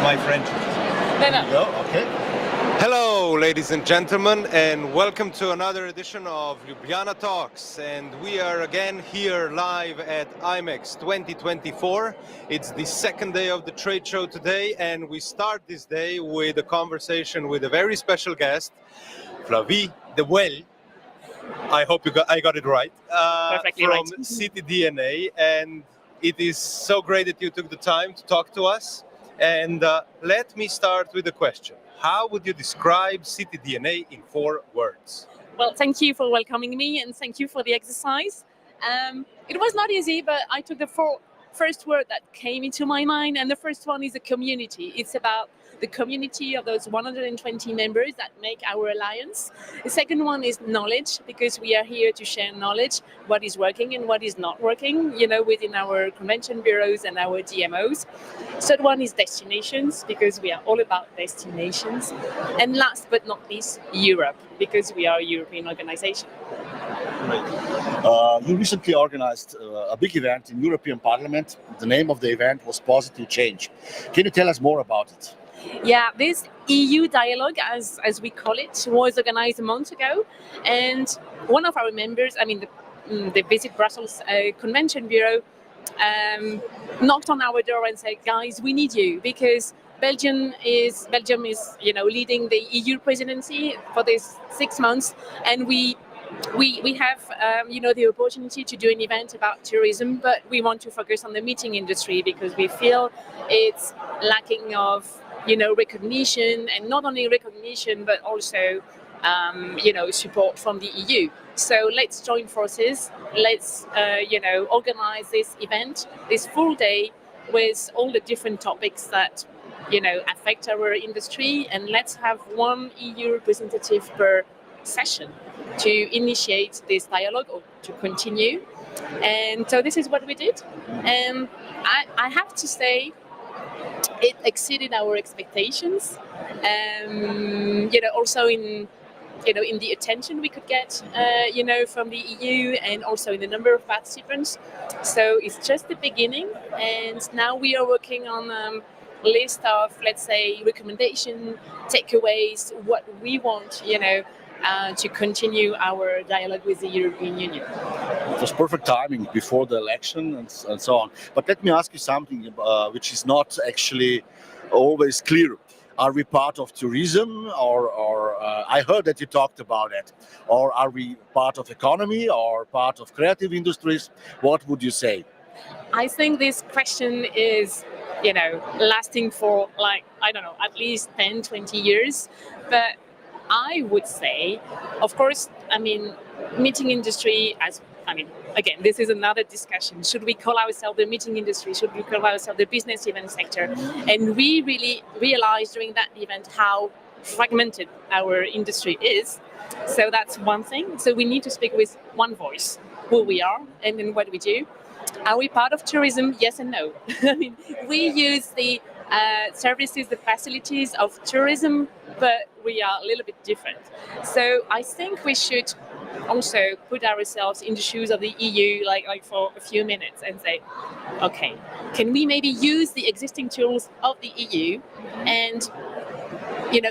My French. No. Okay. Hello, ladies and gentlemen, and welcome to another edition of Ljubljana Talks. And we are again here live at IMEX 2024. It's the second day of the trade show today, and we start this day with a conversation with a very special guest, Flavie de Bueil. I hope I got it right. Perfectly from right. City DNA, and it is so great that you took the time to talk to us. And let me start with a question. How would you describe City DNA in 4 words? Well, thank you for welcoming me and thank you for the exercise. It was not easy, but I took the first word that came into my mind, and the first one is a community. It's about the community of those 120 members that make our alliance. The second one is knowledge, because we are here to share knowledge, what is working and what is not working, within our convention bureaus and our DMOs. Third one is destinations, because we are all about destinations. And last but not least, Europe, because we are a European organization. You recently organized a big event in European Parliament. The name of the event was Positive Change. Can you tell us more about it? Yeah, this EU dialogue, as we call it, was organized a month ago, and one of our members, the Visit Brussels Convention Bureau, knocked on our door and said, "Guys, we need you, because Belgium is leading the EU presidency for these 6 months, and we have the opportunity to do an event about tourism, but we want to focus on the meeting industry because we feel it's lacking of recognition, and not only recognition but also support from the EU. So let's join forces. Let's organize this event, this full day, with all the different topics that affect our industry, and let's have one EU representative per session to initiate this dialogue or to continue. And so this is what we did, and I have to say it exceeded our expectations. Also in the attention we could get from the EU, and also in the number of participants. So it's just the beginning, and now we are working on a list of, let's say, recommendation takeaways, what we want to continue our dialogue with the European Union. It was perfect timing before the election and so on. But let me ask you something which is not actually always clear. Are we part of tourism, or I heard that you talked about it, or are we part of economy or part of creative industries? What would you say? I think this question is lasting for at least 10, 20 years. But I would say, of course, meeting industry again, this is another discussion. Should we call ourselves the meeting industry? Should we call ourselves the business event sector? And we really realized during that event how fragmented our industry is. So that's one thing. So we need to speak with one voice, who we are and then what we do. Are we part of tourism? Yes and no. We use the services, the facilities of tourism, but we are a little bit different. So I think we should also put ourselves in the shoes of the EU, like for a few minutes, and say, okay, can we maybe use the existing tools of the EU and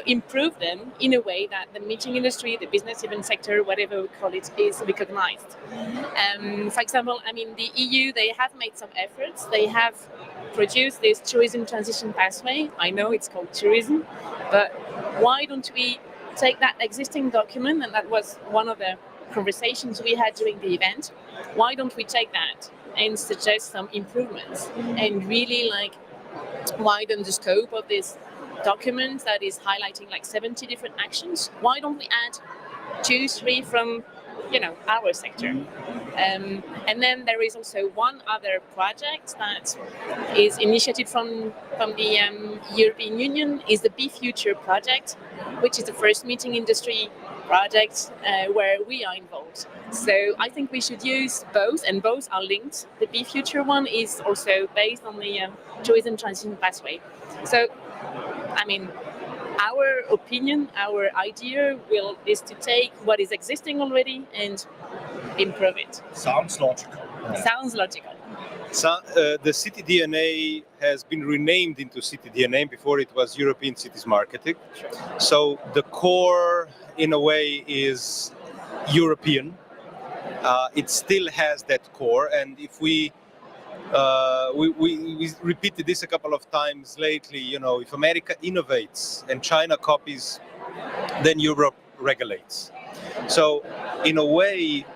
improve them in a way that the meeting industry, the business event sector, whatever we call it, is recognized. For example, the EU, they have made some efforts. They have produced this tourism transition pathway. I know it's called tourism, but why don't we take that existing document, and that was one of the conversations we had during the event, why don't we take that and suggest some improvements and really widen the scope of this document that is highlighting 70 different actions? Why don't we add 2, 3 from our sector? And then there is also one other project that is initiated from the European Union, is the Be Future project, which is the first meeting industry project where we are involved. So I think we should use both, and both are linked. The Be Future one is also based on the tourism transition pathway. So our opinion, our idea is to take what is existing already and improve it. Sounds logical. Sounds logical. So, the City DNA has been renamed into City DNA. Before it was European Cities Marketing. Sure. So the core, in a way, is European. It still has that core, and if we repeated this a couple of times lately, you know, if America innovates and China copies, then Europe regulates. So, in a way,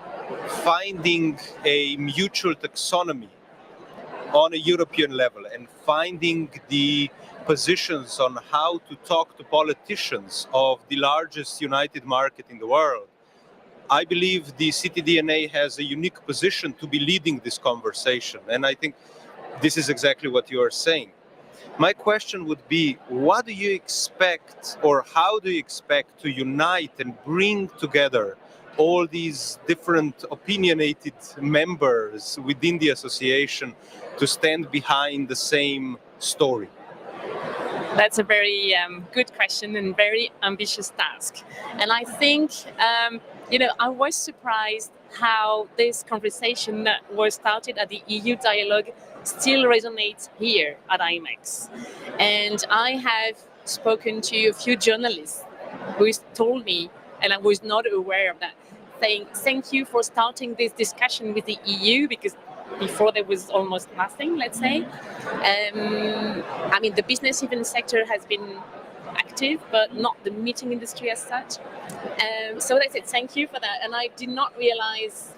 finding a mutual taxonomy on a European level and finding the positions on how to talk to politicians of the largest united market in the world, I believe the City DNA has a unique position to be leading this conversation. And I think this is exactly what you are saying. My question would be, what do you expect, or how do you expect to unite and bring together all these different opinionated members within the association to stand behind the same story? That's a very good question and very ambitious task. And I think, I was surprised how this conversation that was started at the EU dialogue still resonates here at IMEX. And I have spoken to a few journalists who told me, and I was not aware of that, saying thank you for starting this discussion with the EU, because before there was almost nothing, let's say. The business event sector has been active, but not the meeting industry as such. So they said thank you for that, and I did not realize,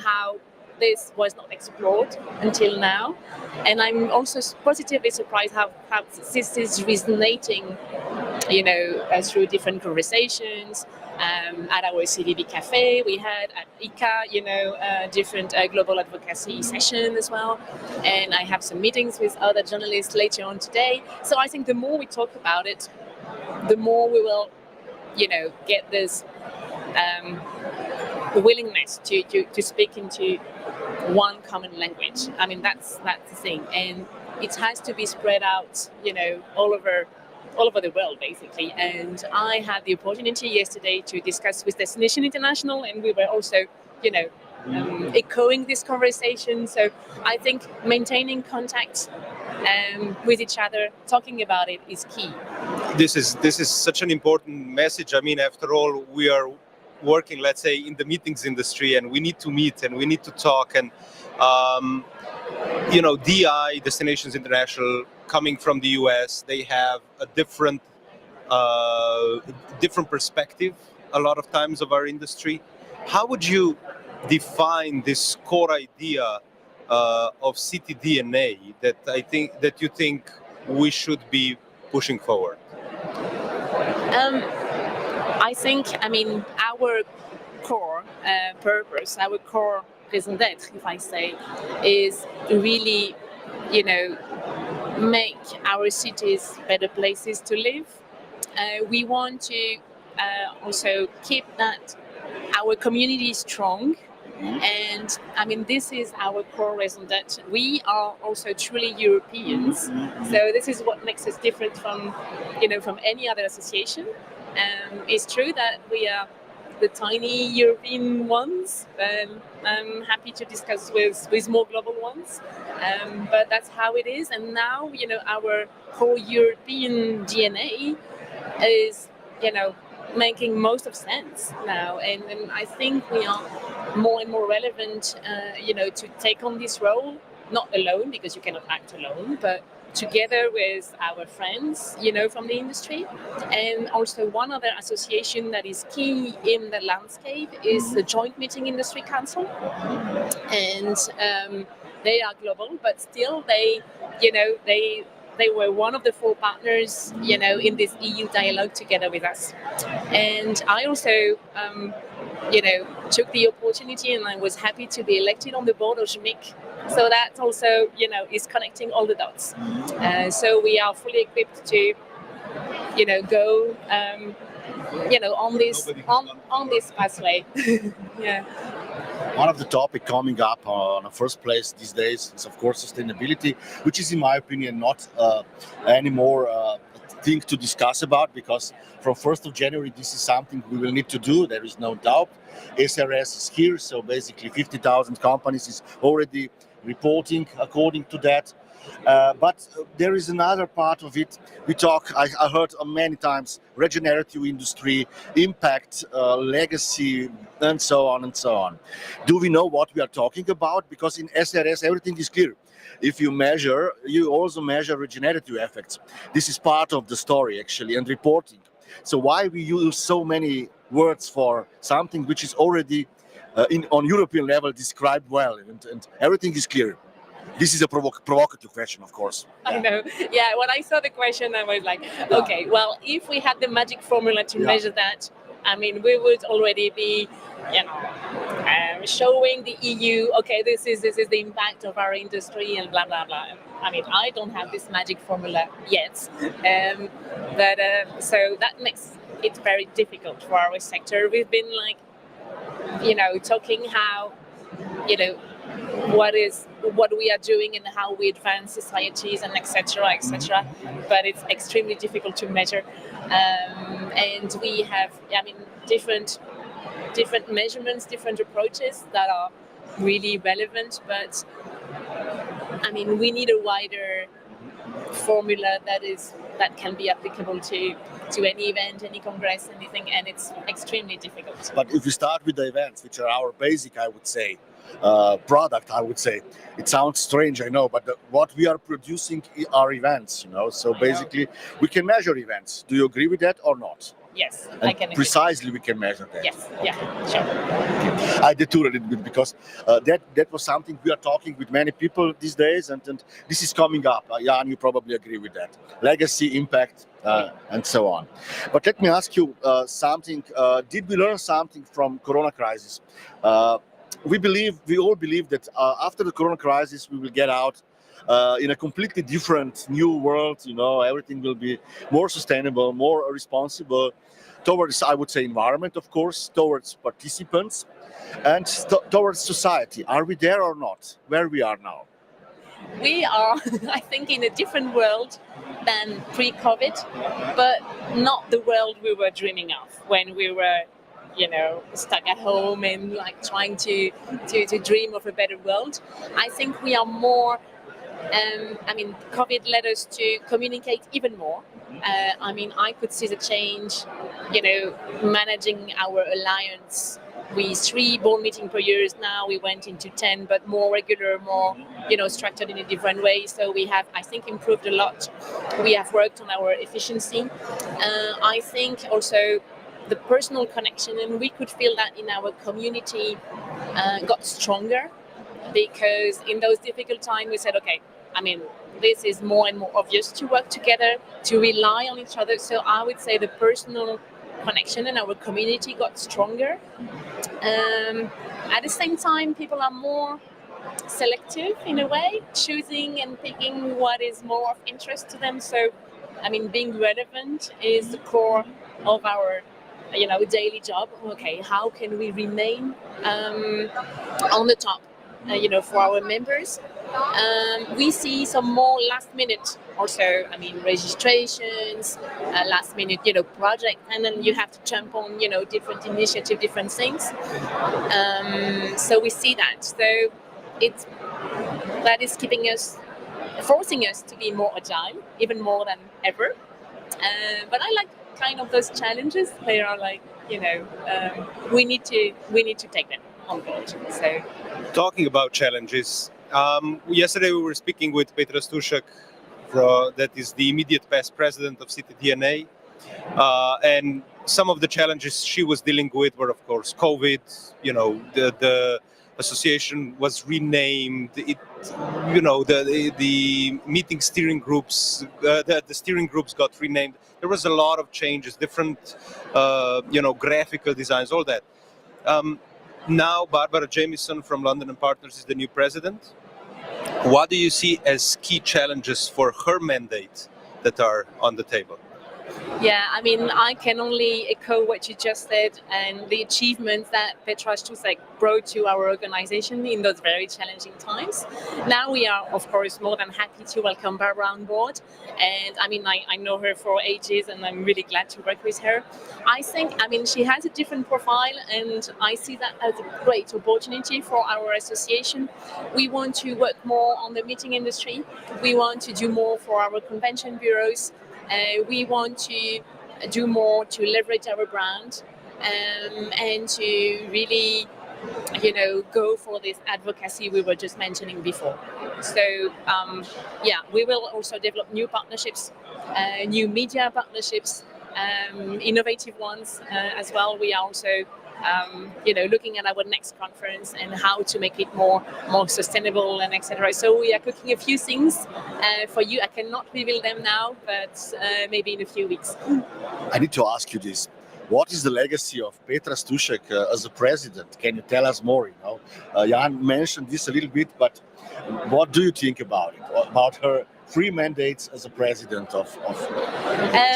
how this was not explored until now. And I'm also positively surprised how this is resonating, through different conversations. At our CVB cafe, we had at ICA, different global advocacy session as well. And I have some meetings with other journalists later on today. So I think the more we talk about it, the more we will, get this willingness to speak into one common language. I mean, that's the thing. And it has to be spread out, all over the world, basically. And I had the opportunity yesterday to discuss with Destination International, and we were also, echoing this conversation. So I think maintaining contact with each other, talking about it, is key. This is such an important message. I mean, after all, we are working, let's say, in the meetings industry, and we need to meet and we need to talk. And DI, Destinations International, coming from the US, they have a different perspective a lot of times of our industry. How would you define this core idea of City DNA that you think we should be pushing forward? I think, our core purpose, our core raison d'être, if I say, is really, make our cities better places to live. We want to also keep that our community strong. And this is our core raison d'être. We are also truly Europeans. So this is what makes us different from any other association. It's true that we are the tiny European ones, and I'm happy to discuss with more global ones. But that's how it is. And now, our whole European DNA is, making most of sense now. And I think we are more and more relevant, to take on this role, not alone, because you cannot act alone, but together with our friends, from the industry. And also one other association that is key in the landscape is the Joint Meeting Industry Council. And they are global, but still they were one of the 4 partners, in this EU dialogue together with us. And I also, took the opportunity, and I was happy to be elected on the board of JMIC. So that also, is connecting all the dots. So we are fully equipped to, go, on this pathway. Yeah. One of the topics coming up on the first place these days is, of course, sustainability, which is, in my opinion, not anymore a thing to discuss about, because from 1st of January, this is something we will need to do. There is no doubt. SRS is here, so basically 50,000 companies is already reporting according to that. But there is another part of it. We talk, I heard many times, regenerative industry, impact, legacy, and so on and so on. Do we know what we are talking about? Because in SRS, everything is clear. If you measure, you also measure regenerative effects. This is part of the story, actually, and reporting. So why we use so many words for something which is already on European level described well, and everything is clear. This is a provocative question, of course. I know. Yeah, when I saw the question, I was like, okay, well, if we had the magic formula to measure that, I mean, we would already be, showing the EU, okay, this is the impact of our industry and blah, blah, blah. I mean, I don't have this magic formula yet. So that makes it very difficult for our sector. We've been talking how, what we are doing and how we advance societies and etc. But it's extremely difficult to measure, and we have different measurements, different approaches that are really relevant, but we need a wider formula that can be applicable to any event, any congress, anything, and it's extremely difficult. But if we start with the events, which are our basic, I would say, product, it sounds strange, I know, but what we are producing are events, so basically we can measure events. Do you agree with that or not? Yes, and I can agree. Precisely we can measure that. Yes, yeah, sure. Okay. I detour a little bit because that was something we are talking with many people these days, and this is coming up. Jan, you probably agree with that. Legacy, impact, and so on. But let me ask you something. Did we learn something from Corona crisis? We all believe that after the Corona crisis, we will get out in a completely different new world. Everything will be more sustainable, more responsible towards, I would say, environment, of course, towards participants, and towards society. Are we there or not? Where we are now? We are, I think, in a different world than pre-COVID, but not the world we were dreaming of when we were stuck at home and trying to dream of a better world. I think we are more, COVID led us to communicate even more. I could see the change, managing our alliance with 3 board meetings per year. Now we went into 10, but more regular, more, structured in a different way. So we have, I think, improved a lot. We have worked on our efficiency. I think also the personal connection, and we could feel that in our community, got stronger, because in those difficult times we said, okay, this is more and more obvious to work together, to rely on each other. So I would say the personal connection in our community got stronger. At the same time, people are more selective in a way, choosing and picking what is more of interest to them. So, being relevant is the core of our daily job. Okay, how can we remain on the top, for our members? We see some more last minute also, registrations, last minute, project, and then you have to jump on, different initiative, different things. So we see that. So that is forcing us to be more agile, even more than ever. But I like kind of those challenges. They are we need to take them on board. So, talking about challenges, yesterday we were speaking with Petra Stušek, that is the immediate past president of City DNA, and some of the challenges she was dealing with were, of course, COVID. The association was renamed. The meeting steering groups, the steering groups got renamed. There was a lot of changes, different, graphical designs, all that. Now, Barbara Jamieson from London & Partners is the new president. What do you see as key challenges for her mandate that are on the table? Yeah, I mean, I can only echo what you just said and the achievements that Petra Stušek brought to our organization in those very challenging times. Now we are, of course, more than happy to welcome Bauer on board. And I mean, I know her for ages and I'm really glad to work with her. I think, I mean, she has a different profile and I see that as a great opportunity for our association. We want to work more on the meeting industry. We want to do more for our convention bureaus. We want to do more to leverage our brand and to really, go for this advocacy we were just mentioning before. So, we will also develop new partnerships, new media partnerships, innovative ones as well. We are also looking at our next conference and how to make it more sustainable and etc. So we are cooking a few things for you. I cannot reveal them now, but maybe in a few weeks. I need to ask you this. What is the legacy of Petra Stušek as a president? Can you tell us more? Jan mentioned this a little bit, but what do you think about it? About her 3 mandates as a president of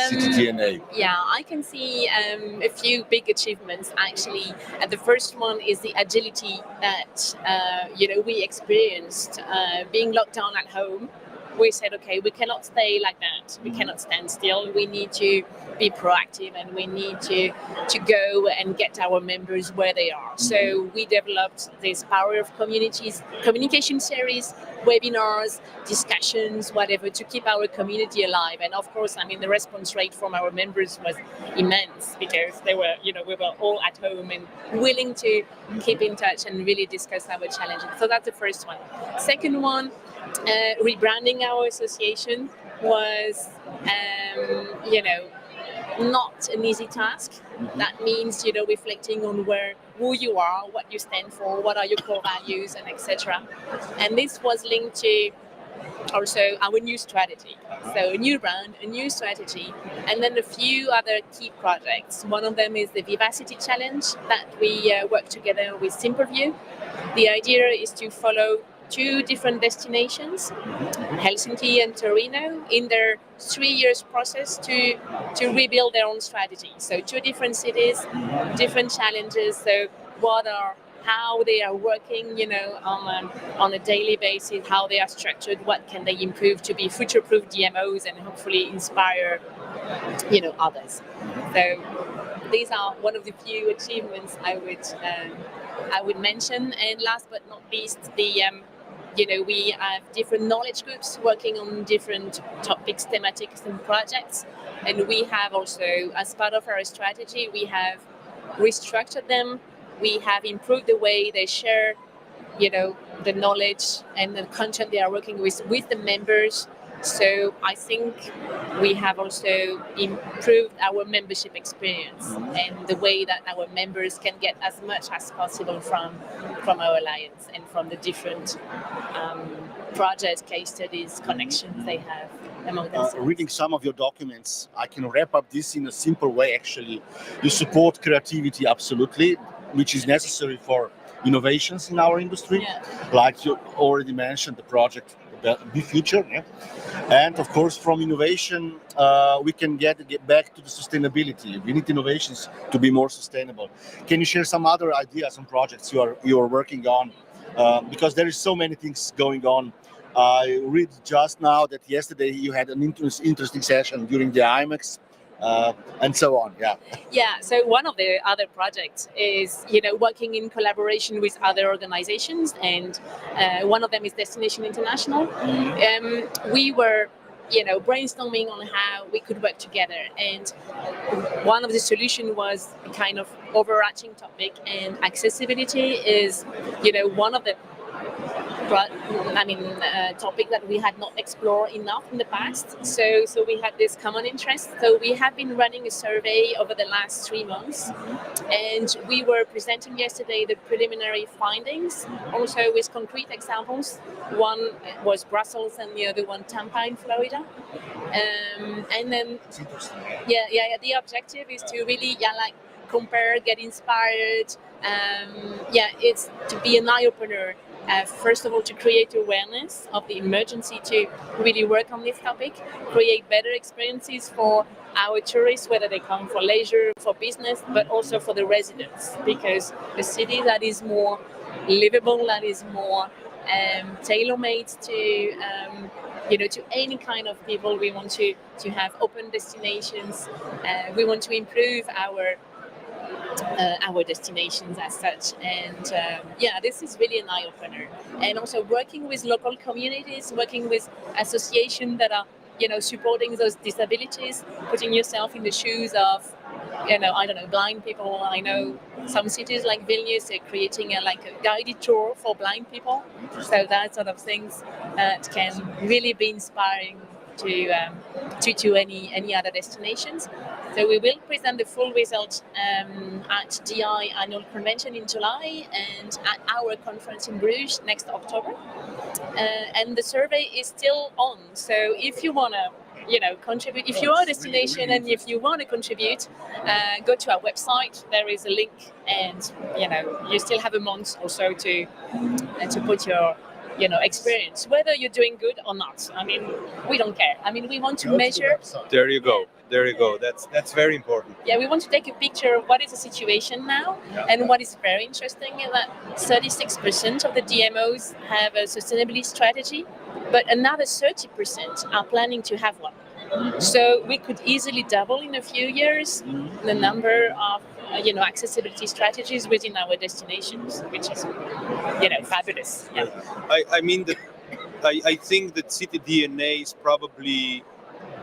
CTTNA? Yeah, I can see a few big achievements actually. The first one is the agility that we experienced being locked down at home. We said, okay, we cannot stay like that. We cannot stand still. We need to be proactive and we need to go and get our members where they are. So we developed this Power of Communities communication series, webinars, discussions, whatever, to keep our community alive. And of course, I mean, the response rate from our members was immense because they were, we were all at home and willing to keep in touch and really discuss our challenges. So that's the first one. Second one, rebranding our association was, not an easy task. That means, reflecting on who you are, what you stand for, what are your core values, and etc. And this was linked to also our new strategy. So a new brand, a new strategy, and then a few other key projects. One of them is the Vivacity Challenge that we work together with Simpleview. The idea is to follow 2 different destinations, Helsinki and Torino, in their 3 years process to rebuild their own strategy. So 2 different cities, different challenges. So how they are working, on a daily basis, how they are structured, what can they improve to be future-proof DMOs and hopefully inspire, others. So these are one of the few achievements I would mention. And last but not least, we have different knowledge groups working on different topics, thematics, and projects. And we have also, as part of our strategy, we have restructured them. We have improved the way they share, the knowledge and the content they are working with the members. So I think we have also improved our membership experience and the way that our members can get as much as possible from our alliance and from the different projects, case studies, connections they have among themselves. Reading some of your documents, I can wrap up this in a simple way. Actually, you support creativity absolutely, which is necessary for innovations in our industry. Yeah. Like you already mentioned, the project Be Future, and of course from innovation we can get back to the sustainability. We need innovations to be more sustainable. Can you share some other ideas and projects you are working on? Because there is so many things going on. I read just now that yesterday you had an interesting session during the IMEX. And so on. Yeah. So one of the other projects is, working in collaboration with other organizations, and one of them is Destination International. We were, brainstorming on how we could work together, and one of the solutions was a kind of overarching topic, and accessibility is, one of the topic that we had not explored enough in the past. So we had this common interest. So we have been running a survey over the last 3 months, and we were presenting yesterday the preliminary findings, also with concrete examples. One was Brussels, and the other one Tampa in Florida. And then, the objective is to really, compare, get inspired. It's to be an eye opener. First of all, to create awareness of the emergency to really work on this topic, create better experiences for our tourists, whether they come for leisure, for business, but also for the residents, because a city that is more livable, that is more tailor-made to to any kind of people. We want to have open destinations. We want to improve our destinations as such, and this is really an eye-opener. And also working with local communities, working with associations that are supporting those disabilities, putting yourself in the shoes of blind people. I know some cities like Vilnius are creating a guided tour for blind people, so that sort of things can really be inspiring to any other destinations. So we will present the full result at DI annual convention in July and at our conference in Bruges next October. And the survey is still on. So if you want to contribute, if you are a destination and if you want to contribute, go to our website. There is a link, and you still have a month or so to put your experience, whether you're doing good or not. I mean, we don't care. I mean, we want to measure. There you go. There you go. That's very important. Yeah, we want to take a picture of what is the situation now, and what is very interesting is that 36% of the DMOs have a sustainability strategy, but another 30% are planning to have one. So we could easily double in a few years the number of accessibility strategies within our destinations, which is fabulous. Yeah. I mean that I think that City DNA is probably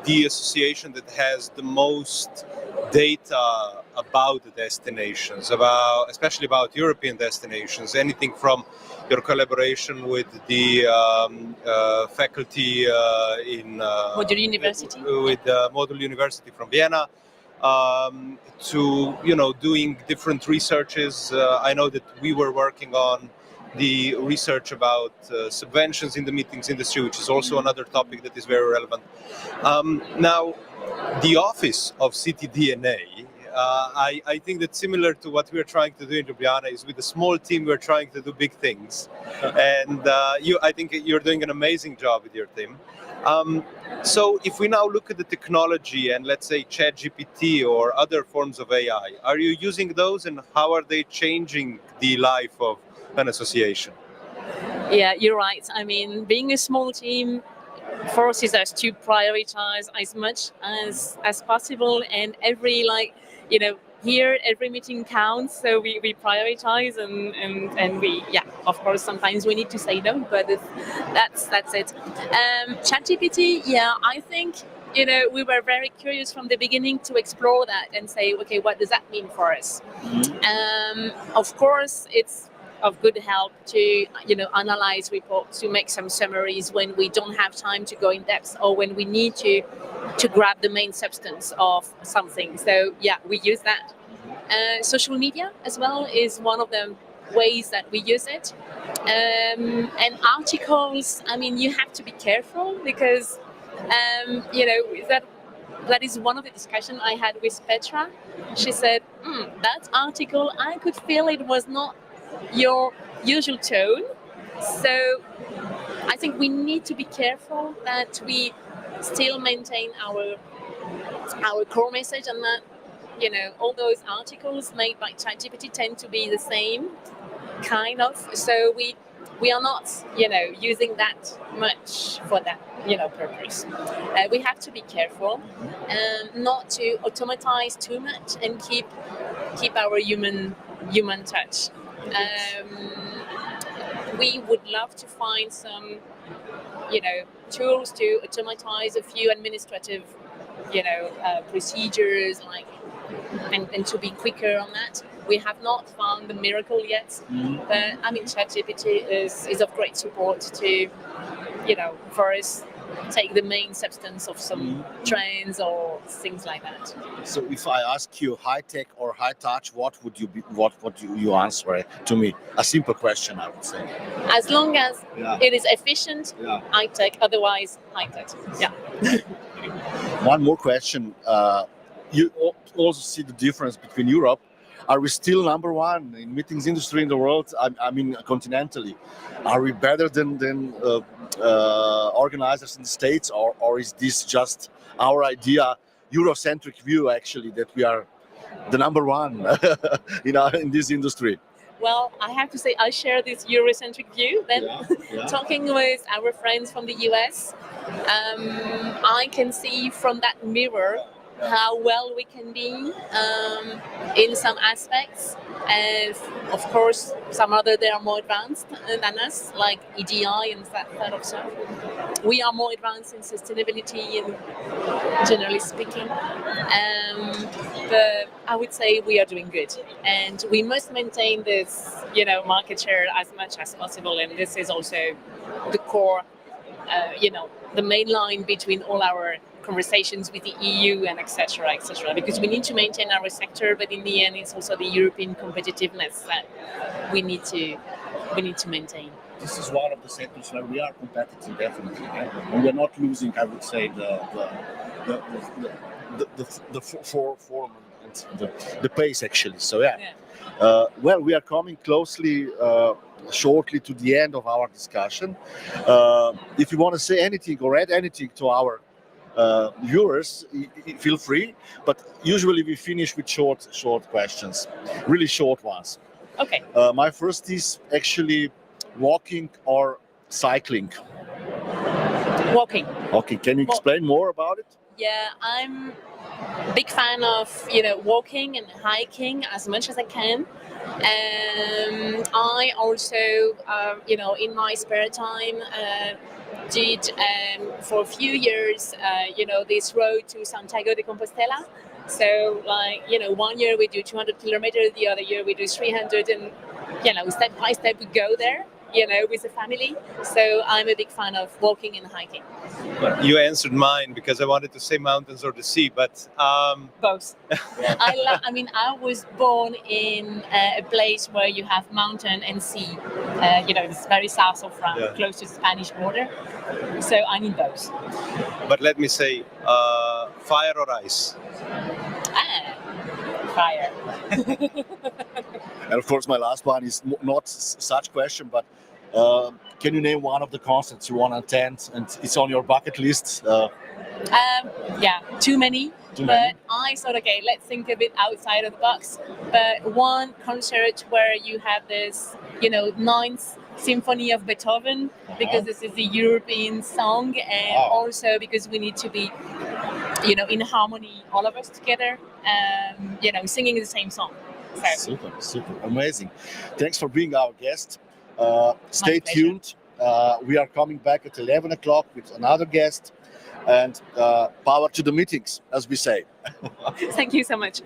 the association that has the most data about the destinations, especially about European destinations. Anything from your collaboration with the faculty in Module University, with Module University from Vienna, to doing different researches. I know that we were working on the research about subventions in the meetings industry, which is also another topic that is very relevant. Now, the office of City DNA, I think that similar to what we're trying to do in Ljubljana is with a small team, we're trying to do big things. And I think you're doing an amazing job with your team. So if we now look at the technology and let's say ChatGPT or other forms of AI, are you using those, and how are they changing the life of an association? Yeah, you're right. I mean, being a small team forces us to prioritize as much as possible, and every here every meeting counts, so we prioritize and we of course sometimes we need to say no, but that's it. ChatGPT, I think we were very curious from the beginning to explore that and say, okay, what does that mean for us? Of course, it's of good help to analyze reports, to make some summaries when we don't have time to go in depth, or when we need to grab the main substance of something. So we use that. Social media as well is one of the ways that we use it. And articles, I mean, you have to be careful because that is one of the discussions I had with Petra. She said, that article, I could feel it was not your usual tone. So I think we need to be careful that we still maintain our core message, and that all those articles made by ChatGPT tend to be the same kind of. So we are not using that much for that purpose. We have to be careful not to automatize too much and keep our human touch. We would love to find some, tools to automatize a few administrative, procedures, and to be quicker on that. We have not found the miracle yet, but I mean, ChatGPT is of great support to, for us, take the main substance of some trends or things like that. So if I ask you high tech or high touch, what would you answer to me? A simple question, I would say. As long as it is efficient, high tech. Otherwise, high tech. Yeah. One more question. You also see the difference between Europe. Are we still number one in meetings industry in the world? I mean, continentally. Are we better than organizers in the States, or is this just our idea Eurocentric view, actually, that we are the number one in this industry. Well, I have to say I share this Eurocentric view. Then, talking with our friends from the US, I can see from that mirror how well we can be in some aspects, and of course, some other they are more advanced than us, like EDI and that kind of stuff. We are more advanced in sustainability, and generally speaking. But I would say we are doing good, and we must maintain this, market share as much as possible. And this is also the core, the main line between all our conversations with the EU and etc. Because we need to maintain our sector, but in the end, it's also the European competitiveness that we need to maintain. This is one of the sectors where we are competitive, definitely, and we are not losing. I would say the form and the pace, actually. So well, we are coming closely. Shortly to the end of our discussion. If you want to say anything or add anything to our viewers, feel free. But usually we finish with short questions, really short ones. Okay. My first is actually walking or cycling. Walking. Okay. Can you explain more about it? Yeah, I'm a big fan of walking and hiking as much as I can. I also, in my spare time, did for a few years, this road to Santiago de Compostela. So, 1 year we do 200 kilometers, the other year we do 300, and step by step we go there. With the family. So I'm a big fan of walking and hiking. You answered mine because I wanted to say mountains or the sea, but both. I was born in a place where you have mountain and sea. It's very south of France, close to the Spanish border. So I need both. But let me say, fire or ice? Fire. And of course, my last one is not such question, but can you name one of the concerts you want to attend and it's on your bucket list? Too many. But I thought, okay, let's think a bit outside of the box. But one concert where you have this, ninth symphony of Beethoven, because this is a European song, and also because we need to be, in harmony, all of us together, singing the same song. So. Super, amazing. Thanks for being our guest. Stay tuned. We are coming back at 11 o'clock with another guest, and power to the meetings, as we say. Thank you so much.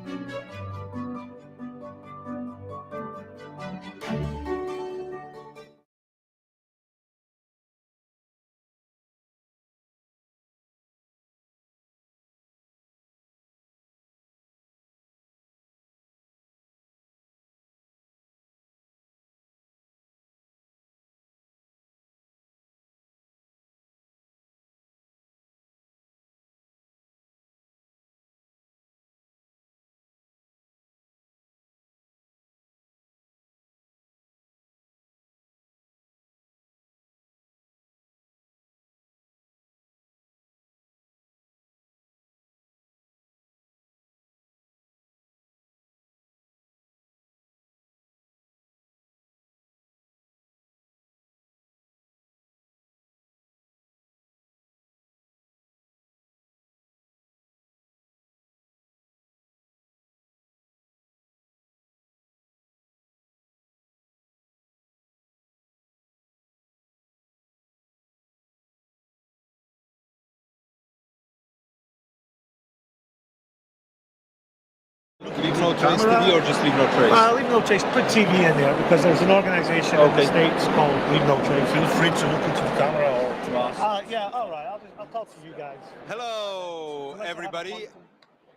Leave No Trace TV or just Leave No Trace? Leave No Trace, put TV in there because there's an organisation in the States called Leave No Trace. Feel free to look into the camera or to us. Yeah, all right, I'll talk to you guys. Hello, everybody.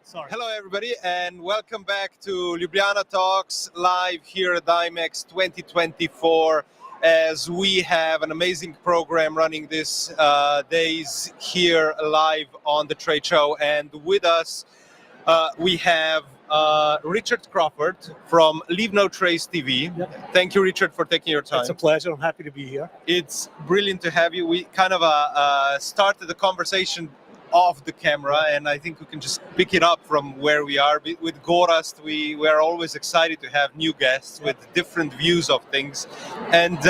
Sorry. Hello, everybody, and welcome back to Ljubljana Talks live here at IMEX 2024. As we have an amazing program running this days here live on the trade show, and with us we have Richard Crawford from Leave No Trace TV. Yep. Thank you, Richard, for taking your time. It's a pleasure. I'm happy to be here. It's brilliant to have you. We kind of started the conversation off the camera, and I think we can just pick it up from where we are. With Gorazd, we are always excited to have new guests with different views of things. And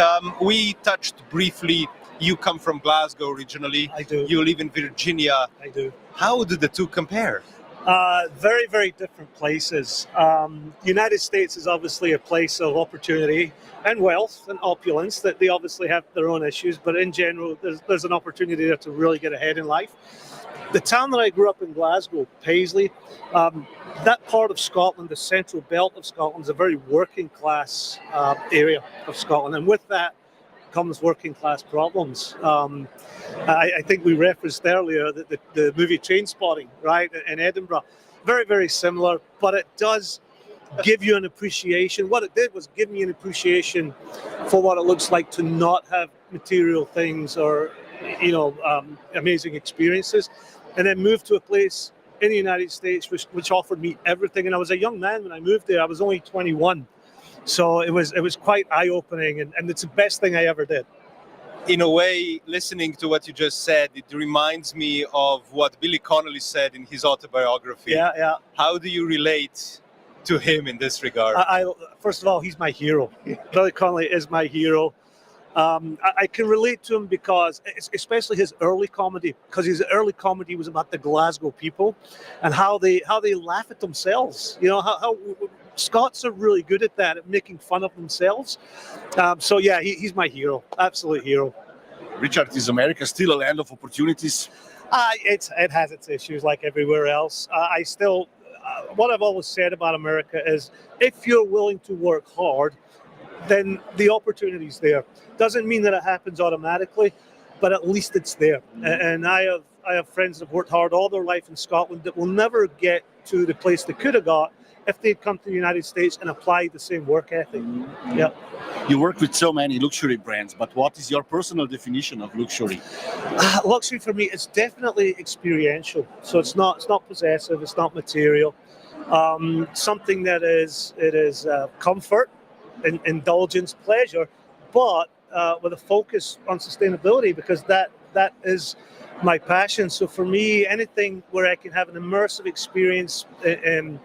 we touched briefly, you come from Glasgow originally. I do. You live in Virginia. I do. How do the two compare? Very, very different places. United States is obviously a place of opportunity and wealth and opulence that they obviously have their own issues, but in general, there's an opportunity there to really get ahead in life. The town that I grew up in, Glasgow, Paisley, that part of Scotland, the central belt of Scotland, is a very working class area of Scotland, and with that comes working class problems. I think we referenced earlier that the movie Trainspotting, right, in Edinburgh, very, very similar, but it does give you an appreciation. What it did was give me an appreciation for what it looks like to not have material things or, amazing experiences, and then move to a place in the United States which offered me everything. And I was a young man when I moved there. I was only 21. So it was quite eye-opening, and it's the best thing I ever did. In a way, listening to what you just said, it reminds me of what Billy Connolly said in his autobiography. Yeah. How do you relate to him in this regard? First of all, he's my hero. Billy Connolly is my hero. I can relate to him because, especially his early comedy, because his early comedy was about the Glasgow people and how they laugh at themselves. You know, how Scots are really good at that, at making fun of themselves. So yeah, he's my hero, absolute hero. Richard, is America still a land of opportunities? It has its issues like everywhere else. What I've always said about America is, if you're willing to work hard, then the opportunity's there. Doesn't mean that it happens automatically, but at least it's there. And I have friends that have worked hard all their life in Scotland that will never get to the place they could have got if they'd come to the United States and applied the same work ethic. Yeah. You work with so many luxury brands, but what is your personal definition of luxury? Luxury for me is definitely experiential. So it's not possessive, it's not material. Something that is comfort, indulgence, pleasure, but with a focus on sustainability, because that is my passion. So for me, anything where I can have an immersive experience in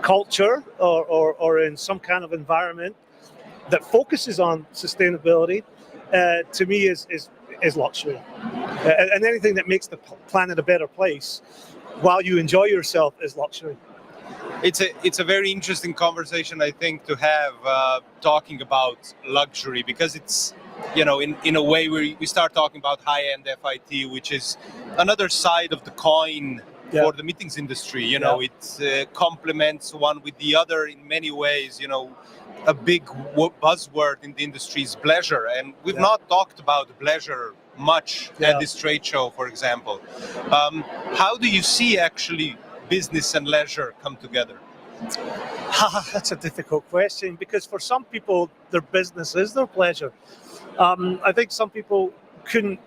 culture or in some kind of environment that focuses on sustainability, to me is luxury. And anything that makes the planet a better place while you enjoy yourself is luxury. It's a very interesting conversation, I think, to have talking about luxury, because it's, in a way we start talking about high-end FIT, which is another side of the coin for the meetings industry. You know, it complements one with the other in many ways. You know, a big buzzword in the industry is pleasure, and we've not talked about pleasure much at this trade show, for example. How do you see actually business and leisure come together? That's a difficult question, because for some people, their business is their pleasure. I think some people couldn't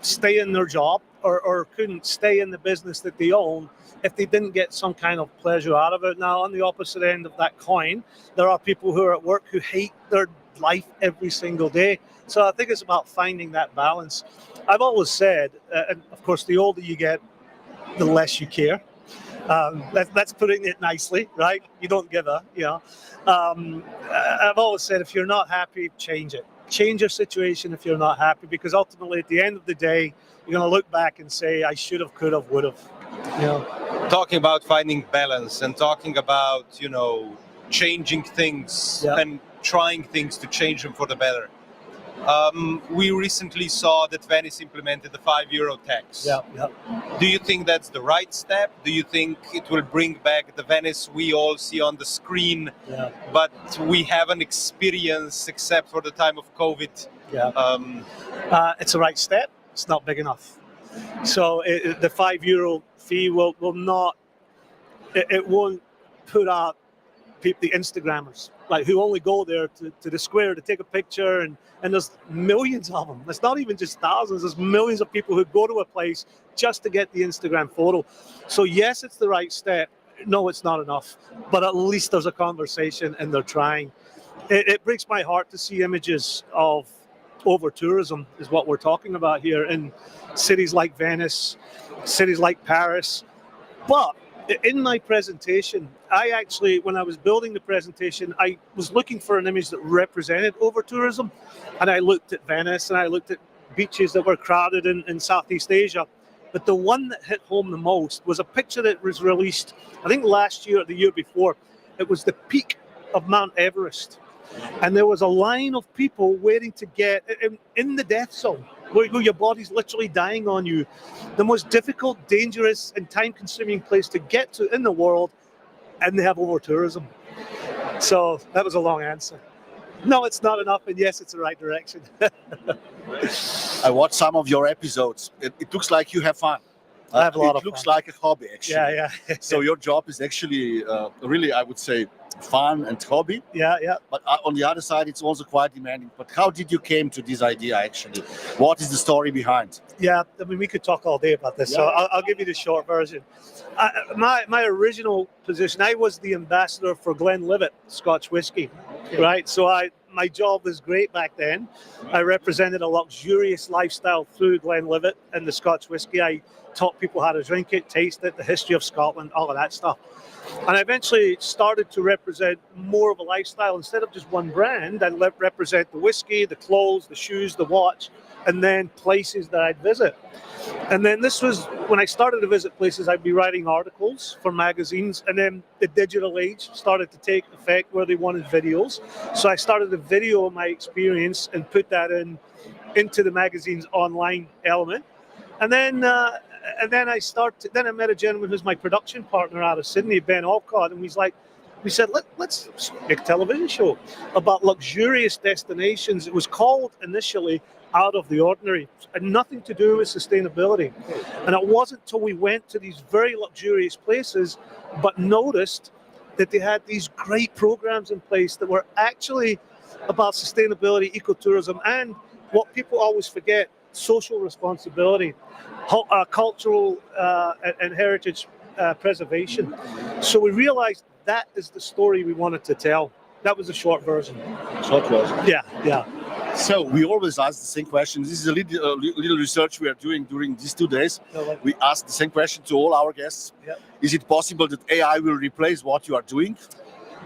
stay in their job or couldn't stay in the business that they own if they didn't get some kind of pleasure out of it. Now, on the opposite end of that coin, there are people who are at work who hate their life every single day. So I think it's about finding that balance. I've always said, and of course, the older you get, the less you care. That's putting it nicely, right? You don't give a, I've always said, if you're not happy, change it. Change your situation if you're not happy, because ultimately at the end of the day, you're going to look back and say, I should have, could have, would have. Talking about finding balance and talking about, changing things and trying things to change them for the better. We recently saw that Venice implemented the €5 tax. Do you think that's the right step? Do you think it will bring back the Venice we all see on the screen, but we haven't experienced except for the time of COVID? It's the right step. It's not big enough. So the €5 fee will not, it won't put out the Instagrammers, like, who only go there to the square to take a picture, and there's millions of them. It's not even just thousands, there's millions of people who go to a place just to get the Instagram photo. So yes, it's the right step. No, it's not enough, but at least there's a conversation and they're trying. It breaks my heart to see images of over-tourism, is what we're talking about here, in cities like Venice, cities like Paris. But in my presentation, I actually, when I was building the presentation, I was looking for an image that represented over-tourism. And I looked at Venice and I looked at beaches that were crowded in Southeast Asia. But the one that hit home the most was a picture that was released, I think last year or the year before. It was the peak of Mount Everest. And there was a line of people waiting to get in the death zone, where your body's literally dying on you. The most difficult, dangerous, and time-consuming place to get to in the world, and they have over-tourism. So that was a long answer. No, it's not enough, and yes, it's the right direction. I watched some of your episodes. It looks like you have fun. I have a lot of fun. It looks like a hobby, actually. Yeah. So your job is actually really, I would say, fun and hobby. Yeah. But on the other side, it's also quite demanding. But how did you came to this idea, actually? What is the story behind? Yeah, I mean, we could talk all day about this, so I'll give you the short version. My original position, I was the ambassador for Glenlivet Scotch whiskey, right? So my job was great back then. I represented a luxurious lifestyle through Glenlivet and the Scotch whiskey. I taught people how to drink it, taste it, the history of Scotland, all of that stuff. And I eventually started to represent more of a lifestyle. Instead of just one brand, I'd represent the whiskey, the clothes, the shoes, the watch, and then places that I'd visit. And then this was, when I started to visit places, I'd be writing articles for magazines, and then the digital age started to take effect where they wanted videos. So I started to video my experience and put that into the magazine's online element. And then I met a gentleman who's my production partner out of Sydney, Ben Alcott, and we said, let's make a television show about luxurious destinations. It was called initially Out of the Ordinary, and nothing to do with sustainability. And it wasn't until we went to these very luxurious places, but noticed that they had these great programs in place that were actually about sustainability, ecotourism, and what people always forget, social responsibility, cultural and heritage preservation. So we realized that is the story we wanted to tell. That was the short version. Short version. Yeah. So we always ask the same question. This is a little research we are doing during these 2 days. We ask the same question to all our guests. Is it possible that AI will replace what you are doing?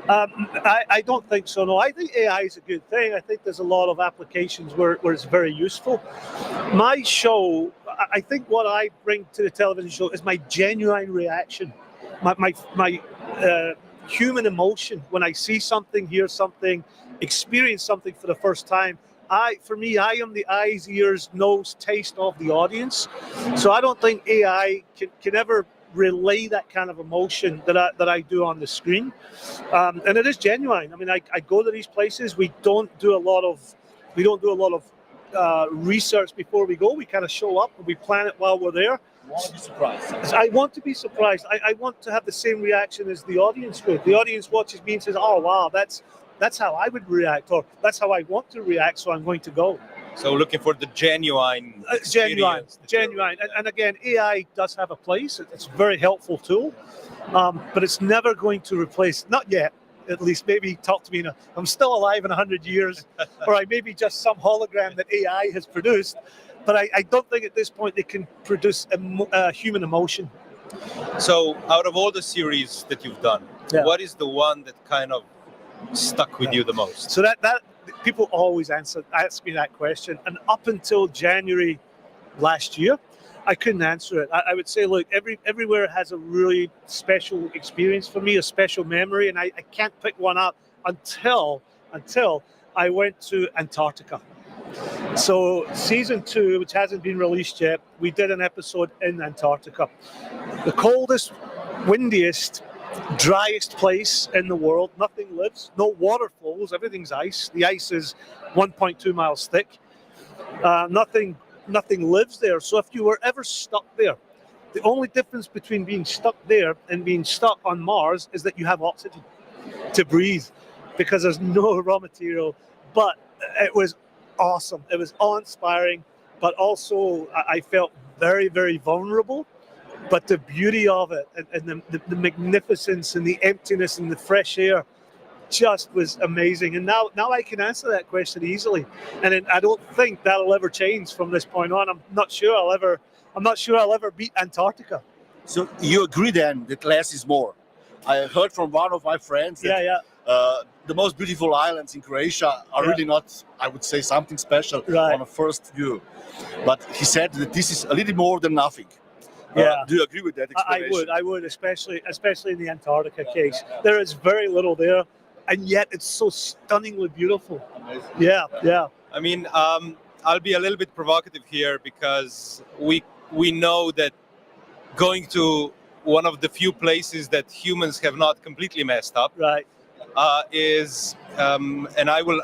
I don't think so, no. I think AI is a good thing. I think there's a lot of applications where it's very useful. My show, I think what I bring to the television show is my genuine reaction, my human emotion when I see something, hear something, experience something for the first time. For me, I am the eyes, ears, nose, taste of the audience. So I don't think AI can ever relay that kind of emotion that I do on the screen, and it is genuine. I mean, I go to these places. We don't do a lot of research before we go. We kind of show up and we plan it while we're there. You want to be surprised. I want to be surprised. I want to have the same reaction as the audience would. The audience watches me and says, "Oh wow, that's how I would react," or "That's how I want to react, so I'm going to go." So looking for the genuine genuine. And again, AI does have a place. It's a very helpful tool, but it's never going to replace, not yet, at least. Maybe talk to me I'm still alive in 100 years, or I may be just some hologram that AI has produced, but I don't think at this point they can produce human emotion. So out of all the series that you've done, what is the one that kind of stuck with you the most? So that people always ask me that question, and up until January last year, I couldn't answer it. I would say, look, everywhere has a really special experience for me, a special memory, and I can't pick one up until I went to Antarctica. So season 2, which hasn't been released yet, we did an episode in Antarctica, the coldest, windiest, driest place in the world. Nothing lives, no water flows, everything's ice. The ice is 1.2 miles thick. Nothing lives there. So if you were ever stuck there, the only difference between being stuck there and being stuck on Mars is that you have oxygen to breathe, because there's no raw material. But it was awesome. It was awe-inspiring, but also I felt very, very vulnerable. But the beauty of it, and the magnificence and the emptiness and the fresh air just was amazing. And now I can answer that question easily. And I don't think that'll ever change from this point on. I'm not sure I'll ever beat Antarctica. So you agree then that less is more? I heard from one of my friends that the most beautiful islands in Croatia are really not, I would say, something special on a first view. But he said that this is a little more than nothing. Do you agree with that explanation? I would, especially in the Antarctica case. There is very little there, and yet it's so stunningly beautiful. Amazing. Yeah. I mean, I'll be a little bit provocative here, because we know that going to one of the few places that humans have not completely messed up is, and I will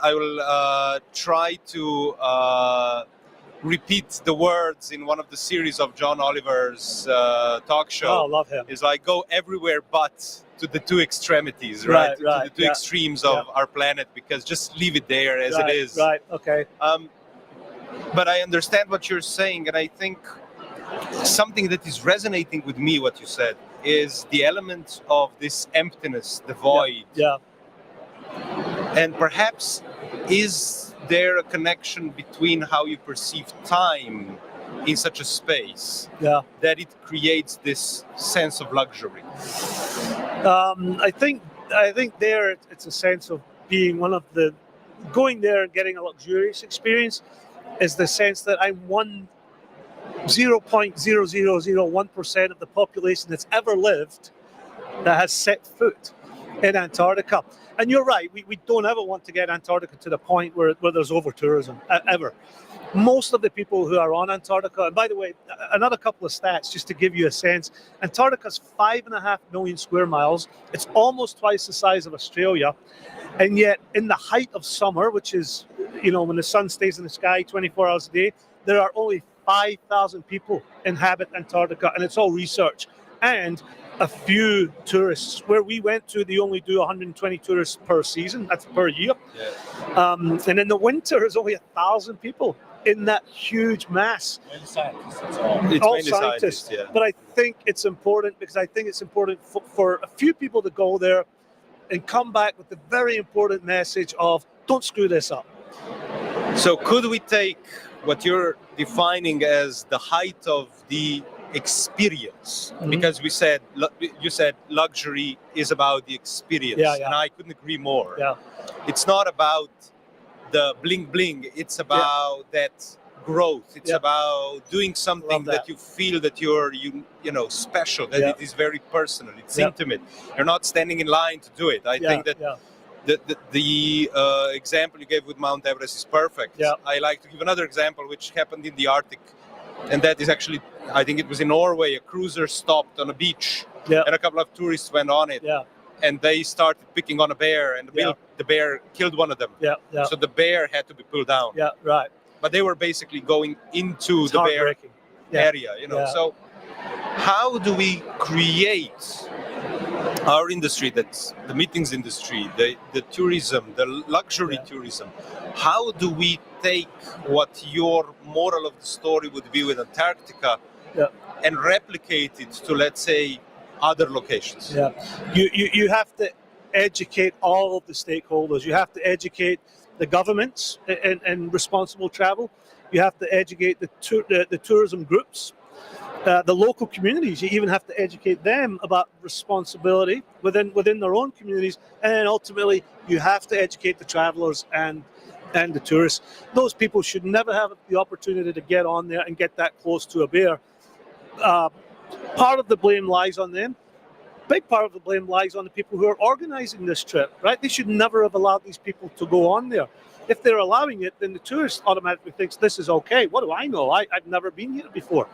try to repeat the words in one of the series of John Oliver's talk show. Oh, love him. Is like, go everywhere but to the two extremities, right? To the two extremes of our planet, because just leave it there as it is. Right, okay. But I understand what you're saying, and I think something that is resonating with me, what you said, is the element of this emptiness, the void. And perhaps is there a connection between how you perceive time in such a space that it creates this sense of luxury? I think there it's a sense of being going there and getting a luxurious experience is the sense that I'm 0.0001% of the population that's ever lived that has set foot in Antarctica. And you're right, we don't ever want to get Antarctica to the point where there's over-tourism, ever. Most of the people who are on Antarctica, and by the way, another couple of stats just to give you a sense, Antarctica's 5.5 million square miles. It's almost twice the size of Australia. And yet, in the height of summer, which is, when the sun stays in the sky 24 hours a day, there are only 5,000 people inhabit Antarctica, and it's all research. And a few tourists. Where we went to, they only do 120 tourists per season. That's per year. And in the winter, there's only 1,000 people in that huge mass. Many scientists. All scientists. But I think it's important, because I think it's important for a few people to go there and come back with the very important message of, don't screw this up. So could we take what you're defining as the height of the experience, because you said luxury is about the experience, and I couldn't agree more. It's not about the bling bling, it's about that growth. It's about doing something that you feel that you're special, that it is very personal, it's intimate. You're not standing in line to do it. I think that the example you gave with Mount Everest is perfect. I like to give another example which happened in the Arctic and that is actually, I think it was in Norway, a cruiser stopped on a beach, Yeah. and a couple of tourists went on it, Yeah. and they started picking on a bear, and Yeah. the bear killed one of them. Yeah. Yeah. So the bear had to be pulled down. Yeah. Right. But they were basically going into It's the bear heartbreaking. Yeah. area, you know. Yeah. So how do we create our industry, that's the meetings industry, the tourism, the luxury Yeah. tourism? How do we take what your moral of the story would be with Antarctica Yeah. and replicate it to, let's say, other locations? Yeah, you have to educate all of the stakeholders. You have to educate the governments and responsible travel. You have to educate the tourism groups, the local communities. You even have to educate them about responsibility within their own communities, and then ultimately you have to educate the travelers and the tourists. Those people should never have the opportunity to get on there and get that close to a bear. Part of the blame lies on them. Big part of the blame lies on the people who are organizing this trip, right? They should never have allowed these people to go on there. If they're allowing it, then the tourist automatically thinks this is okay. What do I know? I've never been here before.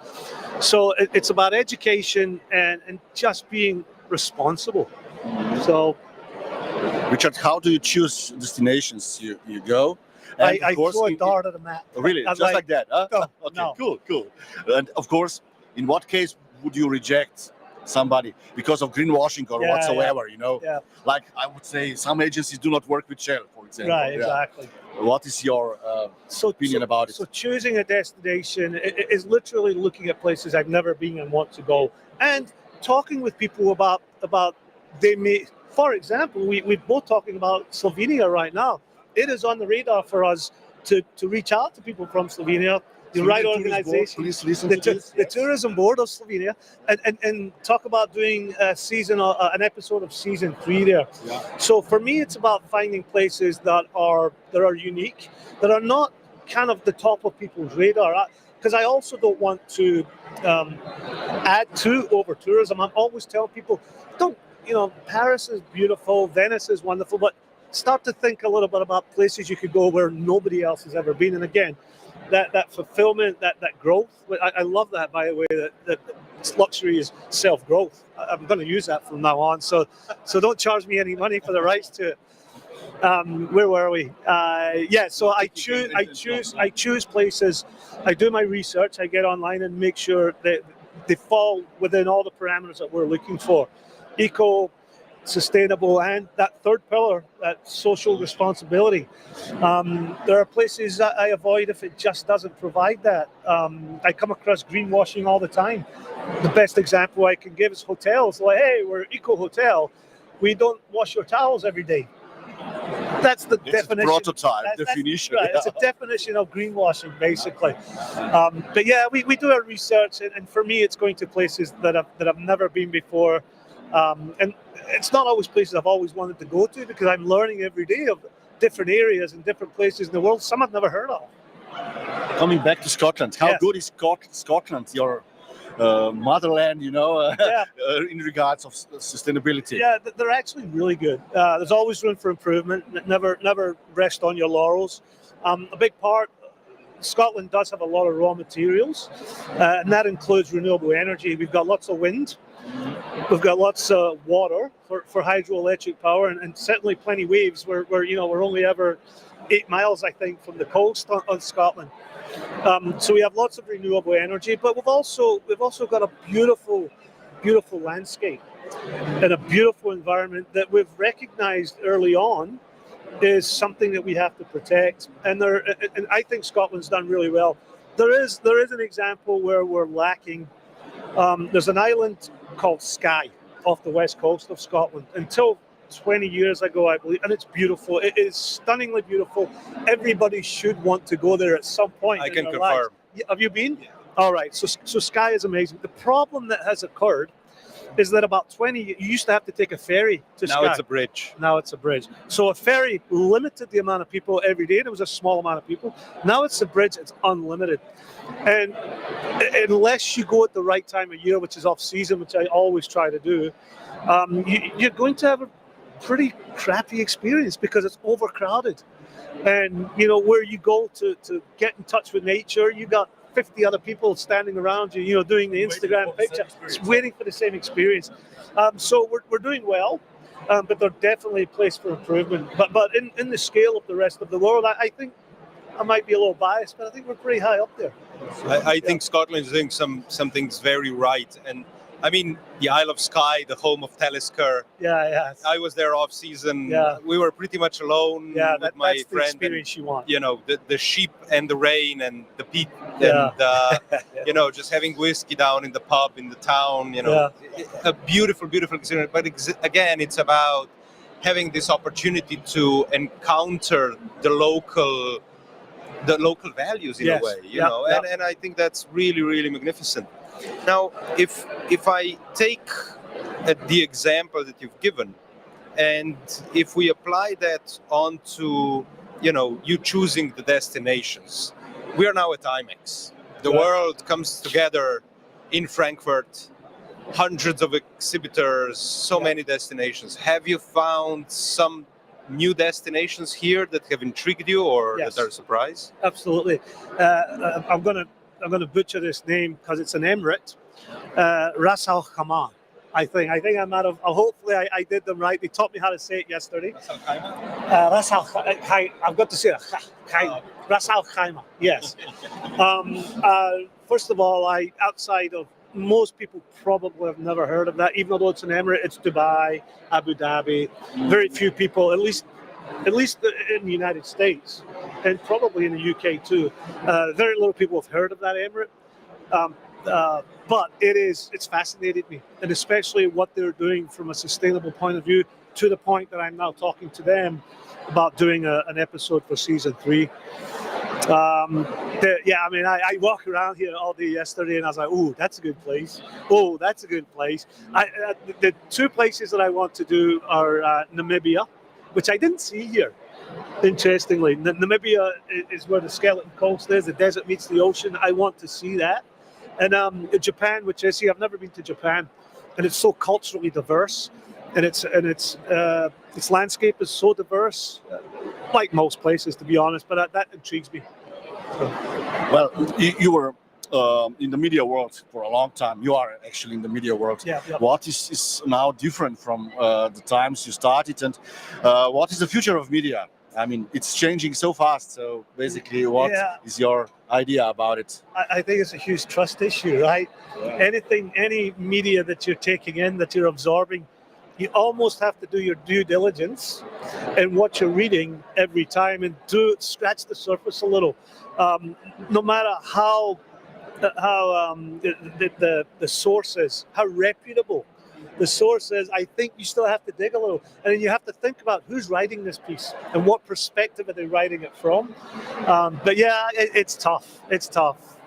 So it's about education and just being responsible. So Richard, how do you choose destinations you go? And I of course, throw a dart at a map. Oh, really? I'm Just like that? Huh? No, Okay, no. cool. And of course, in what case would you reject somebody because of greenwashing or Yeah, whatsoever, you know? Yeah. Like I would say some agencies do not work with Shell, for example. Right, Yeah. exactly. What is your opinion about it? So choosing a destination is literally looking at places I've never been and want to go, and talking with people about they may. For example, we're both talking about Slovenia right now. It is on the radar for us to reach out to people from Slovenia, the right organization, Please listen to this. the tourism board of Slovenia, and talk about doing an episode of season 3 there. Yeah. So for me, it's about finding places that are unique, that are not kind of the top of people's radar. Because I also don't want to add to over tourism. I'm always telling people, Paris is beautiful, Venice is wonderful, but start to think a little bit about places you could go where nobody else has ever been. And again, that fulfillment, that growth. I love that, by the way, that luxury is self-growth. I'm going to use that from now on. So don't charge me any money for the rights to it. Where were we? So I choose places. I do my research. I get online and make sure that they fall within all the parameters that we're looking for. Eco, sustainable, and that third pillar, that social responsibility. There are places that I avoid if it just doesn't provide that. I come across greenwashing all the time. The best example I can give is hotels. Like, hey, we're eco hotel. We don't wash your towels every day. That's the definition. Prototype definition. Right, it's a definition of greenwashing, basically. But yeah, we do our research, and for me, it's going to places that I've never been before. And it's not always places I've always wanted to go to, because I'm learning every day of different areas and different places in the world, some I've never heard of. Coming back to Scotland, how good is Scotland, your motherland, in regards of sustainability? Yeah, they're actually really good. There's always room for improvement. Never rest on your laurels. A big part, Scotland does have a lot of raw materials, and that includes renewable energy. We've got lots of wind. We've got lots of water for hydroelectric power, and certainly plenty of waves. We're only ever 8 miles, I think, from the coast on Scotland. So we have lots of renewable energy, but we've also got a beautiful landscape and a beautiful environment that we've recognized early on is something that we have to protect. And I think Scotland's done really well. There is an example where we're lacking. There's an island called Skye off the west coast of Scotland. Until 20 years ago, I believe, and it's beautiful. It is stunningly beautiful. Everybody should want to go there at some point. I in can their confirm. lives. Have you been? Yeah. All right. So Skye is amazing. The problem that has occurred is that about 20, you used to have to take a ferry to Skye. Now it's a bridge. Now it's a bridge. So a ferry limited the amount of people every day. There was a small amount of people. Now it's a bridge. It's unlimited. And unless you go at the right time of year, which is off season, which I always try to do, you're going to have a pretty crappy experience because it's overcrowded. And, where you go to get in touch with nature, you got 50 other people standing around you, doing the Instagram picture. It's waiting for the same experience. So we're doing well, but they're definitely a place for improvement. But in the scale of the rest of the world, I think I might be a little biased, but I think we're pretty high up there. I think Scotland is doing some things very right, and I mean the Isle of Skye, the home of Talisker. Yeah. I was there off season. Yeah. We were pretty much alone with my that's friend. the experience you want. The sheep and the rain and the peat Yeah. and just having whiskey down in the pub in the town. A beautiful experience. But again, it's about having this opportunity to encounter the local values in a way, and I think that's really, really magnificent. Now, if I take the example that you've given, and if we apply that onto, you choosing the destinations, we are now at IMEX. The world comes together in Frankfurt, hundreds of exhibitors, so many destinations. Have you found some new destinations here that have intrigued you or that are a surprise? Absolutely. I'm gonna butcher this name because it's an emirate. Ras Al Khaimah. I think I'm out of. Hopefully, I did them right. They taught me how to say it yesterday. Ras Al Khaimah. I've got to say it. Ras Al Khaimah. Yes. First of all, outside of most people probably have never heard of that, even though it's an emirate. It's Dubai, Abu Dhabi. Very few people, at least in the United States, and probably in the UK too. Very little people have heard of that emirate. But it's fascinated me, and especially what they're doing from a sustainable point of view, to the point that I'm now talking to them about doing an episode for season 3. I walk around here all day yesterday, and I was like, "Oh, that's a good place. Oh, that's a good place." The 2 places that I want to do are Namibia, which I didn't see here. Interestingly, Namibia is where the skeleton coast is. The desert meets the ocean. I want to see that. And Japan, which I've never been to Japan, and it's so culturally diverse, and its landscape is so diverse, like most places, to be honest. But that intrigues me. Well, you were in the media world for a long time. You are actually in the media world. Yeah. What is now different from the times you started, and what is the future of media? I mean, it's changing so fast. So basically, what is your idea about it? I think it's a huge trust issue, right? Yeah. Any media that you're taking in, that you're absorbing, you almost have to do your due diligence and what you're reading every time, and scratch the surface a little. No matter how the source is, how reputable the source is, I think you still have to dig a little, and then you have to think about who's writing this piece and what perspective are they writing it from. But yeah, it's tough. It's tough.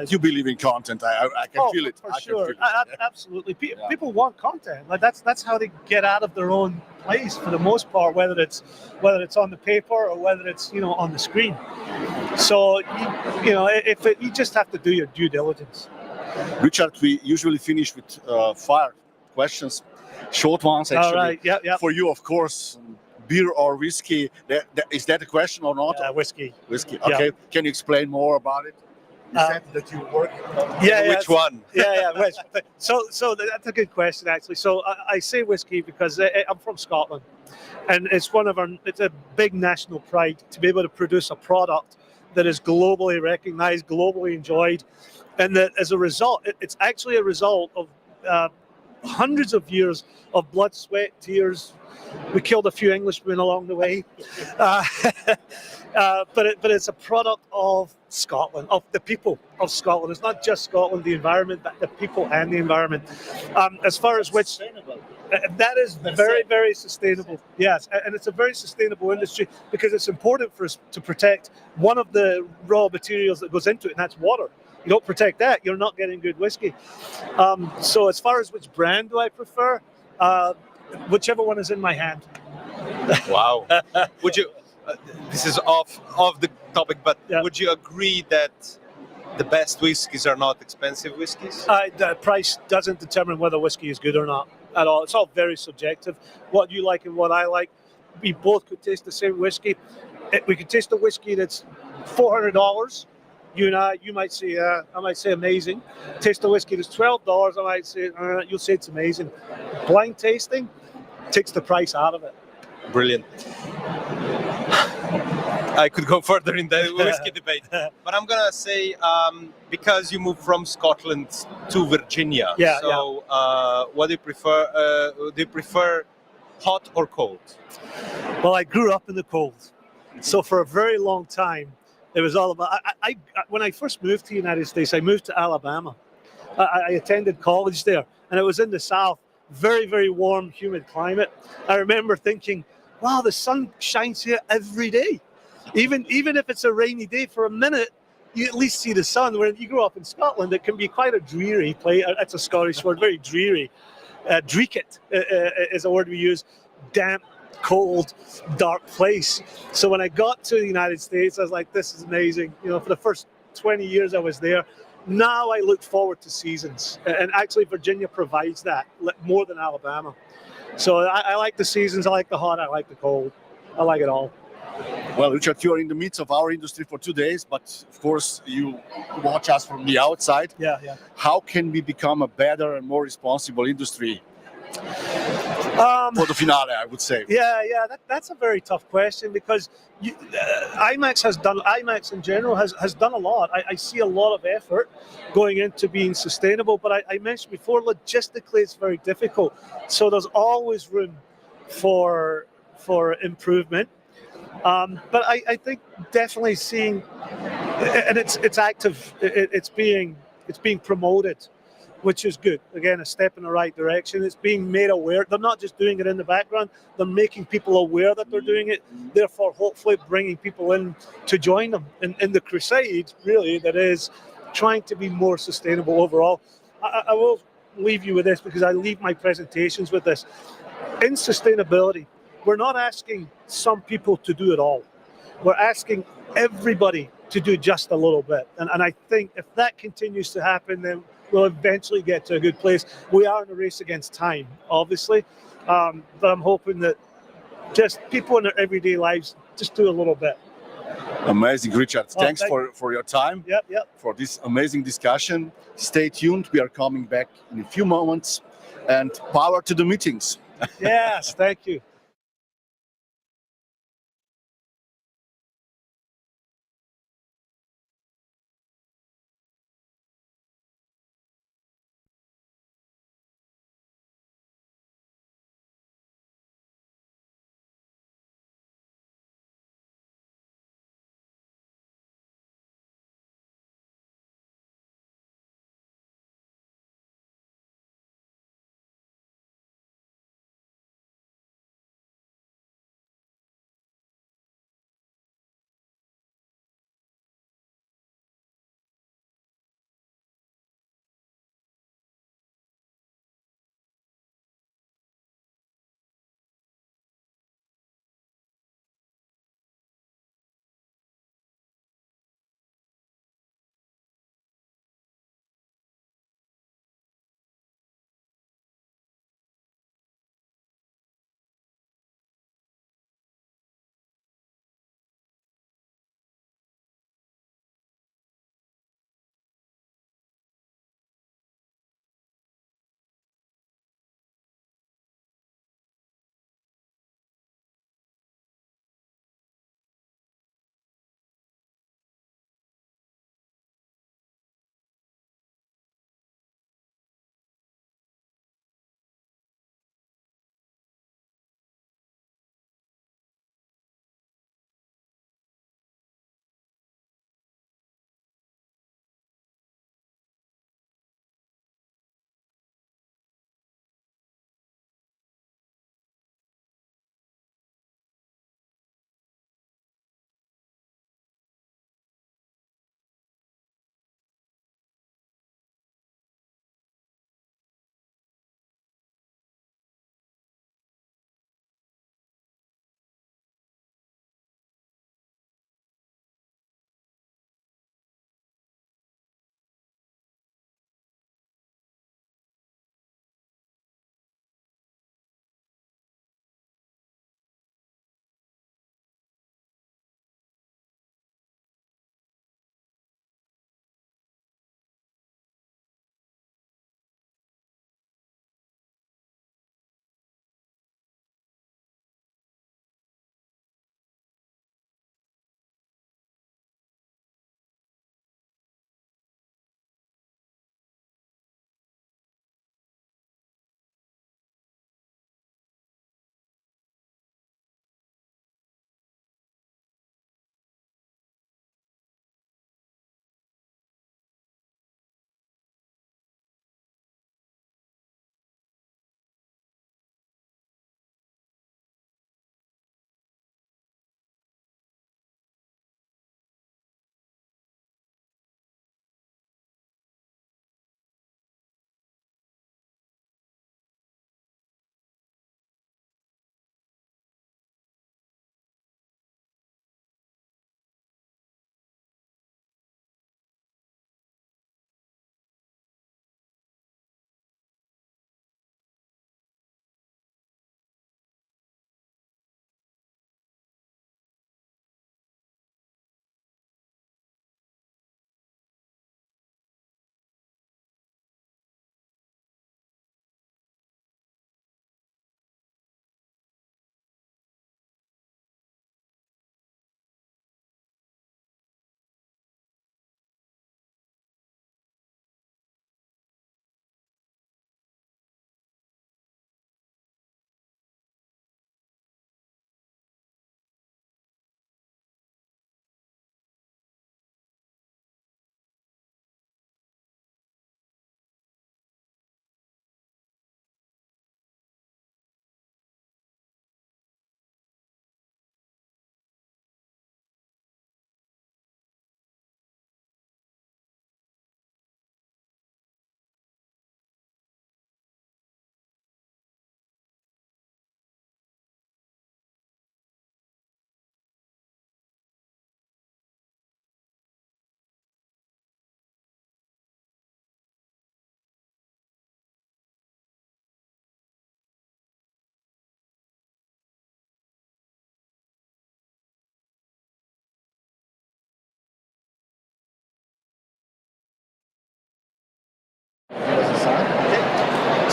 You believe in content. I can feel it. For sure. Absolutely. People want content. Like that's how they get out of their own place for the most part, whether it's on the paper or whether it's on the screen. So you just have to do your due diligence. Richard, we usually finish with 5 questions, short ones actually. All right. Yeah. For you, of course, beer or whiskey? Is that a question or not? Whiskey. Whiskey. Okay. Yeah. Can you explain more about it? You said that you work. Which one? Which? So that's a good question, actually. So I say whiskey because I'm from Scotland, and it's a big national pride to be able to produce a product that is globally recognized, globally enjoyed, and that as a result, it's actually a result of hundreds of years of blood, sweat, tears. We killed a few Englishmen along the way, but it's a product of Scotland, of the people of Scotland. It's not just Scotland, the environment, but the people and the environment. As far as which, that is very, very sustainable. Yes, and it's a very sustainable industry because it's important for us to protect one of the raw materials that goes into it, and that's water. You don't protect that, you're not getting good whiskey. So as far as which brand do I prefer, whichever one is in my hand. Wow. Would you? This is off the topic, but would you agree that the best whiskies are not expensive whiskies? The price doesn't determine whether whiskey is good or not at all. It's all very subjective. What you like and what I like. We both could taste the same whiskey. We could taste a whiskey that's $400, You might say, I might say amazing. Taste of whiskey is $12. I might say, you'll say it's amazing. Blind tasting takes the price out of it. Brilliant. I could go further in the whiskey debate, but I'm gonna say because you moved from Scotland to Virginia. Yeah, so, what do you prefer? Do you prefer hot or cold? Well, I grew up in the cold, so for a very long time, it was all about. When I first moved to the United States, I moved to Alabama. I attended college there, and it was in the South. Very, very warm, humid climate. I remember thinking, "Wow, the sun shines here every day. Even if it's a rainy day for a minute, you at least see the sun." When you grow up in Scotland, it can be quite a dreary place. That's a Scottish word, very dreary. Dreeket is a word we use. Damp, cold, dark place. So when I got to the United States, I was like, "This is amazing." For the first 20 years I was there. Now I look forward to seasons, and actually Virginia provides that more than Alabama. So I like the seasons. I like the hot. I like the cold. I like it all. Well, Richard, you are in the midst of our industry for 2 days, but of course you watch us from the outside. Yeah. How can we become a better and more responsible industry? For the finale, I would say. Yeah. That's a very tough question because IMEX in general has done a lot. I see a lot of effort going into being sustainable, but I mentioned before, logistically it's very difficult. So there's always room for improvement. But I think definitely seeing, and it's active. It's being promoted, which is good. Again, a step in the right direction. It's being made aware. They're not just doing it in the background. They're making people aware that they're doing it. Therefore, hopefully bringing people in to join them in the crusade, really, that is trying to be more sustainable overall. I will leave you with this because I leave my presentations with this. In sustainability, we're not asking some people to do it all. We're asking everybody to do just a little bit. And I think if that continues to happen, then we'll eventually get to a good place. We are in a race against time, obviously, but I'm hoping that just people in their everyday lives just do a little bit. Amazing, Richard. Thanks thank for your time, Yep. for this amazing discussion. Stay tuned. We are coming back in a few moments, and power to the meetings. Yes, thank you.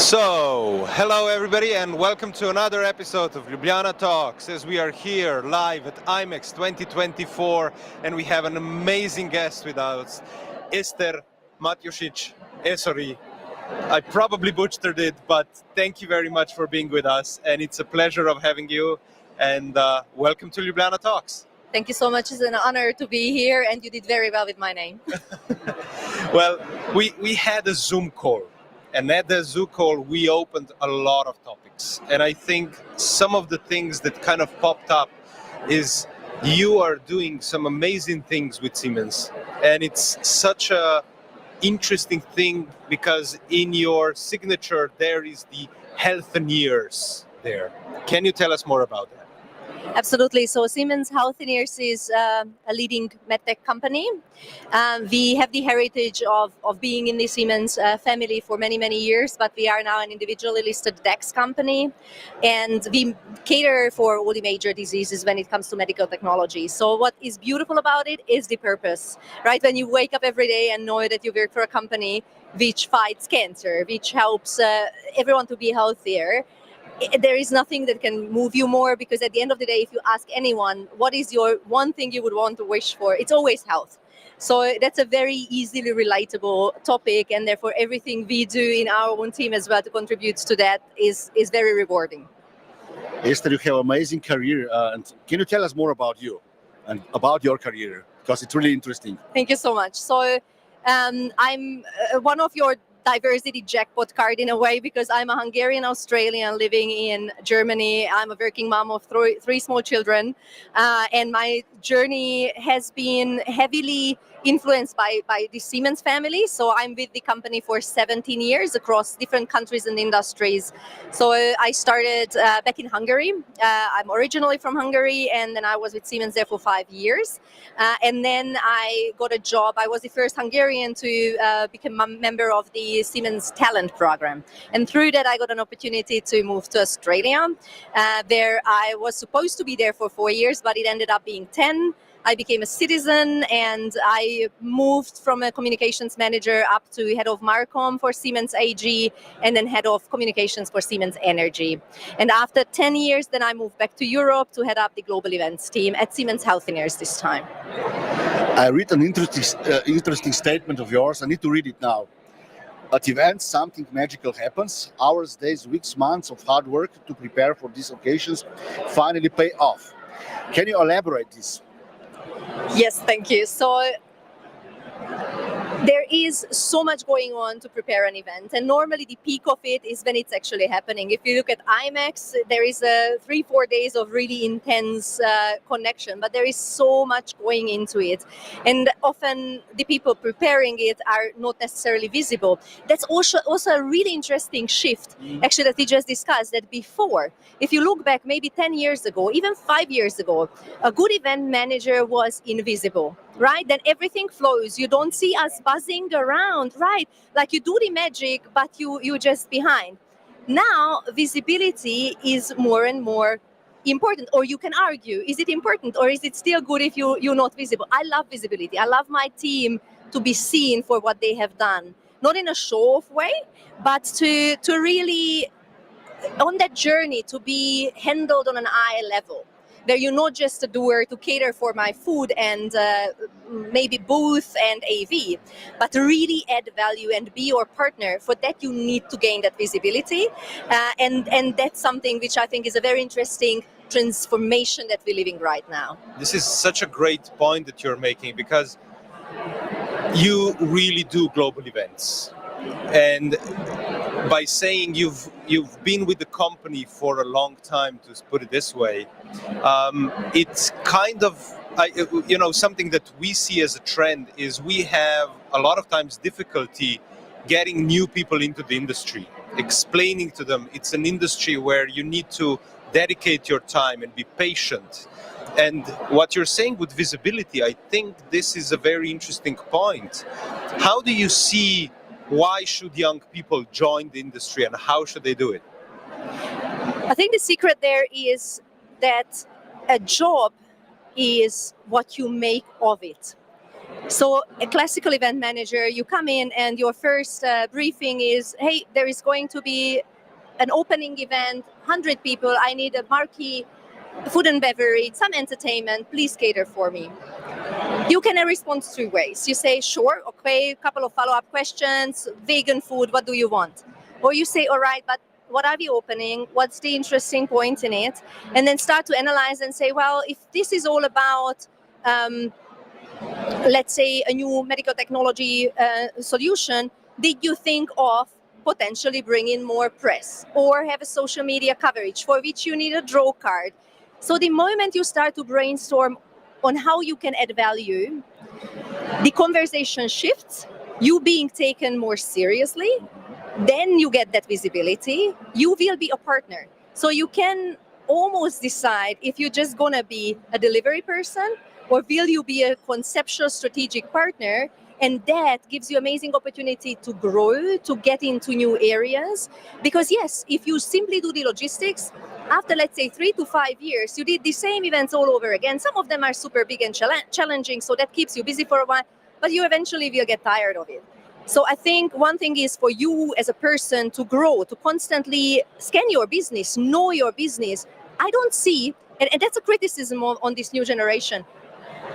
So, hello everybody and welcome to another episode of Ljubljana Talks, as we are here live at IMEX 2024 and we have an amazing guest with us, Eszter Mattiassich-Aszody. I probably butchered it, but thank you very much for being with us, and it's a pleasure of having you, and welcome to Ljubljana Talks. Thank you so much. It's an honor to be here, and you did very well with my name. Well, we had a Zoom call, and at the Zoom call we opened a lot of topics, and I think some of the things that kind of popped up is you are doing some amazing things with Siemens, and it's such a interesting thing because in your signature there is the health and years there. Can you tell us more about that? Absolutely. So Siemens Healthineers is a leading medtech company. We have the heritage of being in the Siemens family for many, many years, but we are now an individually listed DAX company, and we cater for all the major diseases when it comes to medical technology. So what is beautiful about it is the purpose, right? When you wake up every day and know that you work for a company which fights cancer, which helps everyone to be healthier, there is nothing that can move you more, because at the end of the day, if you ask anyone, what is your one thing you would want to wish for? It's always health. So that's a very easily relatable topic, and therefore everything we do in our own team as well to contribute to that is very rewarding. Eszter, you have an amazing career, and can you tell us more about you and about your career? Because it's really interesting. Thank you so much. So I'm one of your diversity jackpot card in a way, because I'm a Hungarian Australian living in Germany. I'm a working mom of three small children, and my journey has been heavily influenced by the Siemens family. So I'm with the company for 17 years across different countries and industries. So I started back in Hungary. I'm originally from Hungary, and then I was with Siemens there for 5 years. And then I got a job. I was the first Hungarian to become a member of the Siemens talent program. And through that, I got an opportunity to move to Australia. There I was supposed to be there for 4 years, but it ended up being 10. I became a citizen, and I moved from a communications manager up to head of Marcom for Siemens AG, and then head of communications for Siemens Energy. And after 10 years, then I moved back to Europe to head up the global events team at Siemens Healthineers this time. I read an interesting statement of yours. I need to read it now. At events, something magical happens. Hours, days, weeks, months of hard work to prepare for these occasions finally pay off. Can you elaborate this? Yes, thank you. So there is so much going on to prepare an event, and normally the peak of it is when it's actually happening. If you look at IMEX, there is 3-4 days of really intense connection, but there is so much going into it, and often the people preparing it are not necessarily visible. That's also a really interesting shift, actually, that we just discussed. That before, if you look back maybe 10 years ago, even 5 years ago, a good event manager was invisible, right? Then everything flows. You don't see us buzzing around, right? Like you do the magic, but you're just behind. Now, visibility is more and more important, or you can argue, is it important, or is it still good if you're not visible? I love visibility. I love my team to be seen for what they have done, not in a show-off way, but to really, on that journey, to be handled on an eye level, where you're not just a doer to cater for my food and maybe booth and AV, but really add value and be your partner. For that, you need to gain that visibility. And that's something which I think is a very interesting transformation that we're living right now. This is such a great point that you're making, because you really do global events. And by saying you've been with the company for a long time, to put it this way, it's kind of something that we see as a trend is we have a lot of times difficulty getting new people into the industry, explaining to them it's an industry where you need to dedicate your time and be patient. And what you're saying with visibility, I think this is a very interesting point. How do you see, why should young people join the industry and how should they do it? I think the secret there is that a job is what you make of it. So a classical event manager, you come in and your first briefing is, hey, there is going to be an opening event, 100 people, I need a marquee, food and beverage, some entertainment, please cater for me. You can respond 2 ways. You say, sure, okay, a couple of follow-up questions, vegan food, what do you want? Or you say, all right, but what are we opening? What's the interesting point in it? And then start to analyze and say, well, if this is all about, let's say, a new medical technology solution, did you think of potentially bring in more press or have a social media coverage for which you need a draw card? So the moment you start to brainstorm on how you can add value, the conversation shifts, you being taken more seriously, then you get that visibility, you will be a partner. So you can almost decide if you're just gonna be a delivery person or will you be a conceptual strategic partner, and that gives you amazing opportunity to grow, to get into new areas. Because yes, if you simply do the logistics, after let's say 3 to 5 years, you did the same events all over again. Some of them are super big and challenging, so that keeps you busy for a while, but you eventually will get tired of it. So I think one thing is for you as a person to grow, to constantly scan your business, know your business. I don't see, and that's a criticism on this new generation,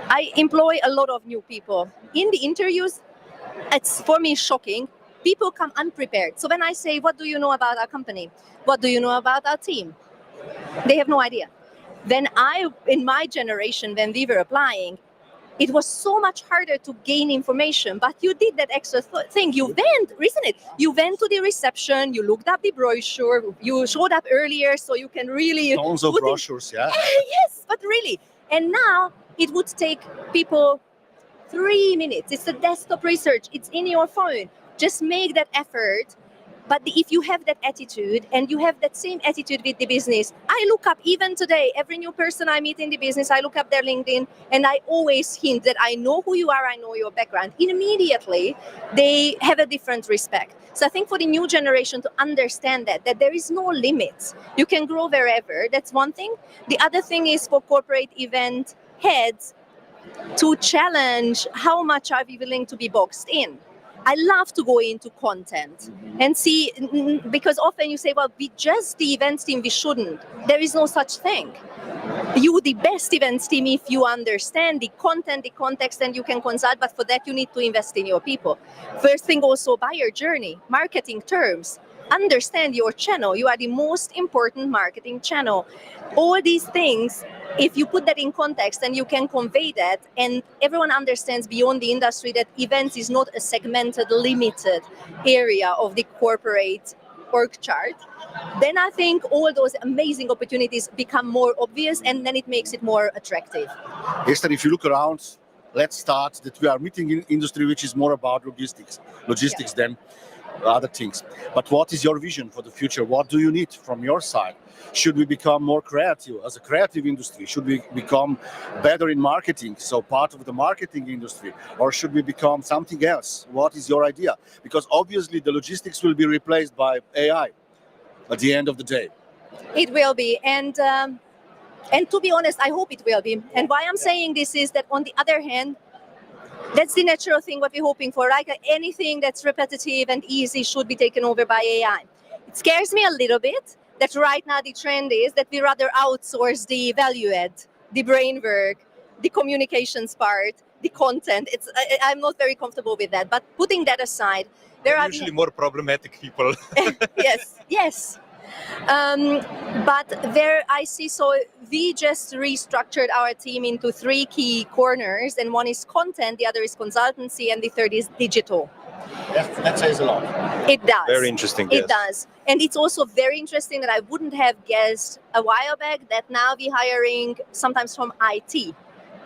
I employ a lot of new people. In the interviews, it's for me shocking. People come unprepared. So when I say, what do you know about our company? What do you know about our team? They have no idea. Then in my generation, when we were applying, it was so much harder to gain information, but you did that extra thing. You went, isn't it? You went to the reception, you looked up the brochure, you showed up earlier so you can really... Tons of brochures, yeah. Yes, but really. And now it would take people 3 minutes. It's a desktop research. It's in your phone. Just make that effort. But if you have that attitude and you have that same attitude with the business, I look up even today, every new person I meet in the business, I look up their LinkedIn and I always hint that I know who you are, I know your background. Immediately, they have a different respect. So I think for the new generation to understand that there is no limit. You can grow wherever. That's one thing. The other thing is for corporate event heads to challenge how much are we willing to be boxed in. I love to go into content and see, because often you say, well, we just the events team, we shouldn't. There is no such thing. You the best events team if you understand the content, the context, and you can consult, but for that you need to invest in your people. First thing also, buyer journey, marketing terms, understand your channel. You are the most important marketing channel. All these things, if you put that in context and you can convey that, and everyone understands beyond the industry that events is not a segmented, limited area of the corporate org chart, then I think all those amazing opportunities become more obvious and then it makes it more attractive. Eszter, if you look around, let's start that we are meeting in industry which is more about logistics than other things. But what is your vision for the future? What do you need from your side? Should we become more creative as a creative industry? Should we become better in marketing, so part of the marketing industry? Or should we become something else? What is your idea? Because obviously the logistics will be replaced by AI at the end of the day. It will be. And to be honest, I hope it will be. And why I'm saying this is that on the other hand, that's the natural thing what we're hoping for. Like anything that's repetitive and easy should be taken over by AI. It scares me a little bit that right now the trend is that we rather outsource the value add, the brain work, the communications part, the content. I'm not very comfortable with that. But putting that aside, there are usually more problematic people. Yes. But there I see, so we just restructured our team into 3 key corners, and one is content, the other is consultancy, and the third is digital. That says a lot. It does. Very interesting. It does. And it's also very interesting that I wouldn't have guessed a while back that now we're hiring sometimes from IT,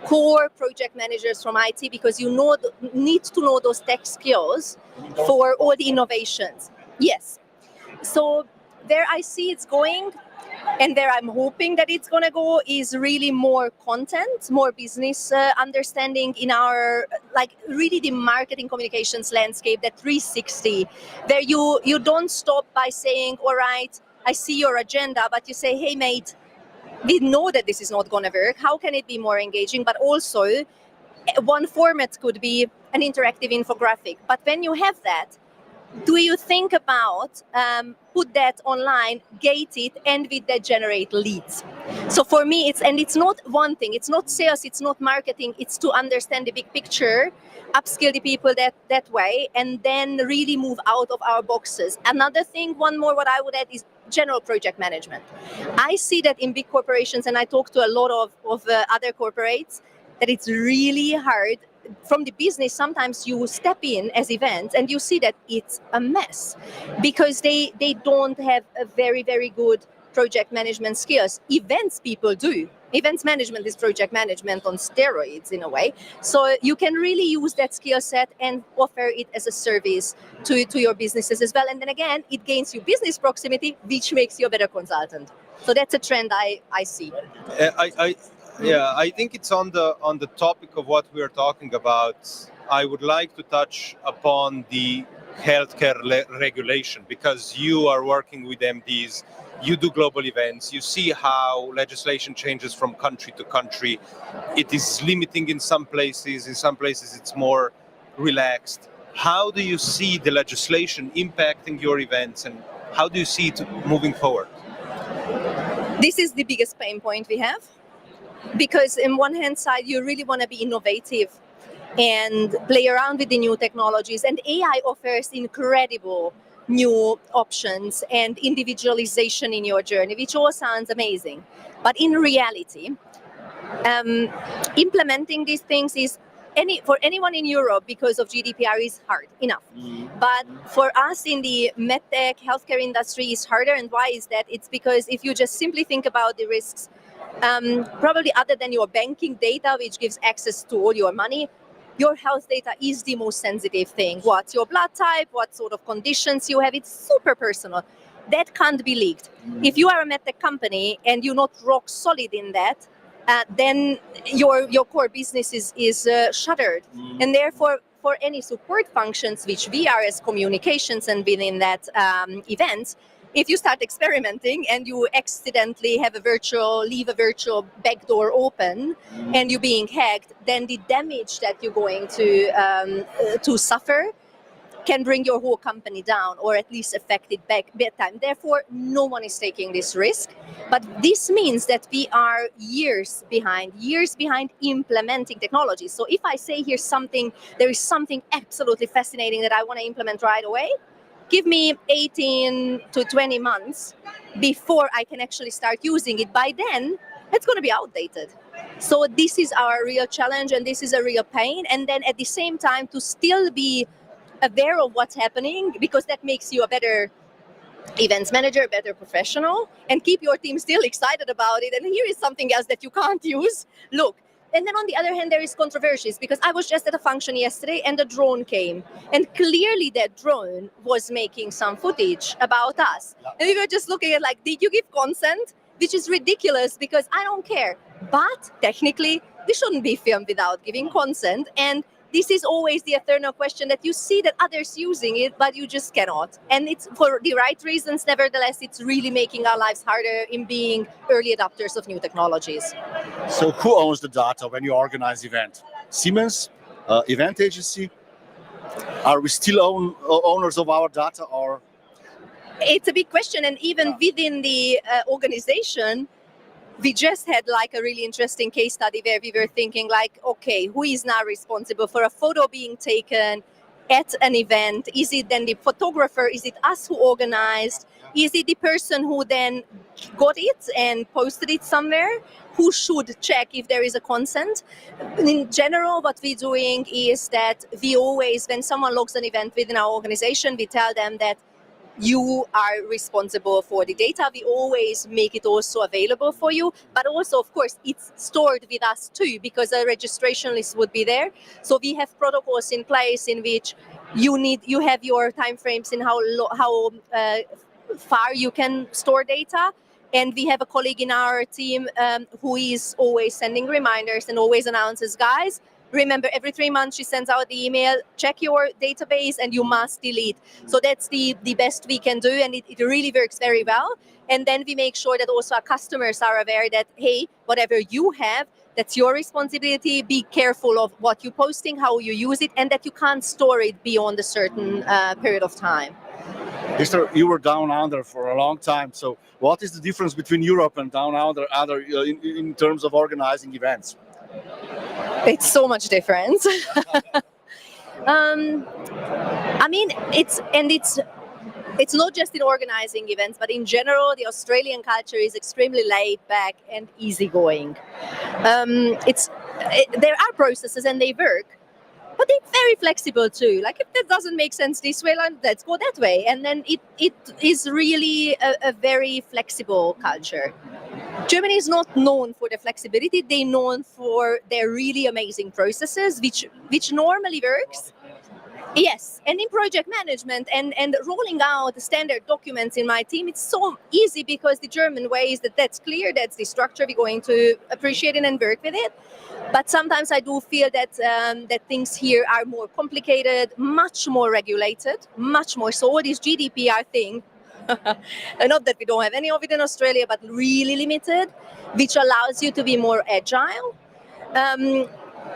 core project managers from IT, because you need to know those tech skills for all the innovations. Yes. So where I see it's going and where I'm hoping that it's going to go is really more content, more business understanding in our, like really the marketing communications landscape, that 360, where you don't stop by saying, all right, I see your agenda, but you say, hey mate, we know that this is not going to work. How can it be more engaging? But also One format could be an interactive infographic. But when you have that, do you think about put that online, gate it, and with that generate leads? So for me, it's not one thing. It's not sales. It's not marketing. It's to understand the big picture, upskill the people that way, and then really move out of our boxes. Another thing, one more, what I would add is general project management. I see that in big corporations, and I talk to a lot of other corporates, that it's really hard. From the business, sometimes you step in as events and you see that it's a mess because they don't have a very, very good project management skills. Events people do. Events management is project management on steroids in a way. So you can really use that skill set and offer it as a service to your businesses as well. And then again, it gains you business proximity, which makes you a better consultant. So that's a trend I see. I think it's on the topic of what we are talking about. I would like to touch upon the healthcare regulation, because you are working with MDs, you do global events, you see how legislation changes from country to country. It is limiting in some places it's more relaxed. How do you see the legislation impacting your events, and how do you see it moving forward? This is the biggest pain point we have. Because in one hand side, you really want to be innovative and play around with the new technologies. And AI offers incredible new options and individualization in your journey, which all sounds amazing. But in reality, implementing these things is for anyone in Europe, because of GDPR, is hard enough. But for us in the medtech healthcare industry, is harder. And why is that? It's because if you just simply think about the risks, probably other than your banking data, which gives access to all your money, your health data is the most sensitive thing. What's your blood type? What sort of conditions you have? It's super personal. That can't be leaked. If you are a medtech company and you're not rock solid in that, then your core business is shuttered. And therefore, for any support functions, which we are as communications and within that events, if you start experimenting and you accidentally leave a virtual backdoor open and you're being hacked, then the damage that you're going to suffer can bring your whole company down, or at least affect it big time. Therefore, no one is taking this risk. But this means that we are years behind implementing technology. So if I say there is something absolutely fascinating that I want to implement right away, give me 18 to 20 months before I can actually start using it. By then, it's going to be outdated. So this is our real challenge, and this is a real pain. And then at the same time, to still be aware of what's happening, because that makes you a better events manager, a better professional, and keep your team still excited about it. And here is something else that you can't use. Look. And then on the other hand, there is controversies, because I was just at a function yesterday and a drone came. And clearly that drone was making some footage about us. And we were just looking at did you give consent? Which is ridiculous, because I don't care. But technically, we shouldn't be filmed without giving consent. And this is always the eternal question, that you see that others using it, but you just cannot. And it's for the right reasons. Nevertheless, it's really making our lives harder in being early adopters of new technologies. So who owns the data when you organize event? Siemens, event agency? Are we still owners of our data, or? It's a big question. And even within the organization, we just had a really interesting case study where we were thinking okay, who is now responsible for a photo being taken at an event? Is it then the photographer? Is it us who organized? Is it the person who then got it and posted it somewhere? Who should check if there is a consent? In general, what we're doing is that we always, when someone logs an event within our organization, we tell them that you are responsible for the data. We always make it also available for you, but also, of course, it's stored with us too, because a registration list would be there. So we have protocols in place in which you have your timeframes in how far you can store data. And we have a colleague in our team who is always sending reminders and always announces, guys, remember, every 3 months she sends out the email, check your database and you must delete. So that's the best we can do, and it really works very well. And then we make sure that also our customers are aware that, hey, whatever you have, That's your responsibility. Be careful of what you're posting, how you use it, and that you can't store it beyond a certain period of time. Eszter, you were down under for a long time. So what is the difference between Europe and down under in terms of organizing events? It's so much difference. I mean, it's not just in organizing events, but in general, the Australian culture is extremely laid back and easygoing. There are processes and they work, but they're very flexible too. Like if that doesn't make sense this way, let's go that way. And then it is really a very flexible culture. Germany is not known for the flexibility. They're known for their really amazing processes, which normally works. Yes, and in project management and rolling out the standard documents in my team, it's so easy because the German way is that's clear, that's the structure, we're going to appreciate it and work with it. But sometimes I do feel that that things here are more complicated, much more regulated, much more so. This GDPR thing, not that we don't have any of it in Australia, but really limited, which allows you to be more agile.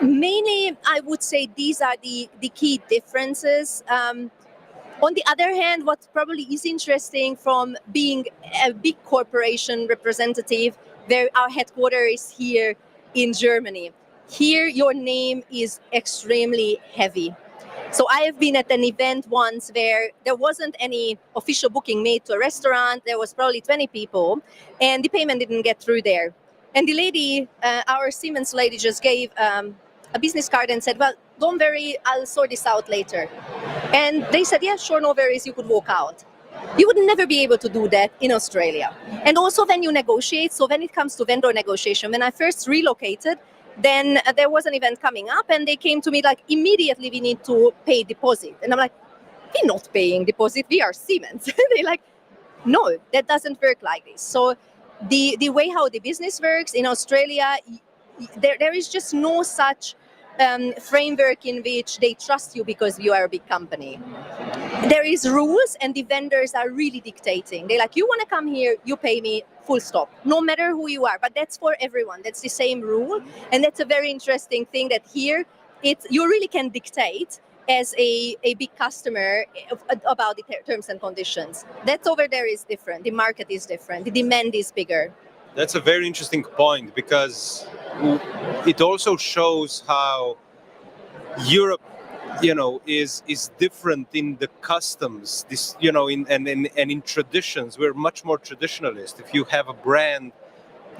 Mainly, I would say these are the key differences. On the other hand, what probably is interesting from being a big corporation representative, where our headquarters is here in Germany. Here, your name is extremely heavy. So I have been at an event once where there wasn't any official booking made to a restaurant. There was probably 20 people, and the payment didn't get through there. And the lady, our Siemens lady, just gave a business card and said, well, don't worry, I'll sort this out later. And they said, yeah, sure, no worries, you could walk out. You would never be able to do that in Australia. And also when you negotiate, so when it comes to vendor negotiation, when I first relocated, then there was an event coming up and they came to me like, immediately we need to pay deposit. And I'm like, we're not paying deposit, we are Siemens. They're like, no, that doesn't work like this. So the way how the business works in Australia, there is just no such framework in which they trust you because you are a big company. There is rules and the vendors are really dictating. They're like, you want to come here, you pay me, full stop, no matter who you are. But that's for everyone. That's the same rule. And that's a very interesting thing that here, you really can dictate as a big customer about the terms and conditions. That over there is different. The market is different. The demand is bigger. That's a very interesting point because it also shows how Europe, is different in the customs. This, in traditions, we're much more traditionalist. If you have a brand,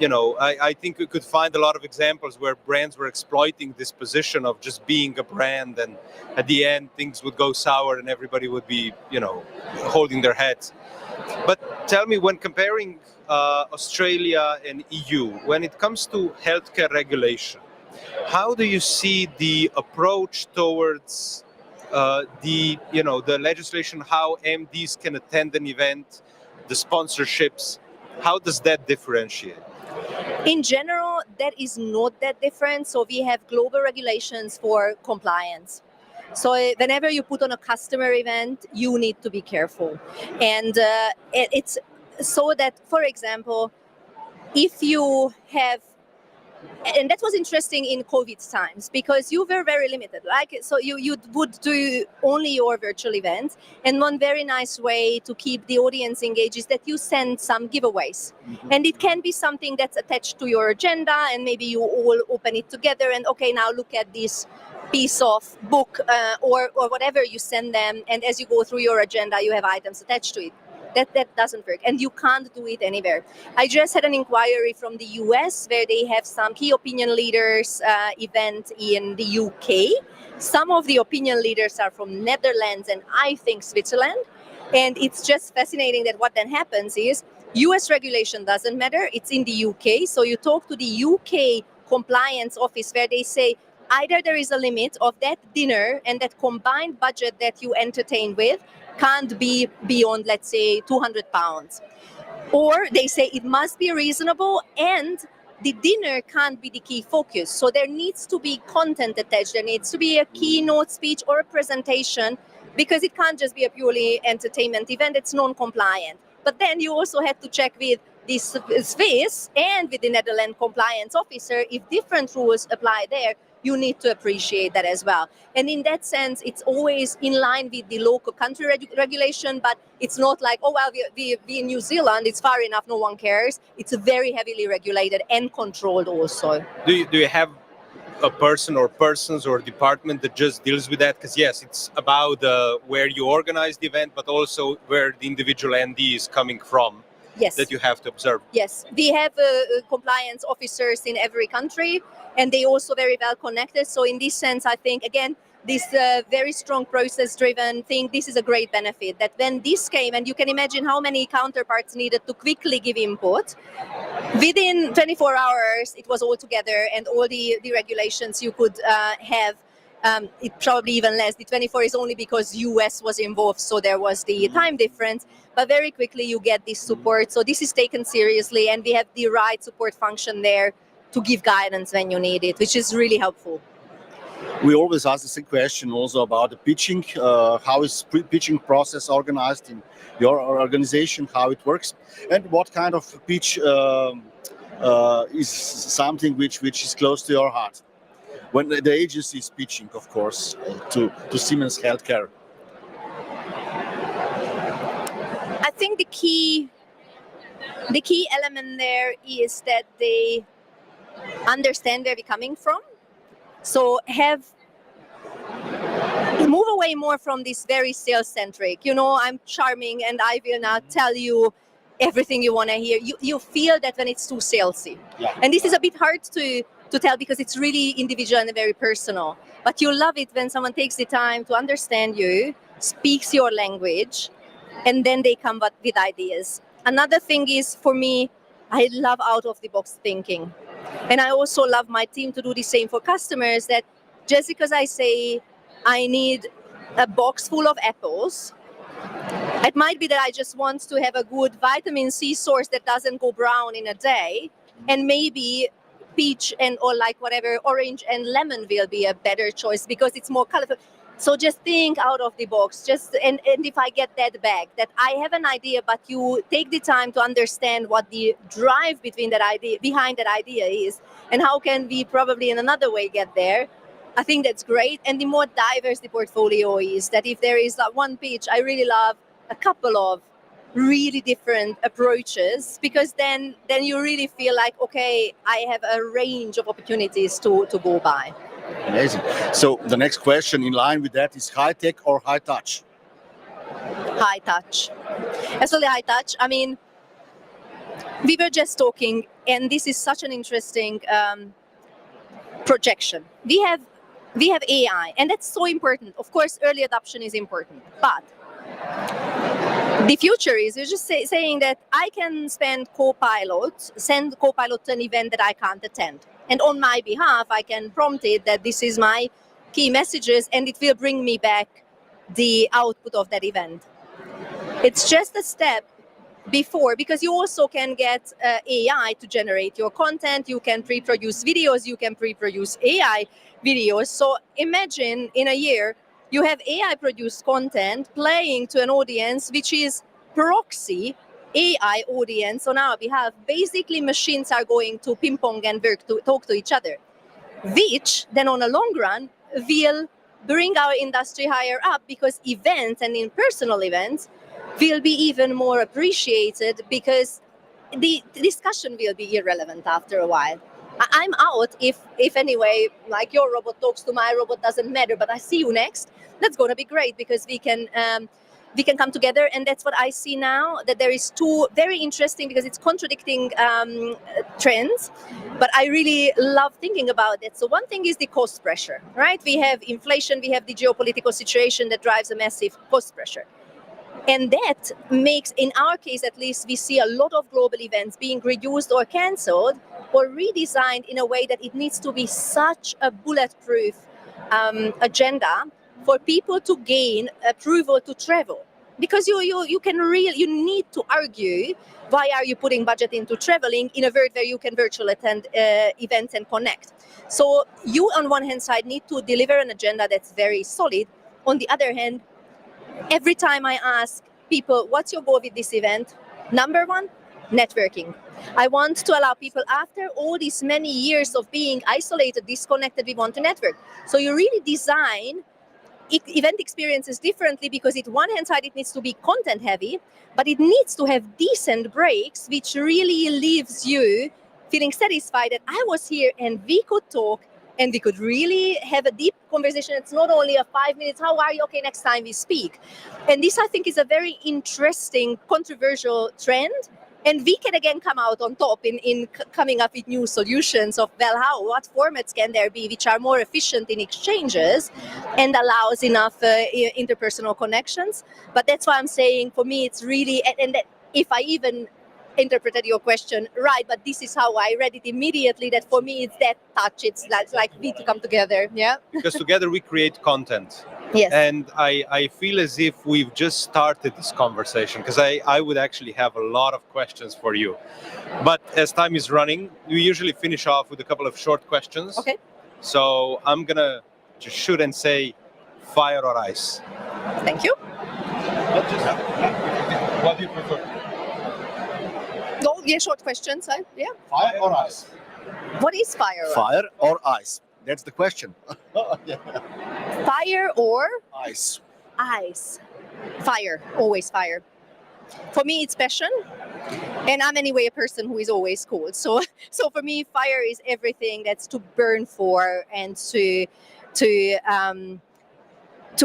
I think we could find a lot of examples where brands were exploiting this position of just being a brand, and at the end things would go sour and everybody would be, holding their heads. But tell me, when comparing Australia and EU, when it comes to healthcare regulation, how do you see the approach towards the legislation, how MDs can attend an event, the sponsorships? How does that differentiate? In general, that is not that different. So we have global regulations for compliance. So whenever you put on a customer event, you need to be careful. And it's so that, for example, if you have, and that was interesting in COVID times because you were very limited. So you would do only your virtual events. And one very nice way to keep the audience engaged is that you send some giveaways. Mm-hmm. And it can be something that's attached to your agenda, and maybe you all open it together and, okay, now look at this piece of book or whatever you send them. And as you go through your agenda, you have items attached to it. That doesn't work, and you can't do it anywhere. I just had an inquiry from the US where they have some key opinion leaders event in the UK. Some of the opinion leaders are from Netherlands and I think Switzerland. And it's just fascinating that what then happens is US regulation doesn't matter. It's in the UK. So you talk to the UK compliance office where they say either there is a limit of that dinner and that combined budget that you entertain with can't be beyond, let's say, £200. Or they say it must be reasonable and the dinner can't be the key focus. So there needs to be content attached. There needs to be a keynote speech or a presentation because it can't just be a purely entertainment event. It's non-compliant. But then you also have to check with this Swiss and with the Netherlands compliance officer, if different rules apply there, you need to appreciate that as well. And in that sense, it's always in line with the local country regulation, but it's not like, oh, well, we in New Zealand, it's far enough, no one cares. It's very heavily regulated and controlled also. Do you have a person or persons or department that just deals with that? Because yes, it's about where you organize the event, but also where the individual ND is coming from. Yes. That you have to observe. Yes, we have compliance officers in every country, and they also very well connected. So in this sense, I think, again, this very strong process-driven thing, this is a great benefit. That when this came, and you can imagine how many counterparts needed to quickly give input, within 24 hours, it was all together, and all the regulations you could have. It probably even less. The 24 is only because US was involved, so there was the time difference. But very quickly you get this support. So this is taken seriously, and we have the right support function there to give guidance when you need it, which is really helpful. We always ask the same question also about the pitching. How is pitching process organized in your organization? How it works, and what kind of pitch is something which is close to your heart? When the agency is pitching, of course, to Siemens Healthcare. I think the key element there is that they understand where we're coming from. So move away more from this very sales-centric, I'm charming and I will now tell you everything you want to hear. You feel that when it's too salesy. Yeah. And this is a bit hard to tell because it's really individual and very personal. But you love it when someone takes the time to understand you, speaks your language, and then they come with ideas. Another thing is, for me, I love out-of-the-box thinking. And I also love my team to do the same for customers, that just because I say I need a box full of apples, it might be that I just want to have a good vitamin C source that doesn't go brown in a day, and maybe peach or like whatever, orange and lemon will be a better choice because it's more colorful. So just think out of the box. And if I get that back, that I have an idea, but you take the time to understand what the drive behind that idea is, and how can we probably in another way get there. I think that's great. And the more diverse the portfolio is, that if there is one pitch, I really love a couple of really different approaches, because then you really feel like, okay, I have a range of opportunities to go by. Amazing. So the next question in line with that is high tech or high touch? High touch. Absolutely high touch. I mean, we were just talking, and this is such an interesting projection. We have AI, and that's so important. Of course, early adoption is important, but the future is, you're just saying that I can send Copilot to an event that I can't attend. And on my behalf, I can prompt it that this is my key messages, and it will bring me back the output of that event. It's just a step before, because you also can get AI to generate your content. You can pre-produce videos, you can pre-produce AI videos. So imagine in a year, you have AI-produced content playing to an audience which is proxy AI audience on our behalf. Basically, machines are going to ping pong and talk to each other, which then on a long run will bring our industry higher up, because events and in-personal events will be even more appreciated, because the discussion will be irrelevant after a while. I'm out if anyway, like your robot talks to my robot, doesn't matter, but I see you next. That's going to be great, because we can come together. And that's what I see now, that there is two very interesting, because it's contradicting trends, but I really love thinking about it. So one thing is the cost pressure, right? We have inflation, we have the geopolitical situation that drives a massive cost pressure. And that makes, in our case at least, we see a lot of global events being reduced or cancelled or redesigned in a way that it needs to be such a bulletproof agenda for people to gain approval to travel. Because you need to argue, why are you putting budget into traveling in a world where you can virtually attend events and connect? So you, on one hand side, need to deliver an agenda that's very solid. On the other hand, every time I ask people, what's your goal with this event? Number one, networking. I want to allow people, after all these many years of being isolated, disconnected, we want to network. So you really design event experiences differently, because on one hand side it needs to be content heavy, but it needs to have decent breaks, which really leaves you feeling satisfied that I was here and we could talk and we could really have a deep conversation. It's not only a 5 minutes, how are you? Okay, next time we speak. And this, I think, is a very interesting, controversial trend. And we can again come out on top in coming up with new solutions of, well, what formats can there be which are more efficient in exchanges and allows enough interpersonal connections. But that's why I'm saying, for me, it's really, and that if I even interpreted your question right, but this is how I read it immediately, that for me it's that touch, it's like we to come together. Yeah, because together we create content. Yes. And I feel as if we've just started this conversation, because I would actually have a lot of questions for you, but as time is running, we usually finish off with a couple of short questions. Okay. So I'm gonna just shoot and say fire or ice. Thank you. What do you prefer? No, yeah, short questions. Yeah. Fire or ice? What is fire? Fire or ice? That's the question. Yeah. Fire or Ice. ice? Fire, always fire. For me, it's passion, and I'm anyway a person who is always cold. So for me, fire is everything that's to burn for and to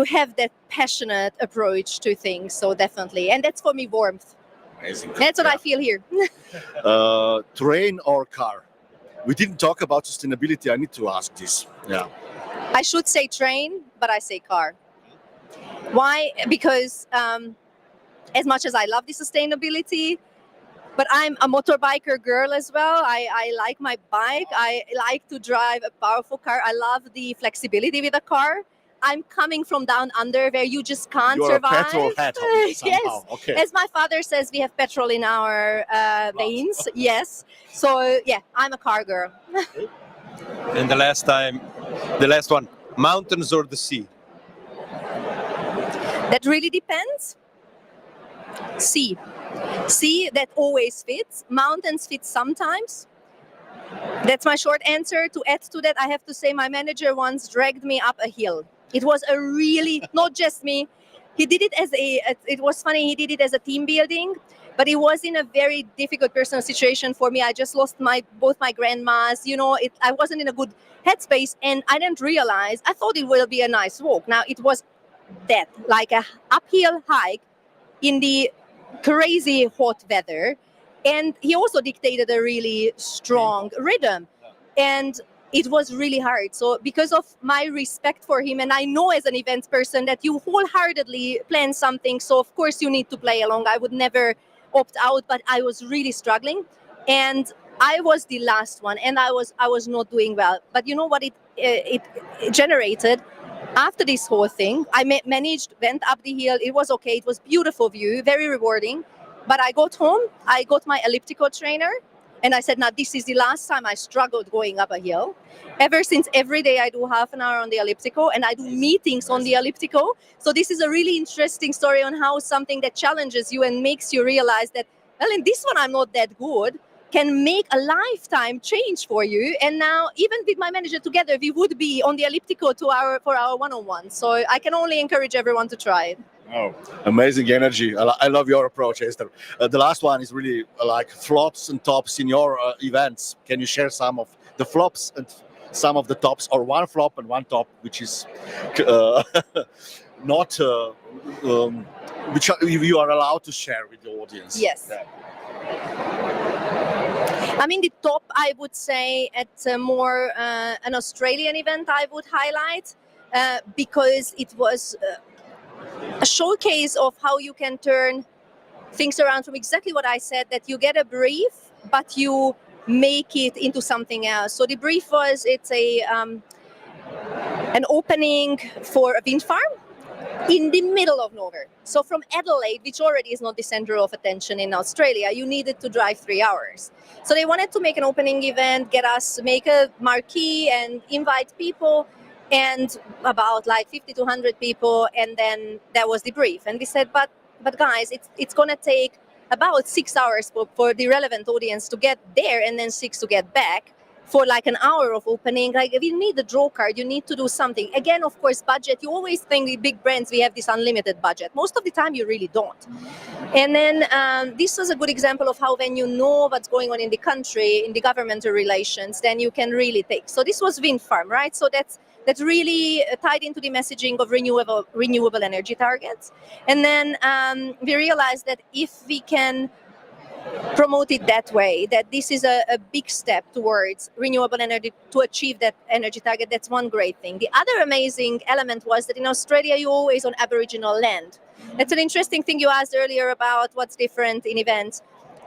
have that passionate approach to things. So definitely, and that's for me warmth. Amazing. That's what I feel here. Train or car? We didn't talk about sustainability. I need to ask this. Yeah. I should say train, but I say car. Why? Because as much as I love the sustainability, but I'm a motorbiker girl as well. I like my bike. I like to drive a powerful car. I love the flexibility with a car. I'm coming from down under where you just can't You're survive. a petrol head somehow. Yes. Okay. As my father says, we have petrol in our veins. Yes. So yeah, I'm a car girl. And the last one, mountains or the sea? That really depends. Sea. Sea, that always fits. Mountains fit sometimes. That's my short answer. To add to that, I have to say my manager once dragged me up a hill. It was a really, not just me, he did it it was funny, he did it as a team building, but it was in a very difficult personal situation for me. I just lost both my grandmas, I wasn't in a good headspace, and I didn't realize, I thought it will be a nice walk. Now it was that, like a uphill hike in the crazy hot weather, and he also dictated a really strong rhythm, and it was really hard. So because of my respect for him, and I know as an events person that you wholeheartedly plan something, so of course you need to play along. I would never opt out, but I was really struggling, and I was the last one, and I was not doing well. But you know what it generated? After this whole thing, I managed, went up the hill. It was okay. It was beautiful view, very rewarding. But I got home, I got my elliptical trainer, and I said, now this is the last time I struggled going up a hill. Ever since, every day I do half an hour on the elliptical, and I do meetings on the elliptical. So this is a really interesting story on how something that challenges you and makes you realize that, well, in this one I'm not that good, can make a lifetime change for you. And now, even with my manager together, we would be on the elliptical for our one-on-one. So I can only encourage everyone to try it. Oh, amazing energy. I love your approach, Eszter. The last one is really like flops and tops in your events. Can you share some of the flops and some of the tops, or one flop and one top, which is not, which you are allowed to share with the audience? Yes. Yeah. I mean, the top, I would say, at more an Australian event, I would highlight, because it was a showcase of how you can turn things around from exactly what I said, that you get a brief, but you make it into something else. So the brief was, it's an opening for a wind farm in the middle of nowhere. So from Adelaide, which already is not the center of attention in Australia, you needed to drive 3 hours. So they wanted to make an opening event, get us, make a marquee and invite people, and about like 50 to 100 people, and then that was the brief. And we said, but guys, it's going to take about 6 hours for the relevant audience to get there and then 6 to get back for like an hour of opening. Like if you need a draw card, you need to do something. Again, of course, budget. You always think with big brands, we have this unlimited budget. Most of the time, you really don't. And then this was a good example of how when you know what's going on in the country, in the governmental relations, then you can really take. So this was wind farm, right? So that's really tied into the messaging of renewable energy targets. And then we realized that if we can promote it that way, that this is a big step towards renewable energy to achieve that energy target. That's one great thing. The other amazing element was that in Australia, you're always on Aboriginal land. That's an interesting thing you asked earlier about what's different in events.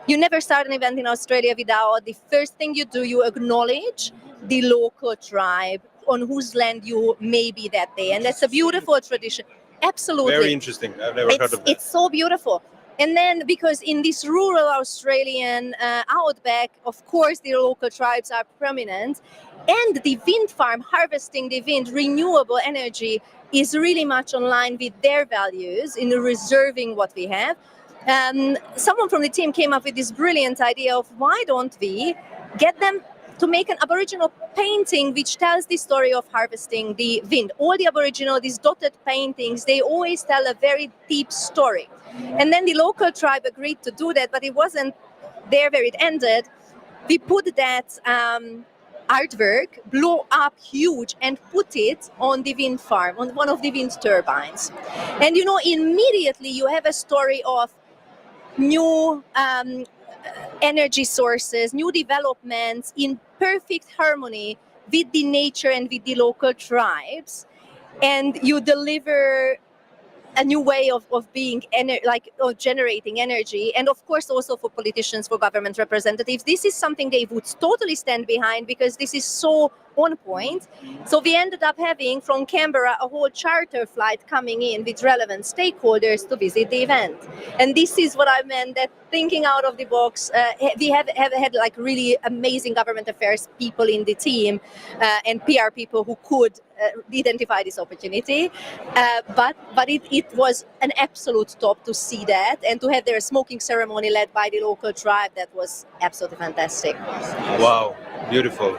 You never start an event in Australia without the first thing you do, you acknowledge the local tribe on whose land you may be that day. And that's a beautiful tradition. Absolutely. Very interesting. I've never heard of that. It's so beautiful. And then because in this rural Australian outback, of course, the local tribes are prominent. And the wind farm, harvesting the wind, renewable energy, is really much in line with their values in reserving what we have. Someone from the team came up with this brilliant idea of why don't we get them to make an Aboriginal painting which tells the story of harvesting the wind. All the Aboriginal, these dotted paintings, they always tell a very deep story. And then the local tribe agreed to do that, but it wasn't there where it ended. We put that artwork, blew up huge, and put it on the wind farm, on one of the wind turbines. And you know, immediately you have a story of new energy sources, new developments in perfect harmony with the nature and with the local tribes. And you deliver a new way of being of generating energy, and of course also for politicians, for government representatives, this is something they would totally stand behind because this is so on point. So we ended up having from Canberra a whole charter flight coming in with relevant stakeholders to visit the event. And this is what I meant, that thinking out of the box. We have had like really amazing government affairs people in the team and PR people who could identify this opportunity, but it was an absolute top to see that and to have their smoking ceremony led by the local tribe. That was absolutely fantastic. Wow, beautiful.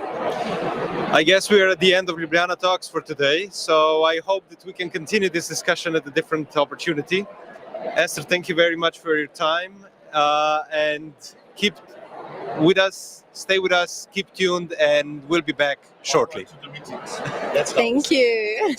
I guess we are at the end of Ljubljana Talks for today, so I hope that we can continue this discussion at a different opportunity. Eszter, thank you very much for your time, and keep with us, stay with us, keep tuned, and we'll be back shortly. Thank you.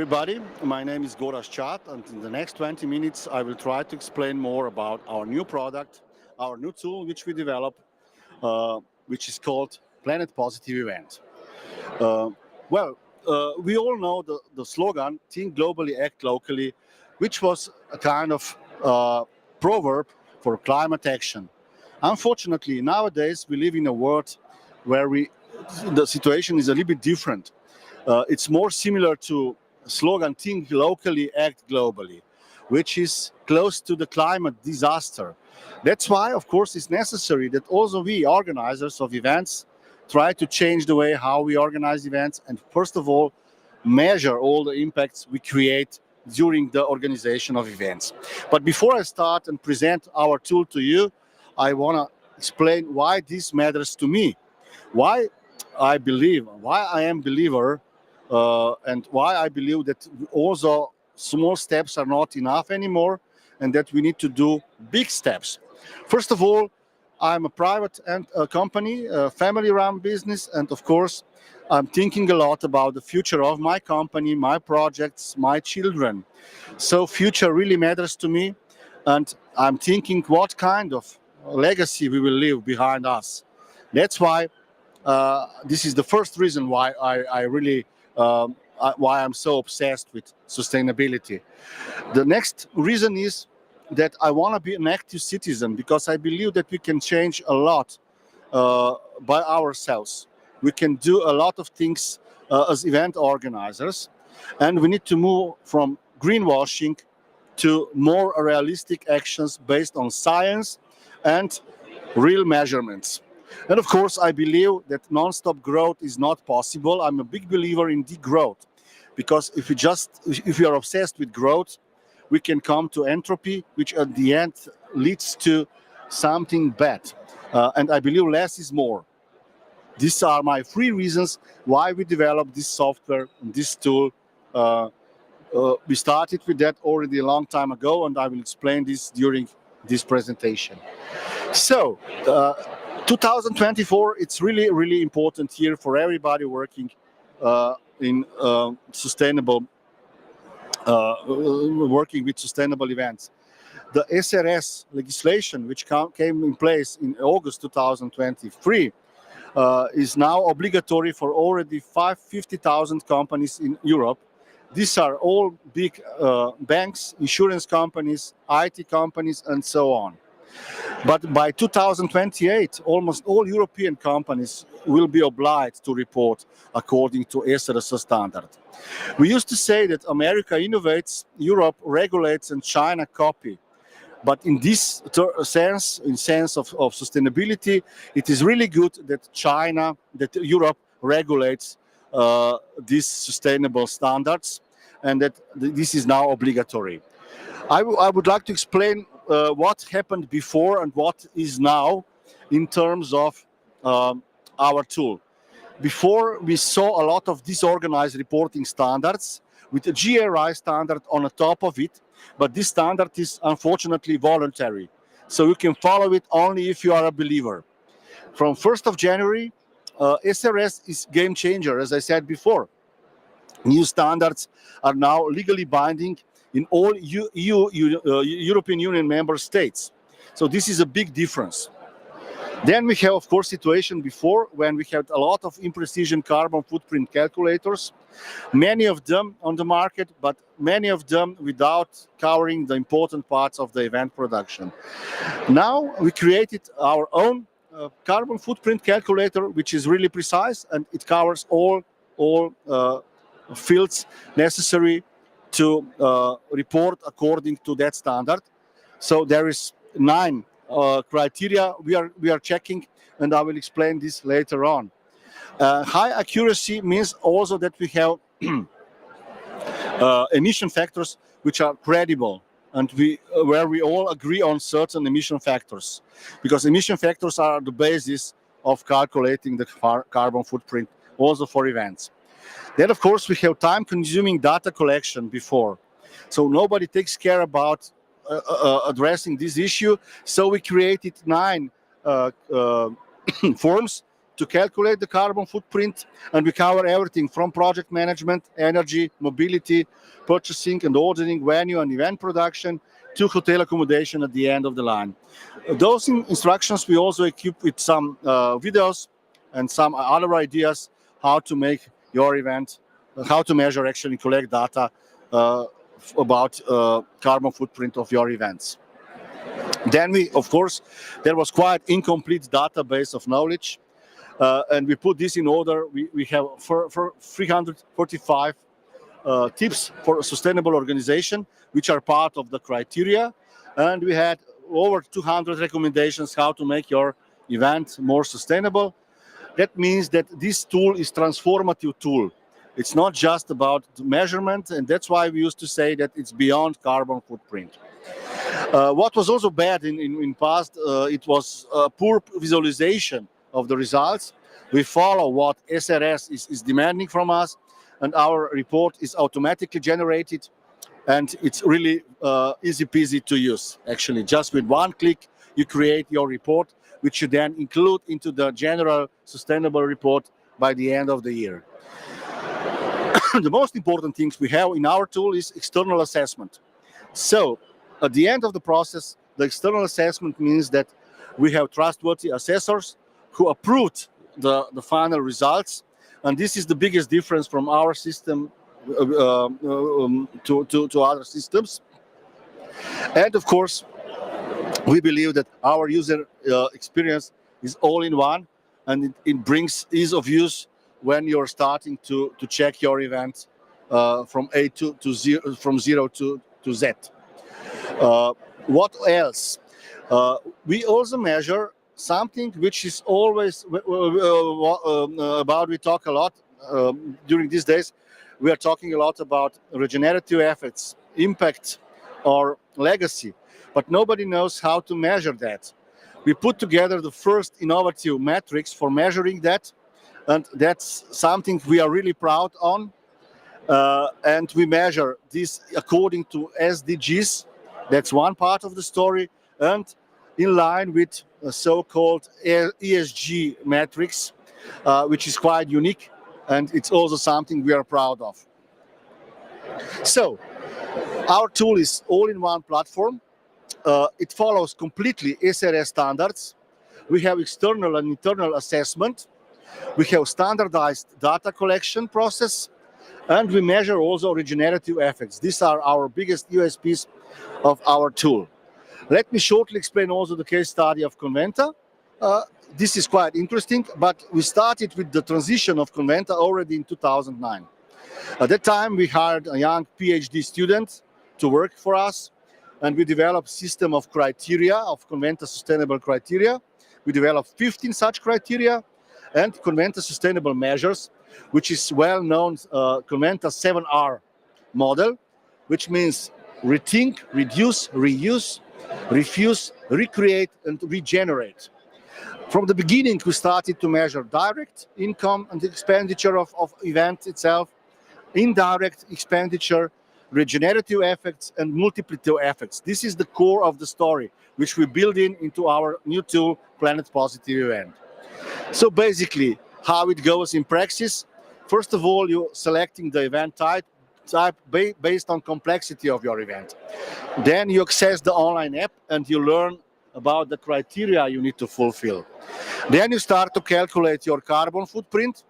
everybody. My name is Gorazd and in the next 20 minutes I will try to explain more about our new product, our new tool which we develop, which is called Planet Positive Event. We all know the slogan, think globally, act locally, which was a kind of proverb for climate action. Unfortunately, nowadays we live in a world where the situation is a little bit different. It's more similar to slogan, think locally, act globally, which is close to the climate disaster. That's why, of course, it's necessary that also we, organizers of events, try to change the way how we organize events and, first of all, measure all the impacts we create during the organization of events. But before I start and present our tool to you, I want to explain why this matters to me, why I am believer, and why I believe that also small steps are not enough anymore and that we need to do big steps. First of all, I'm a private company, a family-run business, and of course, I'm thinking a lot about the future of my company, my projects, my children. So future really matters to me, and I'm thinking what kind of legacy we will leave behind us. That's why this is the first reason why why I'm so obsessed with sustainability. The next reason is that I want to be an active citizen because I believe that we can change a lot by ourselves. We can do a lot of things as event organizers, and we need to move from greenwashing to more realistic actions based on science and real measurements. And of course, I believe that non-stop growth is not possible. I'm a big believer in degrowth, because if we are obsessed with growth, we can come to entropy, which at the end leads to something bad. And I believe less is more. These are my 3 reasons why we developed this software and this tool. We started with that already a long time ago, and I will explain this during this presentation. So, 2024, it's really, really important year for everybody working in sustainable, working with sustainable events. The SRS legislation, which came in place in August 2023, is now obligatory for already 50,000 companies in Europe. These are all big banks, insurance companies, IT companies, and so on. But by 2028, almost all European companies will be obliged to report according to SRS standard. We used to say that America innovates, Europe regulates, and China copy. But in this sense, of sustainability, it is really good that Europe regulates these sustainable standards, and that this is now obligatory. I would like to explain what happened before and what is now in terms of our tool. Before, we saw a lot of disorganized reporting standards with a GRI standard on the top of it, but this standard is unfortunately voluntary. So you can follow it only if you are a believer. From 1st of January, SRS is game changer, as I said before. New standards are now legally binding in all European Union member states. So this is a big difference. Then we have, of course, situation before when we had a lot of imprecision carbon footprint calculators, many of them on the market, but many of them without covering the important parts of the event production. Now we created our own carbon footprint calculator, which is really precise, and it covers all fields necessary to report according to that standard. So there is 9 criteria we are checking, and I will explain this later on. High accuracy means also that we have emission factors which are credible, and where we all agree on certain emission factors, because emission factors are the basis of calculating the carbon footprint also for events. Then, of course, we have time-consuming data collection before. So nobody takes care about addressing this issue. So we created 9 forms to calculate the carbon footprint, and we cover everything from project management, energy, mobility, purchasing and ordering, venue and event production, to hotel accommodation at the end of the line. Those instructions we also equip with some videos and some other ideas how to make your event, how to measure actually collect data about carbon footprint of your events. Then we, of course, there was quite incomplete database of knowledge, and we put this in order. We have for 345 tips for a sustainable organization, which are part of the criteria, and we had over 200 recommendations how to make your event more sustainable. That means that this tool is transformative tool. It's not just about measurement, and that's why we used to say that it's beyond carbon footprint. What was also bad in past, it was poor visualization of the results. We follow what SRS is demanding from us, and our report is automatically generated, and it's really easy peasy to use. Actually, just with one click, you create your report, which you then include into the general sustainable report by the end of the year. The most important things we have in our tool is external assessment. So at the end of the process, the external assessment means that we have trustworthy assessors who approved the final results. And this is the biggest difference from our system to other systems. And of course, we believe that our user experience is all in one, and it brings ease of use when you're starting to check your event from A to zero, from zero to Z. What else? We also measure something which is always about, we talk a lot during these days. We are talking a lot about regenerative effects, impact, or legacy, but nobody knows how to measure that. We put together the first innovative metrics for measuring that, and that's something we are really proud on. And we measure this according to SDGs. That's one part of the story, and in line with so-called ESG metrics, which is quite unique, and it's also something we are proud of. So, our tool is all-in-one platform. It follows completely SRS standards. We have external and internal assessment. We have standardized data collection process, and we measure also regenerative effects. These are our biggest USPs of our tool. Let me shortly explain also the case study of Conventa. This is quite interesting, but we started with the transition of Conventa already in 2009. At that time, we hired a young PhD student to work for us, and we developed a system of criteria, of Conventa sustainable criteria. We developed 15 such criteria, and Conventa sustainable measures, which is well-known Conventa 7R model, which means rethink, reduce, reuse, refuse, recreate, and regenerate. From the beginning, we started to measure direct income and expenditure of event itself, indirect expenditure, regenerative effects, and multiplicative effects. This is the core of the story, which we build into our new tool, Planet Positive Event. So basically, how it goes in practice, first of all, you're selecting the event type based on complexity of your event. Then you access the online app and you learn about the criteria you need to fulfill. Then you start to calculate your carbon footprint,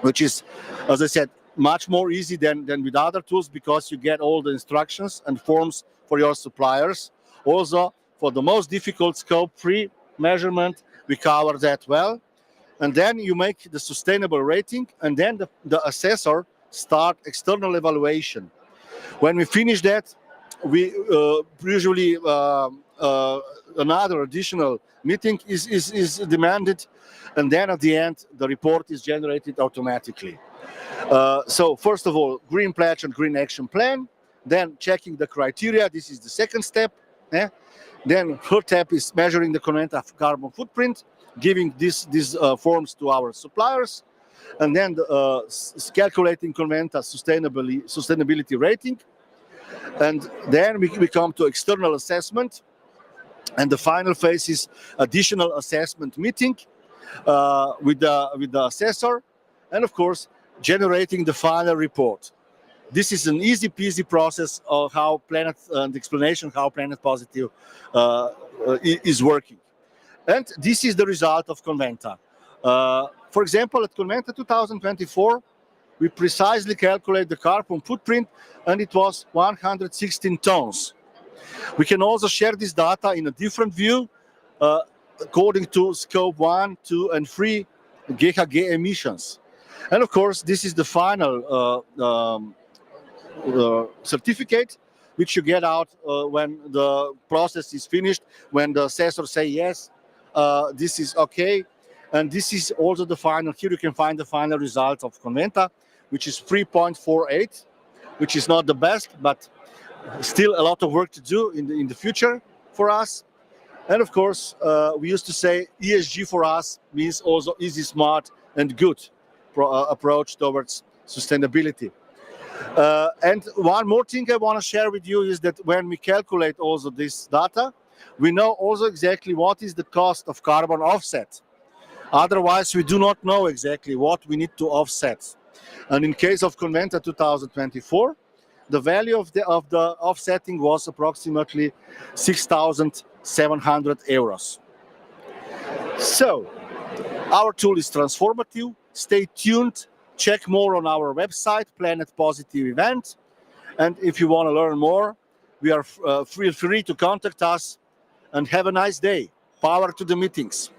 which is, as I said, much more easy than with other tools, because you get all the instructions and forms for your suppliers. Also, for the most difficult scope-free measurement, we cover that well. And then you make the sustainable rating, and then the assessor start external evaluation. When we finish that, we usually another additional meeting is demanded, and then at the end the report is generated automatically. So first of all, green pledge and green action plan, then checking the criteria. This is the second step. Then third step is measuring the Conventa carbon footprint, giving these forms to our suppliers, and then calculating Conventa sustainability rating. And then we come to external assessment, and the final phase is additional assessment meeting. with the assessor, and of course generating the final report. This is an easy peasy process of how Planet and explanation how Planet Positive is working. And this is the result of Conventa. For example, at Conventa 2024, we precisely calculate the carbon footprint, and it was 116 tons. We can also share this data in a different view, according to scope 1, 2, and 3 GHG emissions. And of course, this is the final certificate, which you get out when the process is finished, when the assessor say yes, this is okay. And this is also the final. Here you can find the final result of Conventa, which is 3.48, which is not the best, but still a lot of work to do in the future for us. And of course, we used to say ESG for us means also easy, smart, and good approach towards sustainability. And one more thing I want to share with you is that when we calculate also this data, we know also exactly what is the cost of carbon offset. Otherwise, we do not know exactly what we need to offset. And in case of Conventa 2024, the value of the offsetting was approximately 6,700 euros. So, our tool is transformative. Stay tuned. Check more on our website, Planet Positive Event. And if you want to learn more, we are feel free to contact us. And have a nice day. Power to the meetings.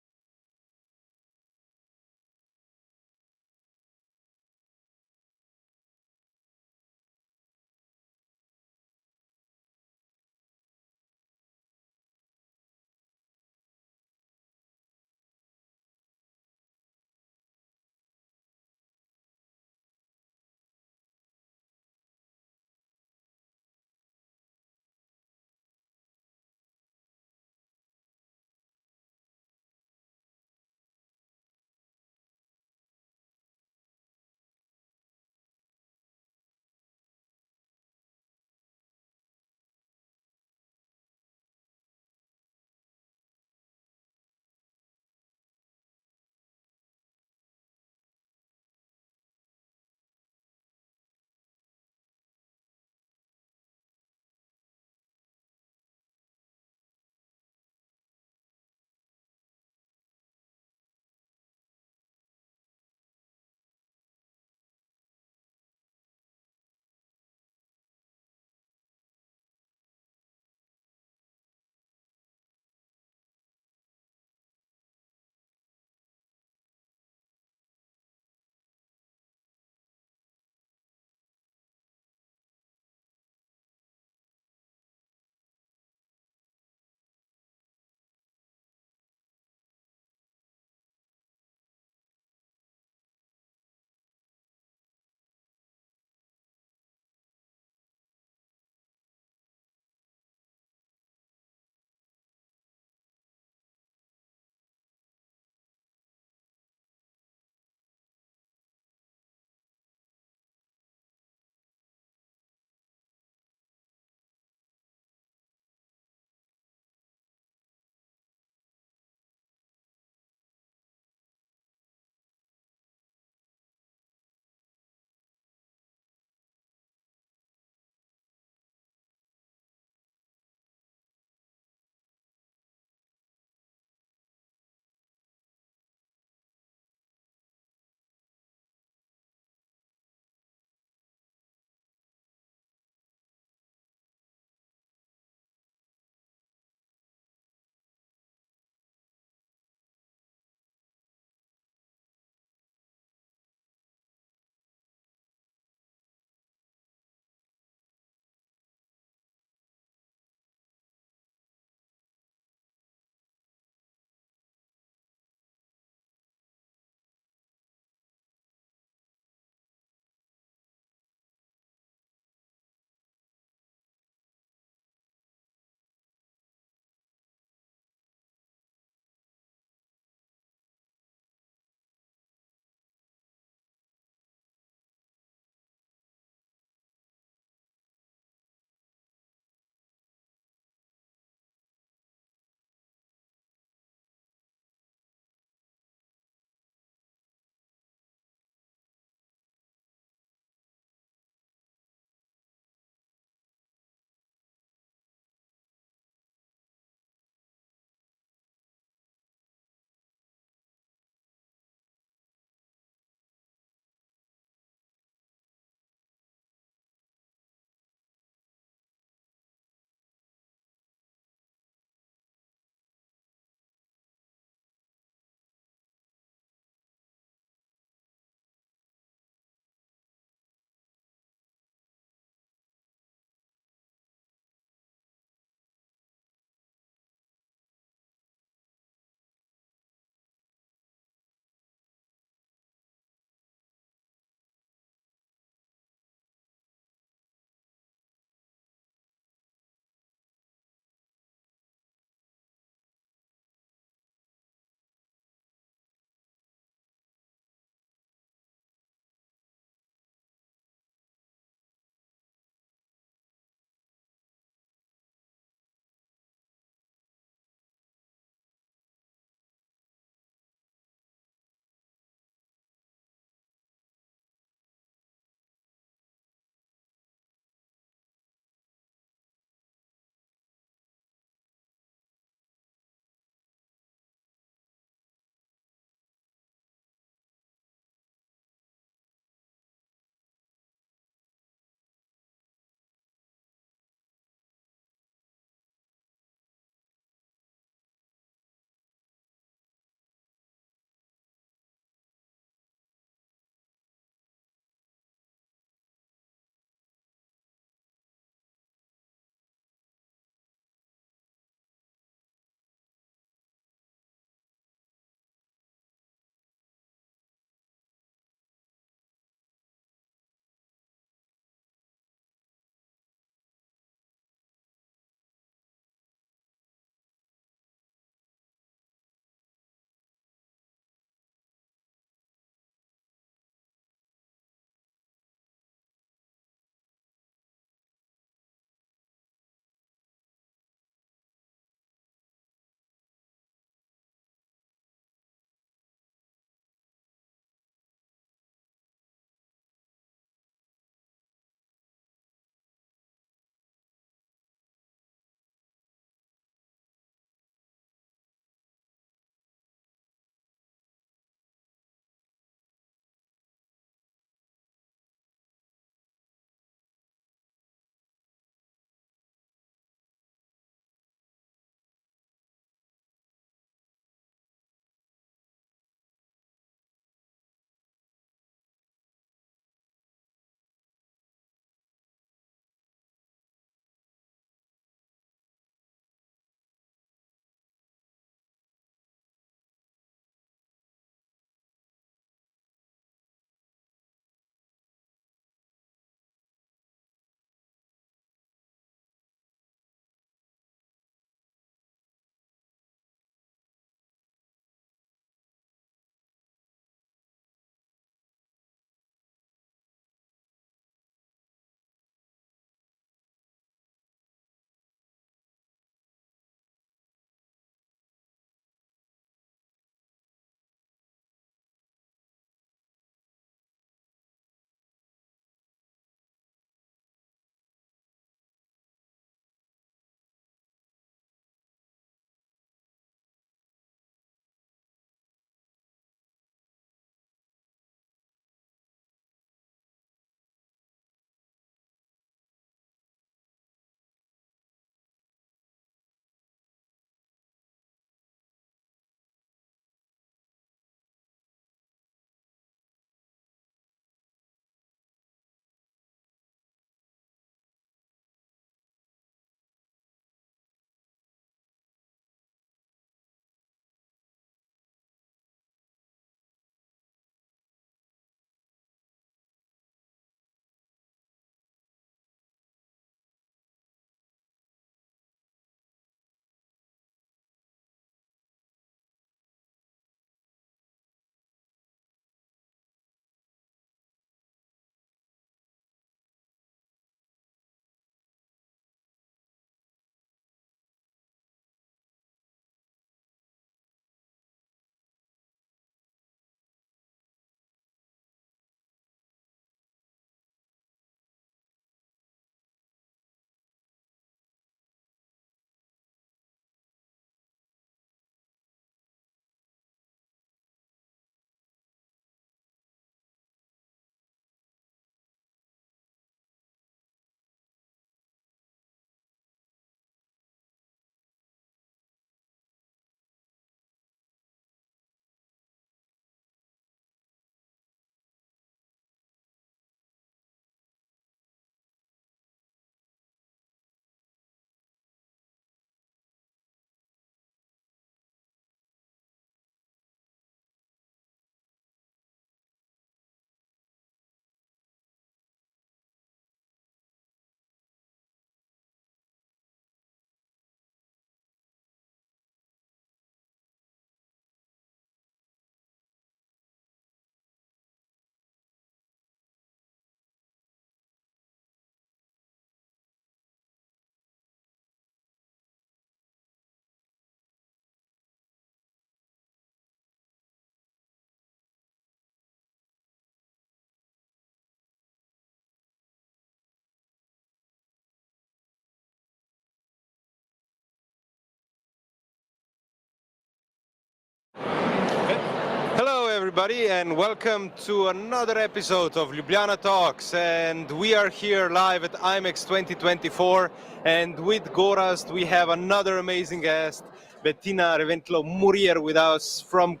everybody, and welcome to another episode of Ljubljana Talks. And we are here live at IMEX 2024, and with Gorazd we have another amazing guest, Bettina Reventlow-Mourier, with us from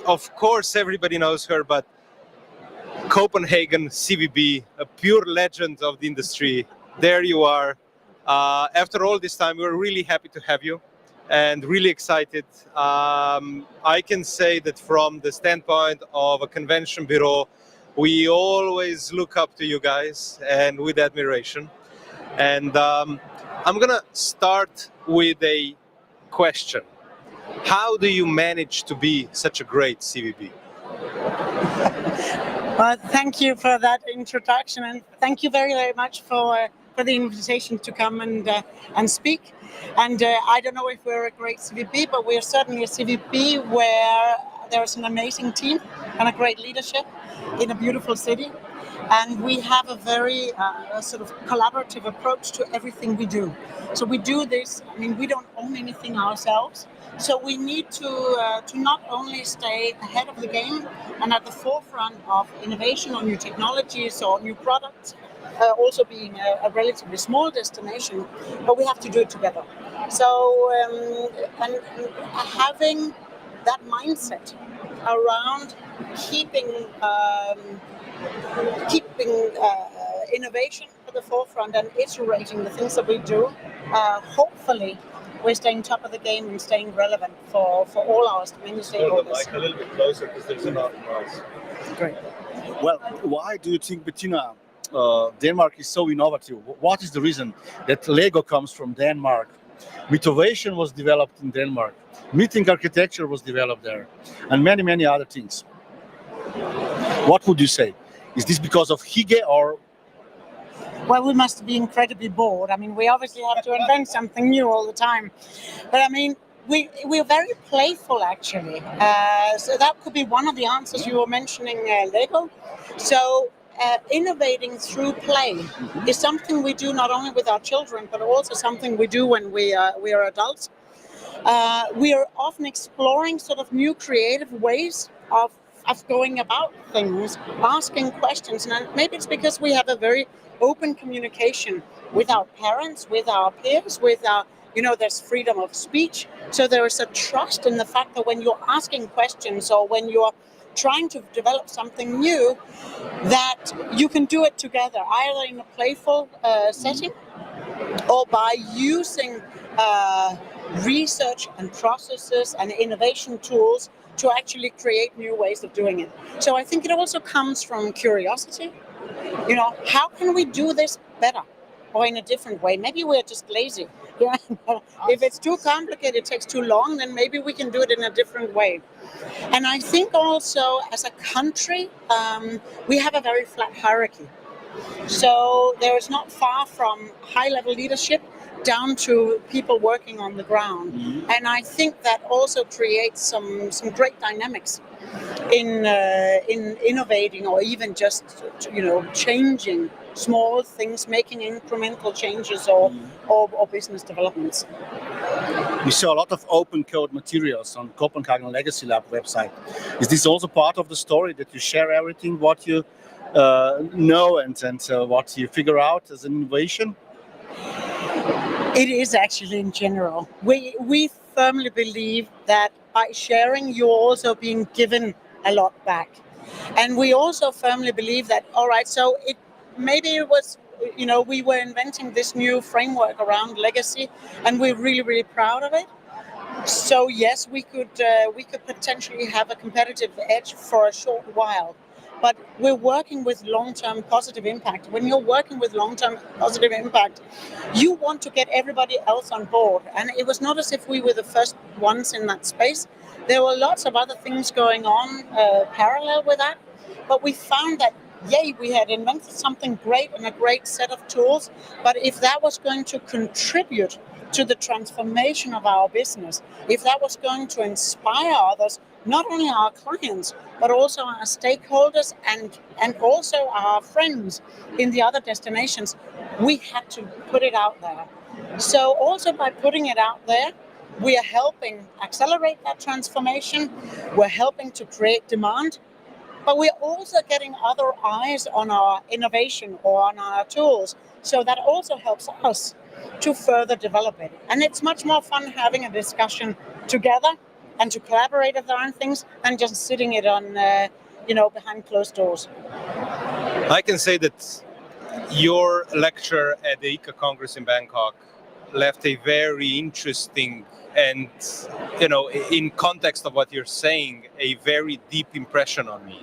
of course everybody knows her, but Copenhagen CVB, a pure legend of the industry. There you are. After all this time, we're really happy to have you and really excited. I can say that from the standpoint of a convention bureau, we always look up to you guys and with admiration. And I'm gonna start with a question. How do you manage to be such a great CVB? Well, thank you for that introduction, and thank you very, very much for the invitation to come and speak. And I don't know if we're a great CVB, but we're certainly a CVB where there's an amazing team and a great leadership in a beautiful city. And we have a very sort of collaborative approach to everything we do. So we do this, I mean, we don't own anything ourselves. So we need to not only stay ahead of the game and at the forefront of innovation or new technologies or new products, also being a relatively small destination, but we have to do it together. So and having that mindset around keeping innovation at the forefront and iterating the things that we do, hopefully we're staying top of the game and staying relevant for all our many stakeholders. Hold the mic a little bit closer because there's enough noise. Great. Well, why do you think, Bettina, Denmark is so innovative? What is the reason that Lego comes from Denmark? Motivation was developed in Denmark. Meeting architecture was developed there, and many, many other things. What would you say? Is this because of Hygge or? Well, we must be incredibly bored. I mean, we obviously have to invent something new all the time. But I mean, we're very playful, actually. So that could be one of the answers. You were mentioning Lego. So innovating through play is something we do not only with our children, but also something we do when we are adults. We are often exploring sort of new creative ways of going about things, asking questions. And maybe it's because we have a very open communication with our parents, with our peers, with our, there's freedom of speech. So there is a trust in the fact that when you're asking questions or when you're trying to develop something new, that you can do it together, either in a playful setting or by using research and processes and innovation tools to actually create new ways of doing it. So I think it also comes from curiosity. How can we do this better or in a different way? Maybe we're just lazy. If it's too complicated, it takes too long, then maybe we can do it in a different way. And I think also as a country, we have a very flat hierarchy. So there is not far from high-level leadership down to people working on the ground. Mm-hmm. And I think that also creates some great dynamics in innovating or even just changing small things, making incremental changes or business developments. We saw a lot of open code materials on Copenhagen Legacy Lab website. Is this also part of the story, that you share everything what you know and what you figure out as an innovation? It is actually in general. We firmly believe that by sharing, you're also being given a lot back. And we also firmly believe that, all right, so it was, we were inventing this new framework around legacy, and we're really, really proud of it. So yes, we could potentially have a competitive edge for a short while. But we're working with long-term positive impact. When you're working with long-term positive impact, you want to get everybody else on board. And it was not as if we were the first ones in that space. There were lots of other things going on parallel with that. But we found that, we had invented something great and a great set of tools. But if that was going to contribute to the transformation of our business, if that was going to inspire others, not only our clients, but also our stakeholders and also our friends in the other destinations, we had to put it out there. So also by putting it out there, We are helping accelerate that transformation. We're helping to create demand, but we're also getting other eyes on our innovation or on our tools. So that also helps us to further develop it. And it's much more fun having a discussion together and to collaborate around things than just sitting it on, behind closed doors. I can say that your lecture at the ICA Congress in Bangkok left a very interesting and, in context of what you're saying, a very deep impression on me.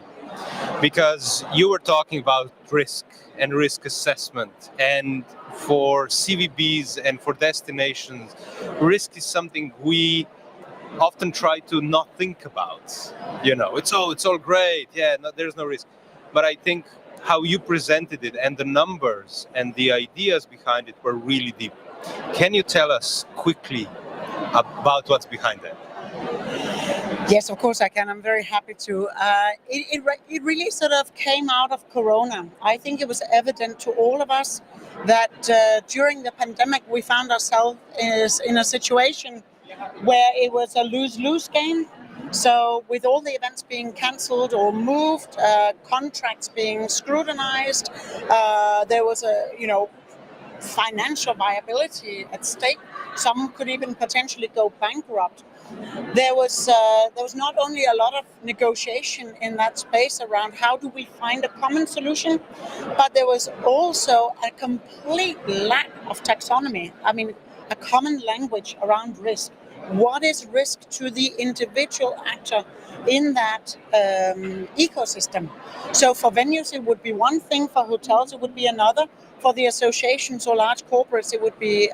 Because you were talking about risk and risk assessment, and for CVBs and for destinations, risk is something we often try to not think about. It's all great, there's no risk. But I think how you presented it and the numbers and the ideas behind it were really deep. Can you tell us quickly about what's behind that? Yes, of course I can. I'm very happy to. It really sort of came out of Corona. I think it was evident to all of us that during the pandemic we found ourselves in a situation where it was a lose-lose game. So with all the events being cancelled or moved, contracts being scrutinized, there was financial viability at stake. Some could even potentially go bankrupt. There was not only a lot of negotiation in that space around how do we find a common solution, but there was also a complete lack of taxonomy. I mean, a common language around risk. What is risk to the individual actor in that ecosystem? So for venues, it would be one thing. For hotels, it would be another. For the associations or large corporates, it would be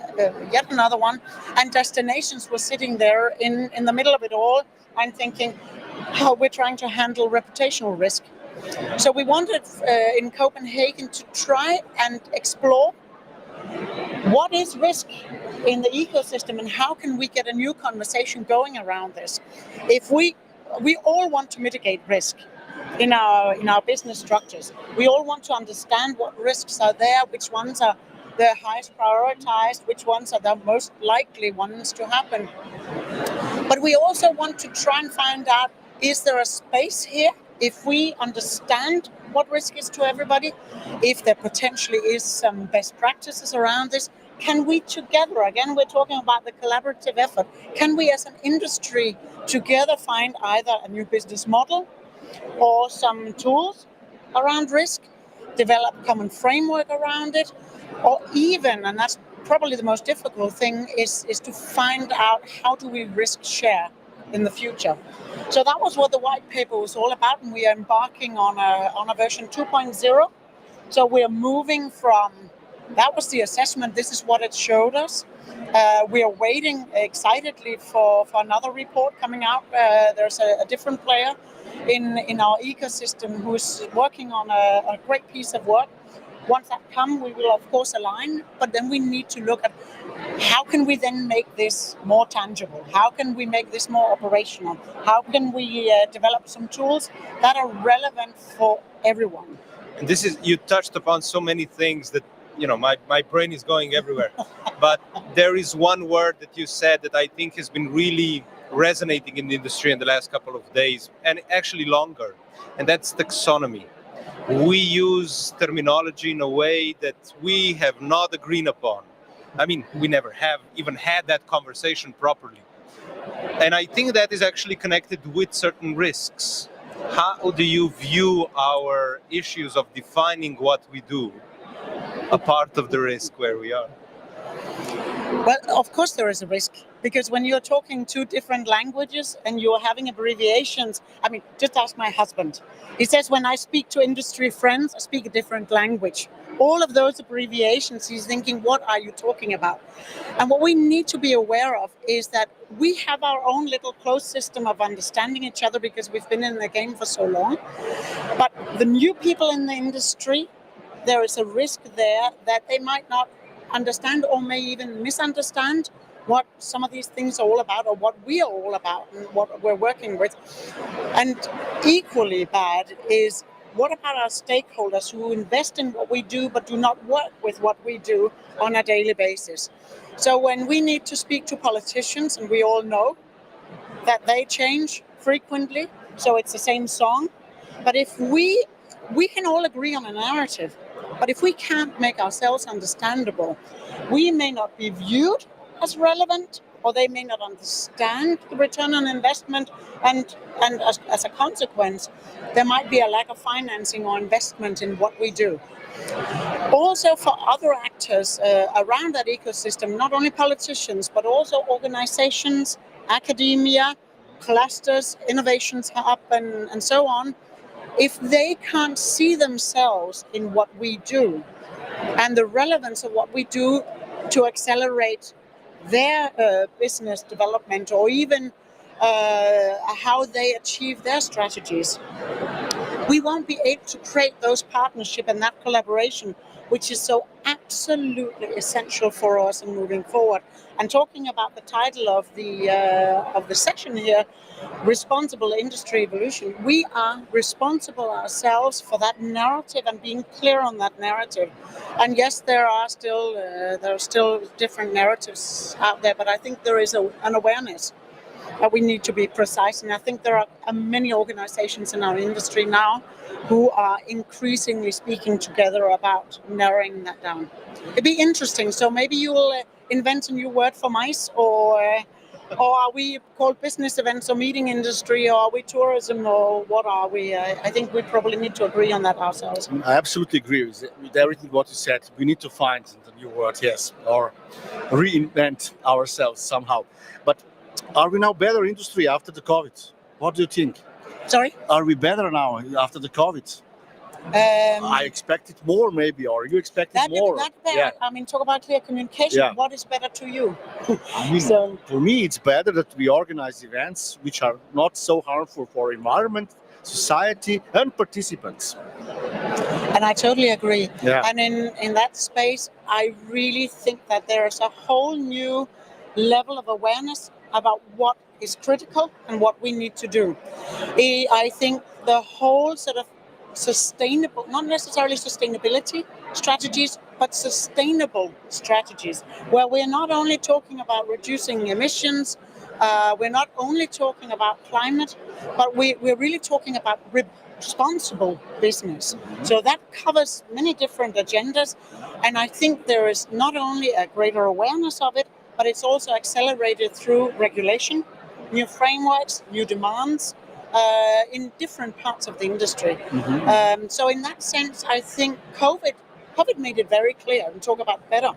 yet another one. And destinations were sitting there in the middle of it all and thinking, how we're trying to handle reputational risk. So we wanted in Copenhagen to try and explore what is risk in the ecosystem and how can we get a new conversation going around this. If we all want to mitigate risk in our business structures. We all want to understand what risks are there, which ones are the highest prioritized, which ones are the most likely ones to happen. But we also want to try and find out, is there a space here? If we understand what risk is to everybody, if there potentially is some best practices around this, can we together, again, we're talking about the collaborative effort, can we as an industry together find either a new business model or some tools around risk, develop common framework around it, or even, and that's probably the most difficult thing, is to find out how do we risk share in the future. So that was what the white paper was all about, and we are embarking on a version 2.0. So we're moving from, that was the assessment, this is what it showed us. We are waiting excitedly for another report coming out. There's a different player in our ecosystem who's working on a great piece of work. Once that comes, we will of course align, but then we need to look at how can we then make this more tangible? How can we make this more operational? How can we develop some tools that are relevant for everyone? And this is, you touched upon so many things that, my brain is going everywhere. But there is one word that you said that I think has been really resonating in the industry in the last couple of days, and actually longer, and that's taxonomy. We use terminology in a way that we have not agreed upon. I mean, we never have even had that conversation properly. And I think that is actually connected with certain risks. How do you view our issues of defining what we do, a part of the risk where we are? Well, of course there is a risk, because when you're talking two different languages and you're having abbreviations, I mean, just ask my husband. He says, when I speak to industry friends, I speak a different language. All of those abbreviations, he's thinking, what are you talking about? And what we need to be aware of is that we have our own little closed system of understanding each other because we've been in the game for so long. But the new people in the industry, there is a risk there that they might not understand or may even misunderstand what some of these things are all about, or what we are all about and what we're working with. And equally bad is, what about our stakeholders who invest in what we do but do not work with what we do on a daily basis? So when we need to speak to politicians, and we all know that they change frequently, so it's the same song. But if we can all agree on a narrative, but if we can't make ourselves understandable, we may not be viewed as relevant, or they may not understand the return on investment, and as a consequence, there might be a lack of financing or investment in what we do. Also for other actors around that ecosystem, not only politicians, but also organizations, academia, clusters, innovations hub, and so on, if they can't see themselves in what we do and the relevance of what we do to accelerate their business development, or even how they achieve their strategies, we won't be able to create those partnerships and that collaboration, which is so absolutely essential for us in moving forward. And talking about the title of the session here, Responsible Industry Evolution, we are responsible ourselves for that narrative and being clear on that narrative. And yes, there are still different narratives out there, but I think there is an awareness that we need to be precise. And I think there are many organizations in our industry now who are increasingly speaking together about narrowing that down. It'd be interesting. So maybe you will invent a new word for MICE, or are we called business events or meeting industry, or are we tourism, or what are we? I think we probably need to agree on that ourselves. I absolutely agree with everything what you said. We need to find the new word, yes, or reinvent ourselves somehow. But are we now better industry after the COVID? What do you think? Sorry? Are we better now after the COVID? I expected more, maybe, or you expected more. Yeah. I mean, talk about clear communication. Yeah. What is better to you? I mean, for me, it's better that we organize events which are not so harmful for environment, society, and participants. And I totally agree. Yeah. And in that space, I really think that there is a whole new level of awareness about what is critical and what we need to do. I think the whole sort of sustainable, not necessarily sustainability strategies, but sustainable strategies, where we're not only talking about reducing emissions, we're not only talking about climate, but we're really talking about responsible business. So that covers many different agendas, and I think there is not only a greater awareness of it, but it's also accelerated through regulation, new frameworks, new demands, in different parts of the industry. Mm-hmm. So in that sense, I think COVID made it very clear, and talk about better,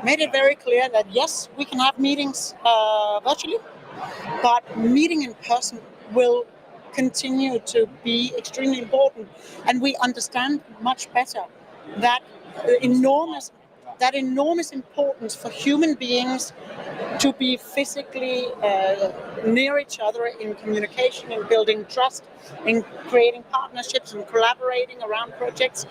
made it very clear that yes, we can have meetings virtually, but meeting in person will continue to be extremely important. And we understand much better that enormous importance for human beings to be physically near each other in communication, in building trust, in creating partnerships and collaborating around projects.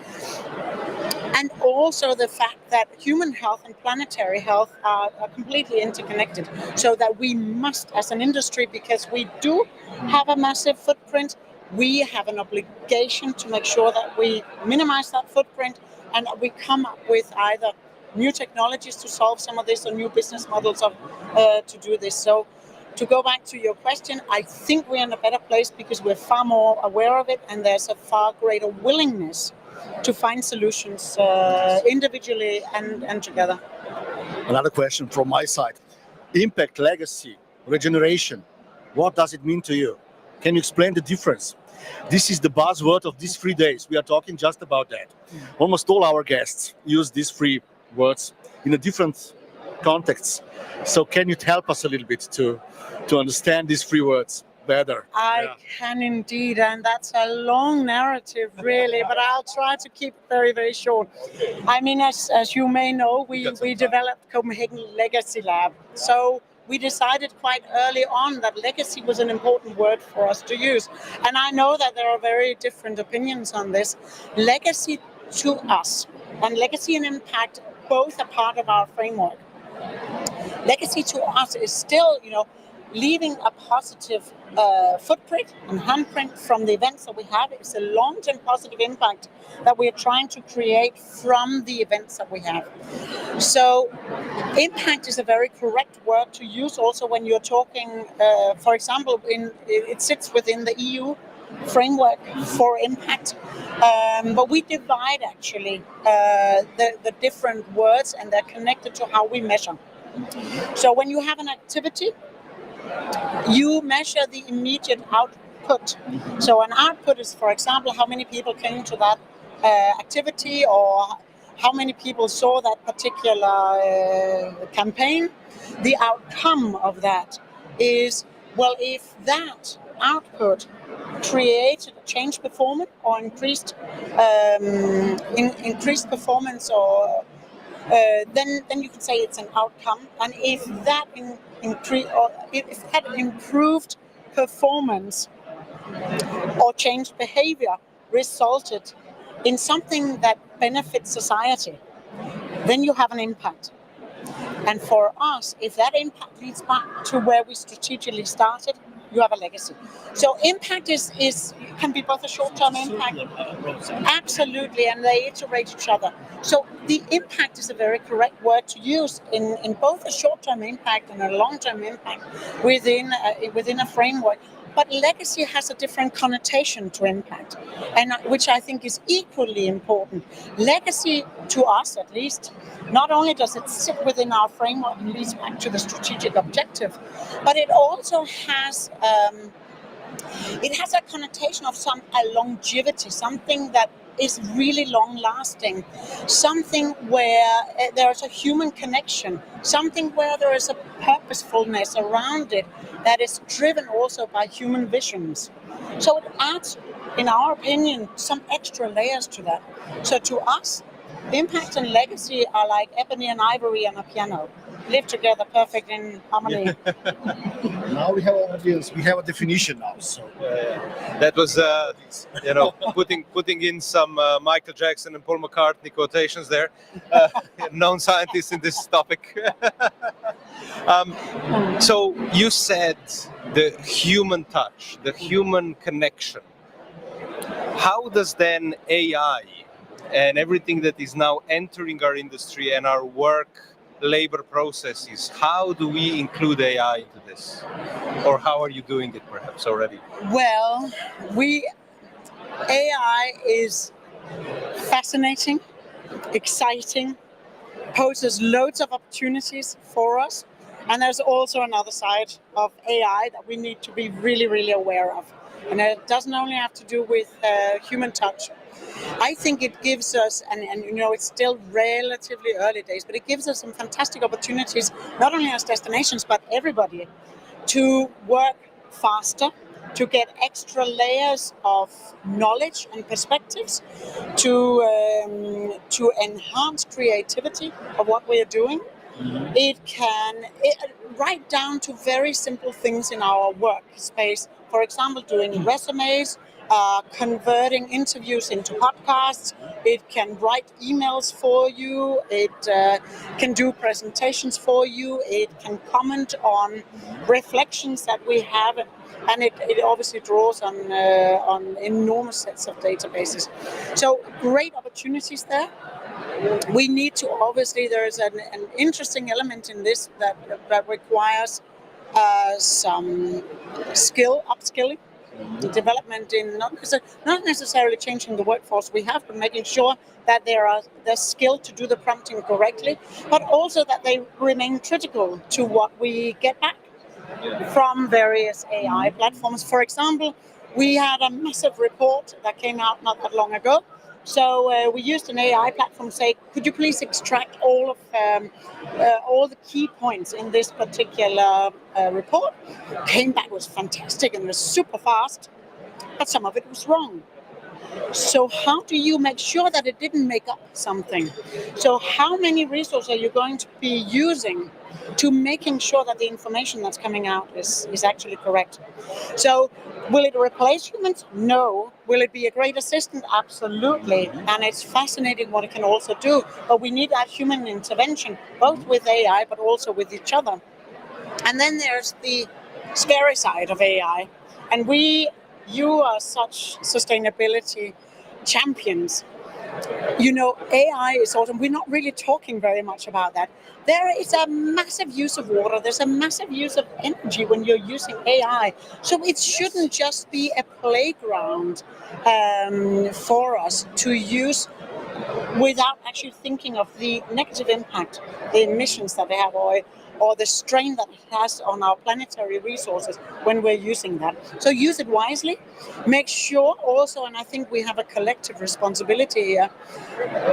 And also the fact that human health and planetary health are completely interconnected. So that we must, as an industry, because we do have a massive footprint, we have an obligation to make sure that we minimize that footprint and that we come up with either new technologies to solve some of this or new business models to do this. So to go back to your question, I think we're in a better place because we're far more aware of it, and there's a far greater willingness to find solutions individually and together. Another question from my side. Impact, legacy, regeneration. What does it mean to you? Can you explain the difference? This is the buzzword of these 3 days. We are talking just about that. Almost all our guests use these 3 words in a different context. So can you help us a little bit to understand these 3 words better? I can indeed, and that's a long narrative really, but I'll try to keep it very, very short. I mean, as you may know, we developed Copenhagen Legacy Lab. So we decided quite early on that legacy was an important word for us to use. And I know that there are very different opinions on this. Legacy to us, and legacy and impact, both are part of our framework. Legacy to us is still, leaving a positive footprint and handprint from the events that we have. It's a long-term positive impact that we're trying to create from the events that we have. So impact is a very correct word to use also when you're talking, for example, it sits within the EU framework for impact. But we divide actually the different words, and they're connected to how we measure. So when you have an activity, you measure the immediate output. So an output is, for example, how many people came to that activity, or how many people saw that particular campaign. The outcome of that is, well, if that output created a change performance or increased performance, or then you can say it's an outcome. And if that if that improved performance or changed behavior resulted in something that benefits society, then you have an impact. And for us, if that impact leads back to where we strategically started, you have a legacy. So impact can be both a short-term impact, absolutely, and they iterate each other. So the impact is a very correct word to use in both a short-term impact and a long-term impact within a framework. But legacy has a different connotation to impact, and which I think is equally important. Legacy, to us at least, not only does it sit within our framework and leads back to the strategic objective, but it also has a connotation of a longevity, something that is really long-lasting, something where there's a human connection, something where there is a purposefulness around it that is driven also by human visions. So it adds, in our opinion, some extra layers to that. So to us, impact and legacy are like ebony and ivory on a piano. Live together perfect in harmony. Now we have an audience. We have a definition now. So that was, putting in some Michael Jackson and Paul McCartney quotations there. Known scientists in this topic. So you said the human touch, the human connection. How does then AI and everything that is now entering our industry and our work labor processes, how do we include AI into this? Or how are you doing it perhaps already? Well, AI is fascinating, exciting, poses loads of opportunities for us. And there's also another side of AI that we need to be really, really aware of. And it doesn't only have to do with human touch. I think it gives us, and it's still relatively early days, but it gives us some fantastic opportunities, not only as destinations, but everybody, to work faster, to get extra layers of knowledge and perspectives, to enhance creativity of what we are doing. It can, right down to very simple things in our workspace. For example, doing resumes, converting interviews into podcasts. It can write emails for you. It can do presentations for you. It can comment on reflections that we have, and it obviously draws on enormous sets of databases. So great opportunities there. We need to, obviously, there is an interesting element in this that requires some upskilling, development in not necessarily changing the workforce we have, but making sure that they're skilled to do the prompting correctly, but also that they remain critical to what we get back from various AI platforms. For example, we had a massive report that came out not that long ago. So we used an AI platform to say, could you please extract all the key points in this particular report? Came back, was fantastic and was super fast, but some of it was wrong. So how do you make sure that it didn't make up something? So how many resources are you going to be using to making sure that the information that's coming out is actually correct? So will it replace humans? No. Will it be a great assistant? Absolutely. And it's fascinating what it can also do. But we need that human intervention, both with AI, but also with each other. And then there's the scary side of AI. And you are such sustainability champions. You know, AI is awesome. We're not really talking very much about that. There is a massive use of water. There's a massive use of energy when you're using AI. So it shouldn't just be a playground for us to use without actually thinking of the negative impact, the emissions that they have, or the strain that it has on our planetary resources when we're using that. So use it wisely. Make sure also, and I think we have a collective responsibility here,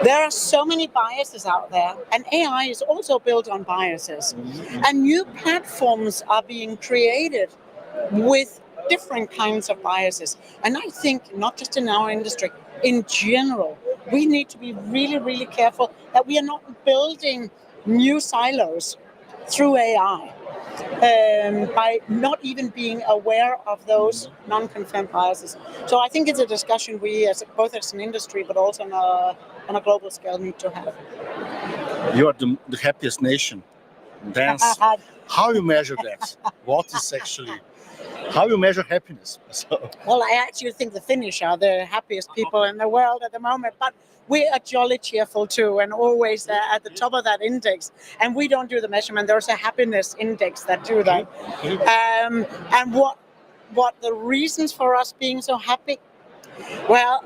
there are so many biases out there, and AI is also built on biases. And new platforms are being created with different kinds of biases. And I think not just in our industry, in general, we need to be really, really careful that we are not building new silos through AI by not even being aware of those non-confirmed biases. So I think it's a discussion we, both as an industry, but also on a global scale, need to have. You are the happiest nation. That's how you measure that. What is actually, how you measure happiness? So. Well, I actually think the Finnish are the happiest people in the world at the moment, but we are jolly cheerful too, and always at the top of that index. And we don't do the measurement. There's a happiness index that do that. And what the reasons for us being so happy? Well,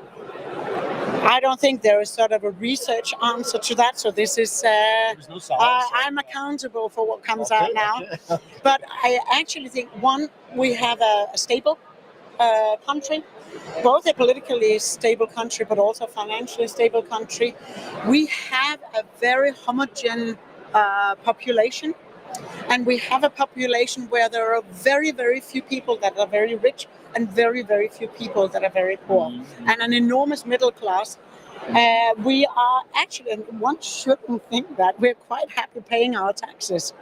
I don't think there is sort of a research answer to that. So this is, I'm accountable for what comes out now. But I actually think, one, we have a stable country, both a politically stable country, but also financially stable country. We have a very homogeneous population, and we have a population where there are very, very few people that are very rich and very, very few people that are very poor, and an enormous middle class. We are actually, and one shouldn't think that, we're quite happy paying our taxes.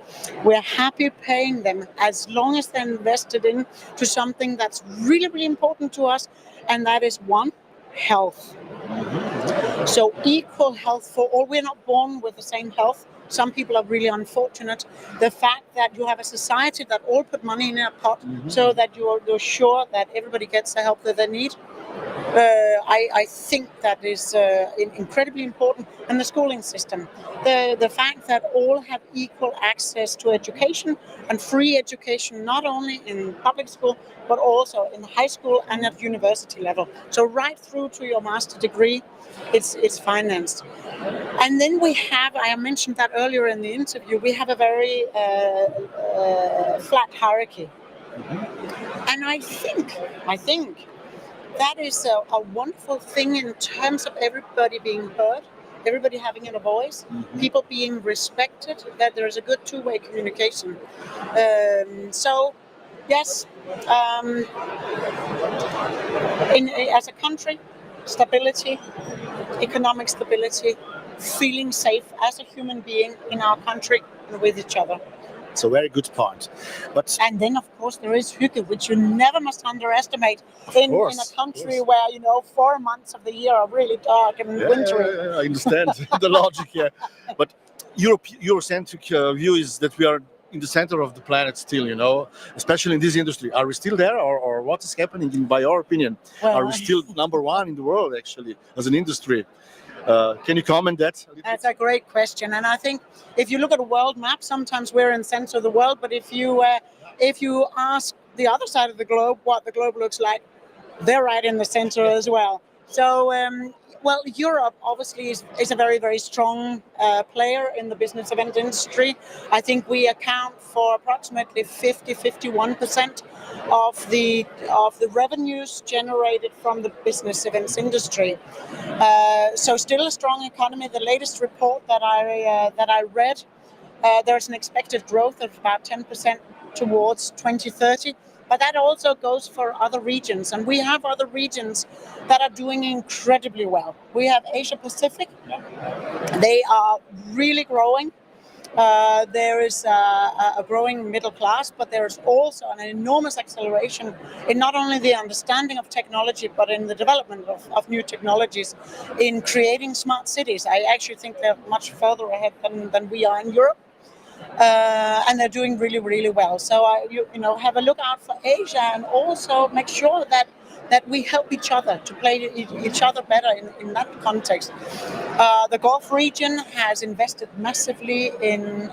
We're happy paying them as long as they're invested into something that's really, really important to us, and that is one, health. So equal health for all. We're not born with the same health. Some people are really unfortunate. The fact that you have a society that all put money in a pot so that you're sure that everybody gets the help that they need, I think that is incredibly important. And the schooling system, the fact that all have equal access to education and free education, not only in public school, but also in high school and at university level. So right through to your master degree, it's financed. And then we have, I mentioned that earlier in the interview, we have a very flat hierarchy. And I think that is a wonderful thing in terms of everybody being heard, everybody having a voice, people being respected, that there is a good two-way communication. So, yes, as a country, stability, economic stability, feeling safe as a human being in our country and with each other. It's a very good point. And then, of course, there is hygge, which you never must underestimate in a country where, 4 months of the year are really dark and wintry. Yeah, I understand the logic here. But Eurocentric view is that we are in the center of the planet still, especially in this industry. Are we still there, or what is happening, by your opinion? Well, are we still number one in the world, actually, as an industry? Can you comment that? That's a great question, and I think if you look at a world map, sometimes we're in the center of the world. But if you ask the other side of the globe what the globe looks like, they're right in the center as well. So, Europe obviously is a very, very strong player in the business event industry. I think we account for approximately 51% of the revenues generated from the business events industry. So still a strong economy. The latest report that I read, there's an expected growth of about 10% towards 2030. But that also goes for other regions. And we have other regions that are doing incredibly well. We have Asia Pacific. They are really growing. There is a growing middle class, but there is also an enormous acceleration in not only the understanding of technology, but in the development of new technologies, in creating smart cities. I actually think they're much further ahead than we are in Europe. and they're doing really, really well. So have a look out for Asia, and also make sure that we help each other to play each other better in that context. The Gulf region has invested massively in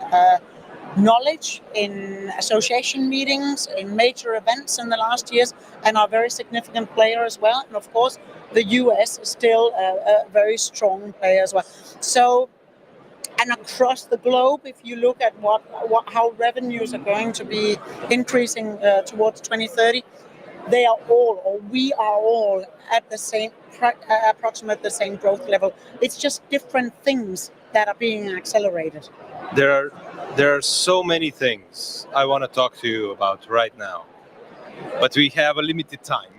knowledge, in association meetings, in major events in the last years, and are a very significant player as well. And of course, the US is still a very strong player as well. So, and across the globe, if you look at how revenues are going to be increasing towards 2030, they are all, or we are all, at the same, approximately the same growth level. It's just different things that are being accelerated. There are so many things I want to talk to you about right now, but we have a limited time.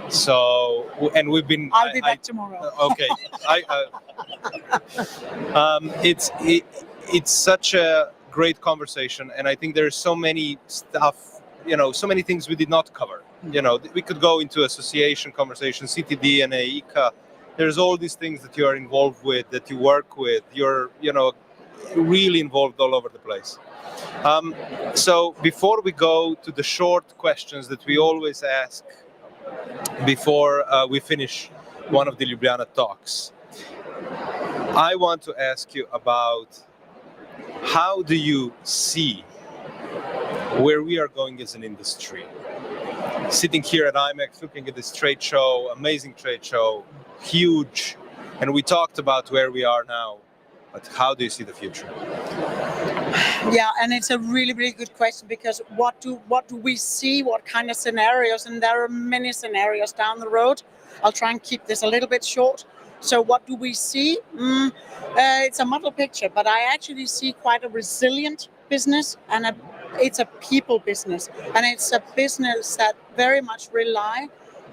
So, and we've been. I'll be back tomorrow. Okay. It's such a great conversation, and I think there's so many stuff, so many things we did not cover. We could go into association conversation, CTD&A, ICA. There's all these things that you are involved with, that you work with. You're, really involved all over the place. So before we go to the short questions that we always ask before we finish one of the Ljubljana Talks, I want to ask you about how do you see where we are going as an industry? Sitting here at IMEX, looking at this trade show, amazing trade show, huge, and we talked about where we are now, but how do you see the future? Yeah, and it's a really, really good question, because what do we see? What kind of scenarios? And there are many scenarios down the road. I'll try and keep this a little bit short. So what do we see? It's a muddled picture, but I actually see quite a resilient business, and it's a people business, and it's a business that very much rely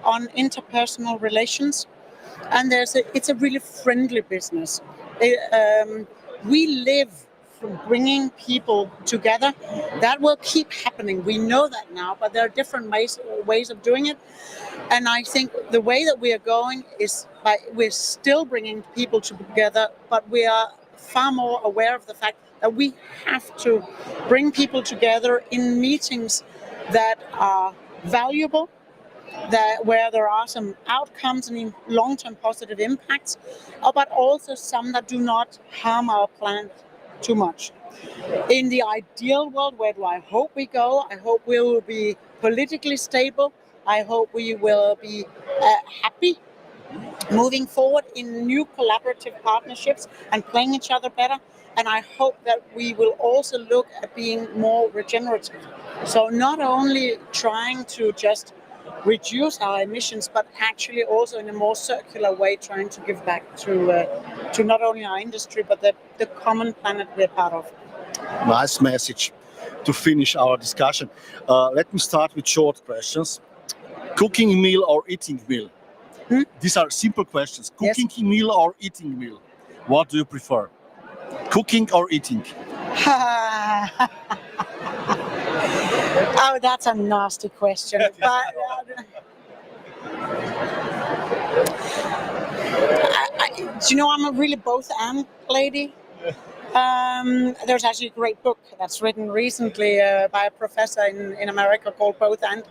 on interpersonal relations, and it's a really friendly business. We live from bringing people together. That will keep happening. We know that now, but there are different ways of doing it. And I think the way that we are going is we're still bringing people together, but we are far more aware of the fact that we have to bring people together in meetings that are valuable, where there are some outcomes and long-term positive impacts, but also some that do not harm our planet too much. In the ideal world, where do I hope we go? I hope we will be politically stable. I hope we will be happy moving forward in new collaborative partnerships and playing each other better. And I hope that we will also look at being more regenerative. So not only trying to just reduce our emissions, but actually also in a more circular way, trying to give back to not only our industry, but the common planet we're part of. Nice message to finish our discussion. Let me start with short questions. Cooking meal or eating meal? These are simple questions. Cooking meal or eating meal? What do you prefer? Cooking or eating? Oh, that's a nasty question. But I'm a really both and lady. There's actually a great book that's written recently by a professor in America called Both And.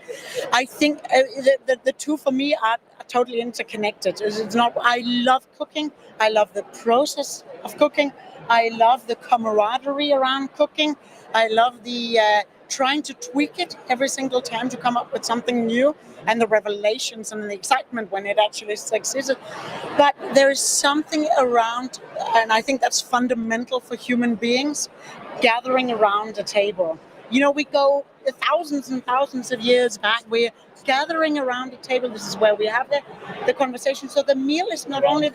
I think the two for me are totally interconnected. It's not. I love cooking. I love the process of cooking. I love the camaraderie around cooking. I love the trying to tweak it every single time to come up with something new, and the revelations and the excitement when it actually succeeds. But there is something around, and I think that's fundamental for human beings, gathering around a table. We go thousands and thousands of years back. We're gathering around a table. This is where we have the conversation. So the meal is not only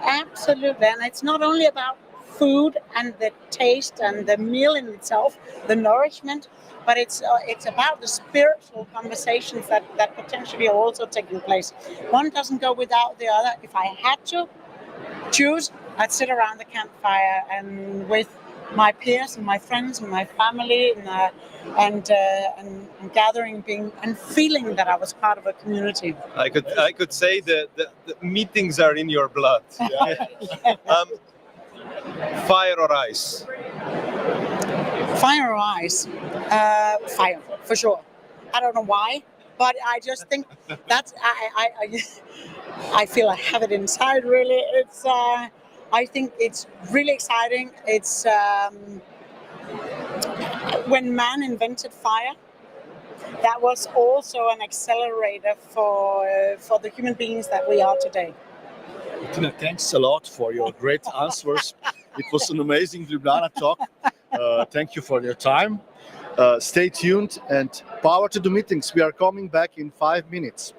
absolutely, and it's not only about food and the taste and the meal in itself, the nourishment, but it's about the spiritual conversations that potentially are also taking place. One doesn't go without the other. If I had to choose, I'd sit around the campfire and with my peers and my friends and my family and gathering, and feeling that I was part of a community. I could say that the meetings are in your blood. Yeah. Fire or ice? Fire or ice? Fire, for sure. I don't know why, but I just think that's I feel I have it inside. Really, it's. I think it's really exciting. It's when man invented fire. That was also an accelerator for the human beings that we are today. Bettina, thanks a lot for your great answers. It was an amazing Ljubljana talk. Thank you for your time. Stay tuned and power to the meetings. We are coming back in 5 minutes.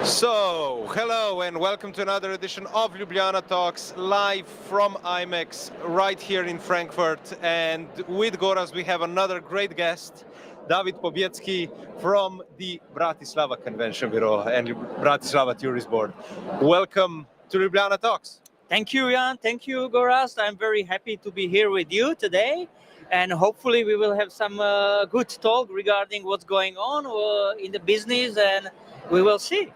So, hello and welcome to another edition of Ljubljana Talks, live from IMEX right here in Frankfurt. And with Gorazd, we have another great guest, David Pobjecky from the Bratislava Convention Bureau and Bratislava Tourist Board. Welcome to Ljubljana Talks. Thank you, Jan. Thank you, Gorazd. I'm very happy to be here with you today. And hopefully we will have some good talk regarding what's going on in the business, and we will see.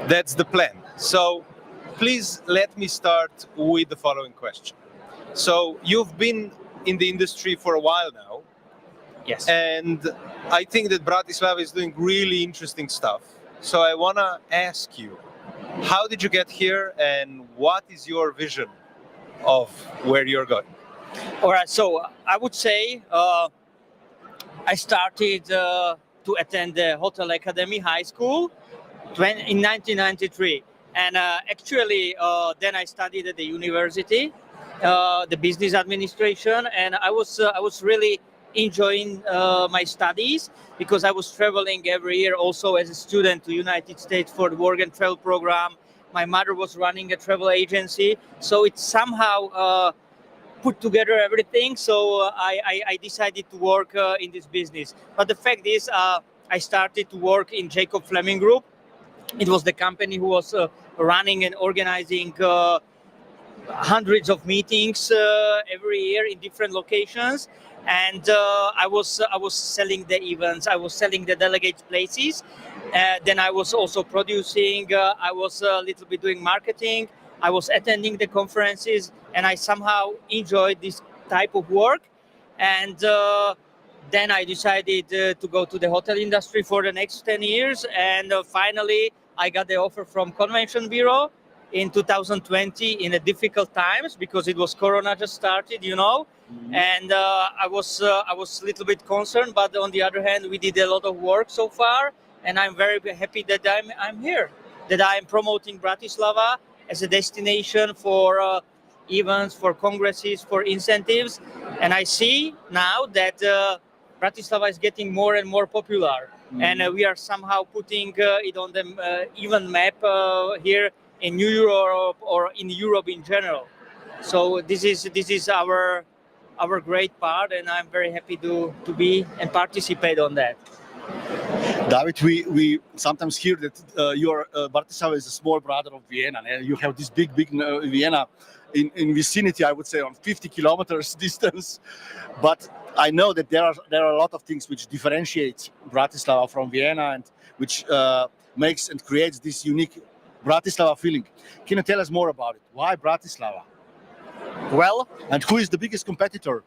That's the plan. So please let me start with the following question. So you've been in the industry for a while now. Yes. And I think that Bratislava is doing really interesting stuff. So I want to ask you, how did you get here and what is your vision of where you're going? All right. So I would say I started to attend the Hotel Academy High School in 1993. And actually, then I studied at the university, the business administration, and I was really enjoying my studies because I was traveling every year also as a student to United States for the work and travel program. My mother was running a travel agency, so it somehow put together everything. So I decided to work in this business. But the fact is, I started to work in Jacob Fleming Group. It was the company who was running and organizing hundreds of meetings every year in different locations, and I was selling the events. I was selling the delegate places. Then I was also producing. I was a little bit doing marketing. I was attending the conferences, and I somehow enjoyed this type of work. And then I decided to go to the hotel industry for the next 10 years. And finally, I got the offer from Convention Bureau in 2020 in the difficult times because it was Corona just started, you know. Mm-hmm. And I was a little bit concerned, but on the other hand, we did a lot of work so far, and I'm very happy that I'm here, that I'm promoting Bratislava as a destination for events, for congresses, for incentives, and I see now that Bratislava is getting more and more popular, and we are somehow putting it on the even map here in New Europe or in Europe in general. So this is our great part, and I'm very happy to be and participate on that. David, we sometimes hear that Bratislava is a small brother of Vienna, and you have this big Vienna in vicinity, I would say on 50 kilometers distance. But I know that there are a lot of things which differentiate Bratislava from Vienna and which makes and creates this unique Bratislava feeling. Can you tell us more about it? Why Bratislava? Well, and who is the biggest competitor?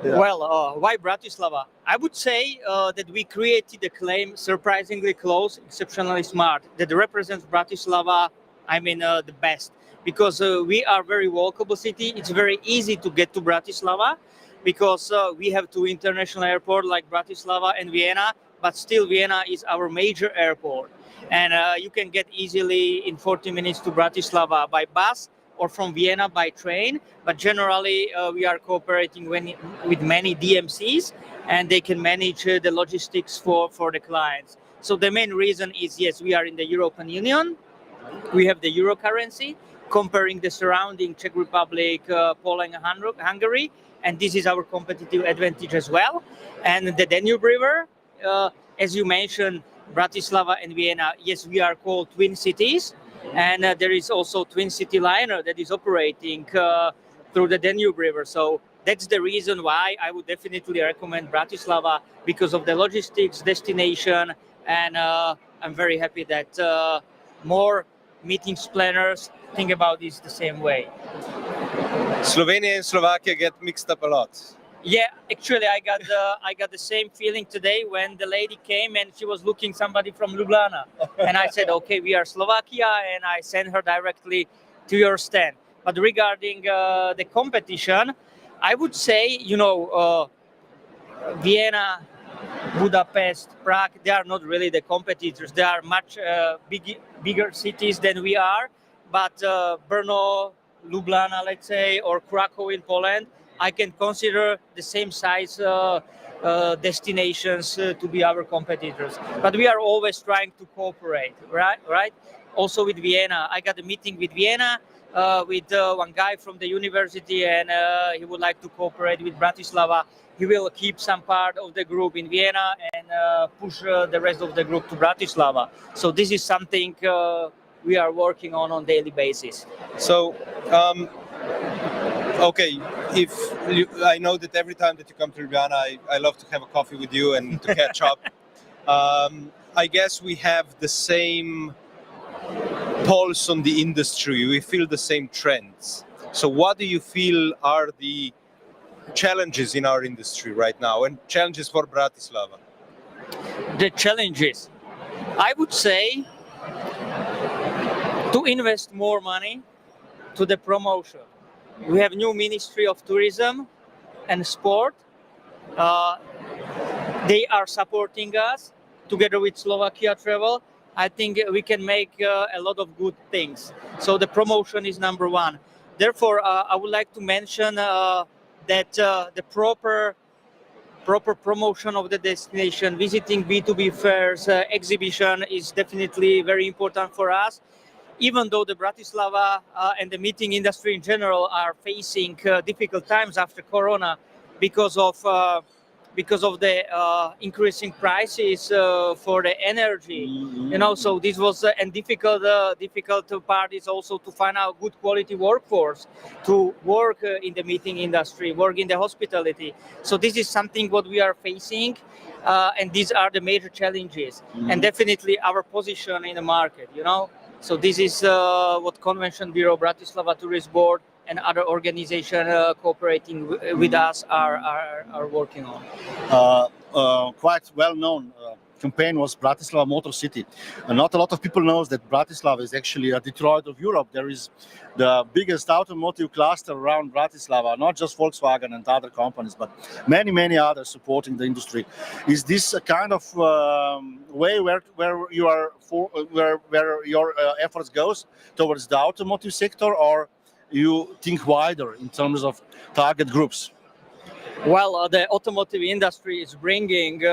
Yeah. Well, why Bratislava? I would say that we created a claim surprisingly close, exceptionally smart, that represents Bratislava, the best. Because we are a very walkable city. It's very easy to get to Bratislava because we have two international airports like Bratislava and Vienna, but still Vienna is our major airport. And you can get easily in 40 minutes to Bratislava by bus or from Vienna by train. But generally, we are cooperating with many DMCs, and they can manage the logistics for the clients. So the main reason is, yes, we are in the European Union. We have the euro currency, comparing the surrounding Czech Republic, Poland, and Hungary. And this is our competitive advantage as well. And the Danube River, as you mentioned, Bratislava and Vienna, yes, we are called twin cities. And there is also twin city liner that is operating through the Danube River. So that's the reason why I would definitely recommend Bratislava, because of the logistics, destination, and I'm very happy that more meetings planners think about this the same way. Slovenia and Slovakia get mixed up a lot. Yeah, actually, I got the same feeling today when the lady came and she was looking somebody from Ljubljana, and I said, okay, we are Slovakia, and I sent her directly to your stand. But regarding the competition, I would say, Vienna, Budapest, Prague, they are not really the competitors. They are much bigger cities than we are. But Brno, Ljubljana, let's say, or Krakow in Poland, I can consider the same size destinations to be our competitors. But we are always trying to cooperate, right? Also with Vienna, I got a meeting with Vienna with one guy from the university, and he would like to cooperate with Bratislava. He will keep some part of the group in Vienna and push the rest of the group to Bratislava. So this is something we are working on daily basis. So, okay, if I know that every time that you come to Ljubljana, I love to have a coffee with you and to catch up. I guess we have the same pulse on the industry. We feel the same trends. So what do you feel are the challenges in our industry right now and challenges for Bratislava? The challenges, I would say, to invest more money to the promotion. We have new Ministry of Tourism and Sport. They are supporting us together with Slovakia Travel. I think we can make a lot of good things. So the promotion is number one. Therefore, I would like to mention that the proper promotion of the destination, visiting B2B fairs, exhibition is definitely very important for us. Even though the Bratislava and the meeting industry in general are facing difficult times after Corona because of the increasing prices for the energy, you know. So this was and difficult part is also to find out good quality workforce to work in the meeting industry, work in the hospitality. So this is something what we are facing, and these are the major challenges, and definitely our position in the market, you know. So this is what Convention Bureau, Bratislava Tourist Board, and other organizations cooperating with us are working on. Quite well-known campaign was Bratislava Motor City. And not a lot of people know that Bratislava is actually a Detroit of Europe. There is the biggest automotive cluster around Bratislava, not just Volkswagen and other companies, but many others supporting the industry. Is this a kind of way where you are where your efforts goes towards the automotive sector, or you think wider in terms of target groups? Well, the automotive industry is bringing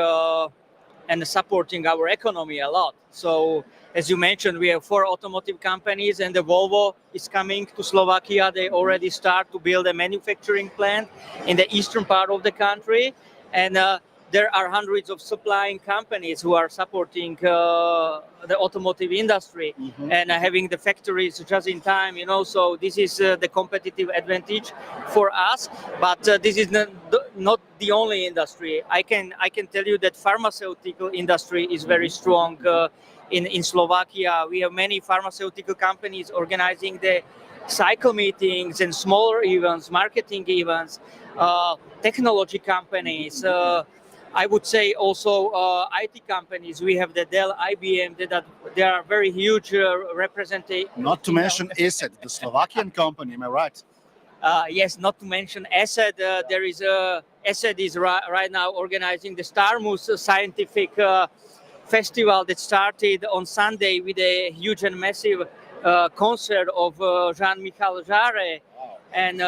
and supporting our economy a lot. So, as you mentioned, we have 4 automotive companies, and the Volvo is coming to Slovakia. They already start to build a manufacturing plant in the eastern part of the country, and there are hundreds of supplying companies who are supporting the automotive industry and having the factories just in time, you know. So this is the competitive advantage for us. But this is not the only industry. I can tell you that pharmaceutical industry is very strong in Slovakia. We have many pharmaceutical companies organizing the cycle meetings and smaller events, marketing events, technology companies. I would say also IT companies. We have the Dell, IBM. They are very huge representative. Not to mention Eszter, the Slovakian company. Am I right? Yes, not to mention Eszter. There is Eszter is right now organizing the Starmus Scientific Festival that started on Sunday with a huge and massive concert of Jean-Michel Jarre and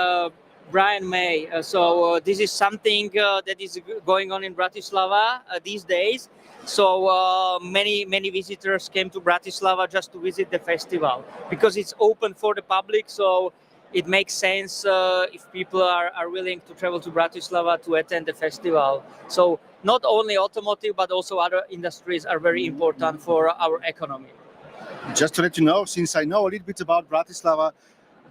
Brian May. So this is something that is going on in Bratislava these days. So many visitors came to Bratislava just to visit the festival because it's open for the public. So it makes sense if people are willing to travel to Bratislava to attend the festival. So not only automotive, but also other industries are very important for our economy. Just to let you know, since I know a little bit about Bratislava,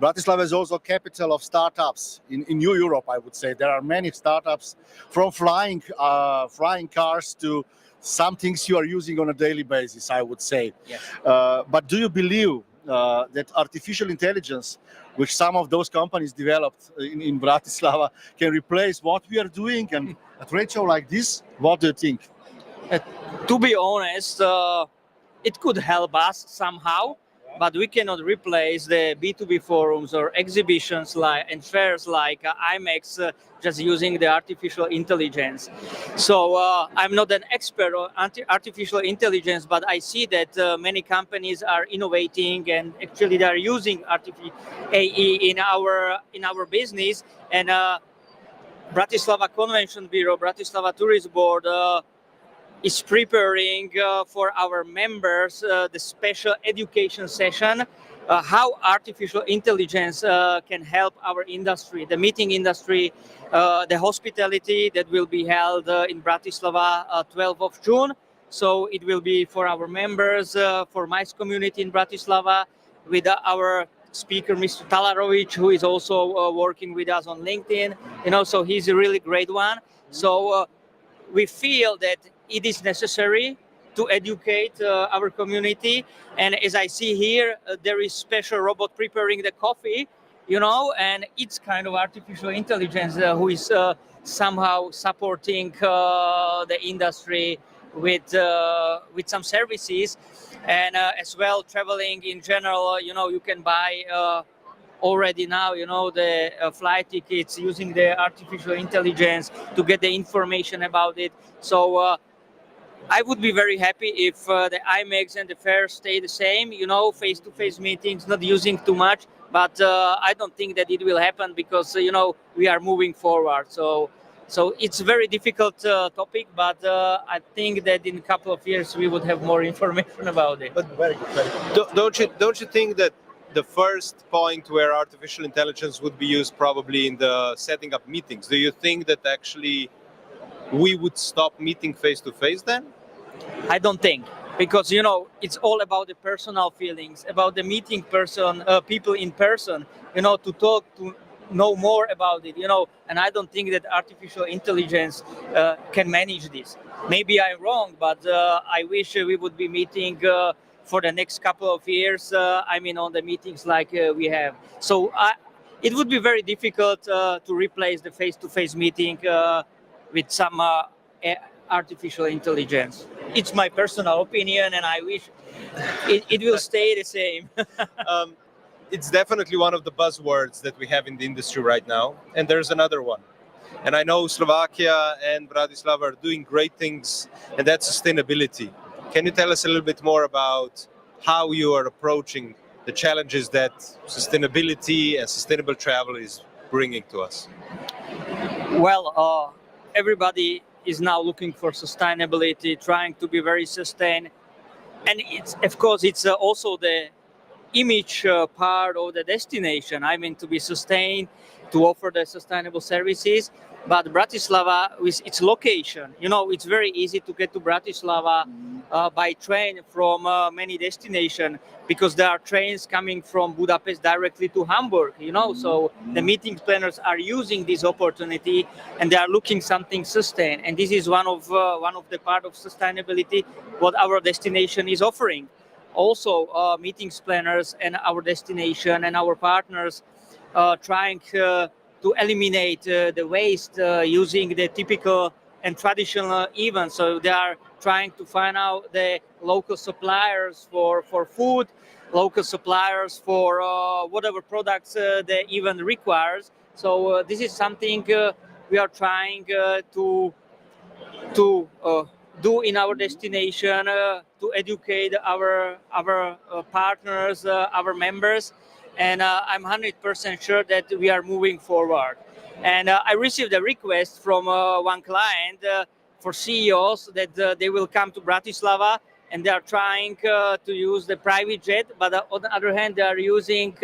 Bratislava is also capital of startups in New Europe, I would say. There are many startups, from flying cars to some things you are using on a daily basis, I would say. Yes. But do you believe that artificial intelligence, which some of those companies developed in Bratislava, can replace what we are doing? And at a trade show like this, what do you think? To be honest, it could help us somehow. But we cannot replace the B2B forums or exhibitions and fairs like IMEX just using the artificial intelligence. So I'm not an expert on artificial intelligence, but I see that many companies are innovating and actually they are using AI in our business. And Bratislava Convention Bureau, Bratislava Tourism Board is preparing for our members the special education session, how artificial intelligence can help our industry, the meeting industry, the hospitality that will be held in Bratislava 12th of June. So it will be for our members, for MICE community in Bratislava, with our speaker, Mr. Talarovic, who is also working with us on LinkedIn. So he's a really great one. So we feel that it is necessary to educate our community. And as I see here, there is special robot preparing the coffee, and it's kind of artificial intelligence who is somehow supporting the industry with some services. And as well, traveling in general, you can buy already now, the flight tickets using the artificial intelligence to get the information about it. So I would be very happy if the IMEX and the fair stay the same, face-to-face meetings, not using too much. But I don't think that it will happen because, we are moving forward. So it's a very difficult topic, but I think that in a couple of years we would have more information about it. But very good. Don't you think that the first point where artificial intelligence would be used probably in the setting up meetings? Do you think that actually we would stop meeting face-to-face then? I don't think, because it's all about the personal feelings, about the meeting people in person, to talk, to know more about it, and I don't think that artificial intelligence can manage this. Maybe I'm wrong, but I wish we would be meeting for the next couple of years, on the meetings like we have. So it would be very difficult to replace the face-to-face meeting with some artificial intelligence. It's my personal opinion, and I wish it will stay the same. It's definitely one of the buzzwords that we have in the industry right now. And there's another one. And I know Slovakia and Bratislava are doing great things, and that's sustainability. Can you tell us a little bit more about how you are approaching the challenges that sustainability and sustainable travel is bringing to us? Well, everybody is now looking for sustainability, trying to be very sustained. And it's, of course, it's also the image part of the destination. To be sustained, to offer the sustainable services. But Bratislava, with its location, it's very easy to get to Bratislava by train from many destinations, because there are trains coming from Budapest directly to Hamburg, So the meeting planners are using this opportunity, and they are looking something sustained. And this is one of the part of sustainability what our destination is offering. Also, meetings planners and our destination and our partners trying to eliminate the waste using the typical and traditional events. So they are trying to find out the local suppliers for food, local suppliers for whatever products the event requires. So this is something we are trying to do in our destination, to educate our partners, our members. And I'm 100% sure that we are moving forward. And I received a request from one client for CEOs that they will come to Bratislava, and they are trying to use the private jet, but on the other hand, they are using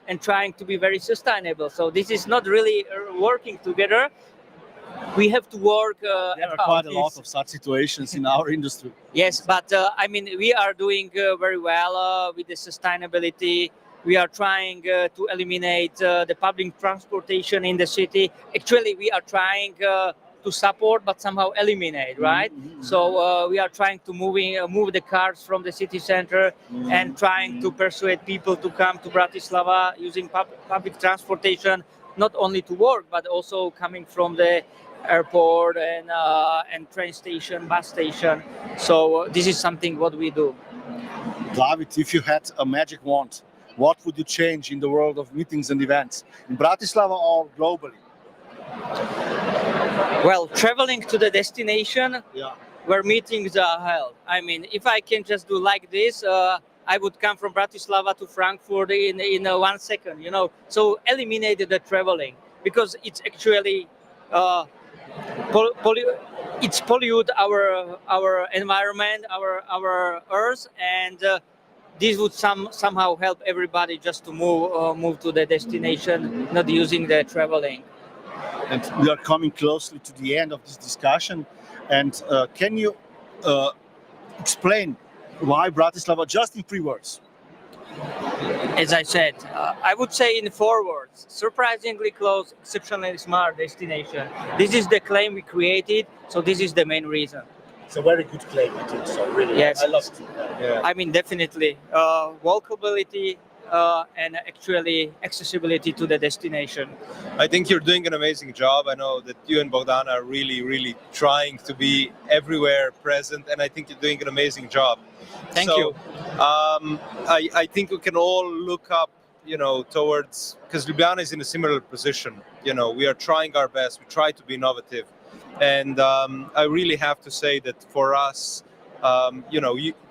and trying to be very sustainable. So this is not really working together. We have to work. There are quite a lot of such situations in our industry. Yes, but we are doing very well with the sustainability. We are trying to eliminate the public transportation in the city. Actually, we are trying to support, but somehow eliminate, right? Mm-hmm. So we are trying to move the cars from the city center and trying to persuade people to come to Bratislava using public transportation, not only to work, but also coming from the airport and train station, bus station. So this is something what we do. David, if you had a magic wand, what would you change in the world of meetings and events, in Bratislava or globally? Well, traveling to the destination where meetings are held. If I can just do like this, I would come from Bratislava to Frankfurt in 1 second, So eliminate the traveling, because it's actually it's pollute our environment, our earth, and this would somehow help everybody just to move to the destination, not using the traveling. And we are coming closely to the end of this discussion. And can you explain why Bratislava, just in 3 words? As I said, I would say in 4 words: surprisingly close, exceptionally smart destination. This is the claim we created, so this is the main reason. It's a very good claim, I think so, really. Yes. I love it. Yeah. I mean, definitely. Walkability and actually accessibility to the destination. I think you're doing an amazing job. I know that you and Bogdana are really, really trying to be everywhere present, and I think you're doing an amazing job. Thank you. I think we can all look up, towards, because Ljubljana is in a similar position. We are trying our best. We try to be innovative, and I really have to say that for us,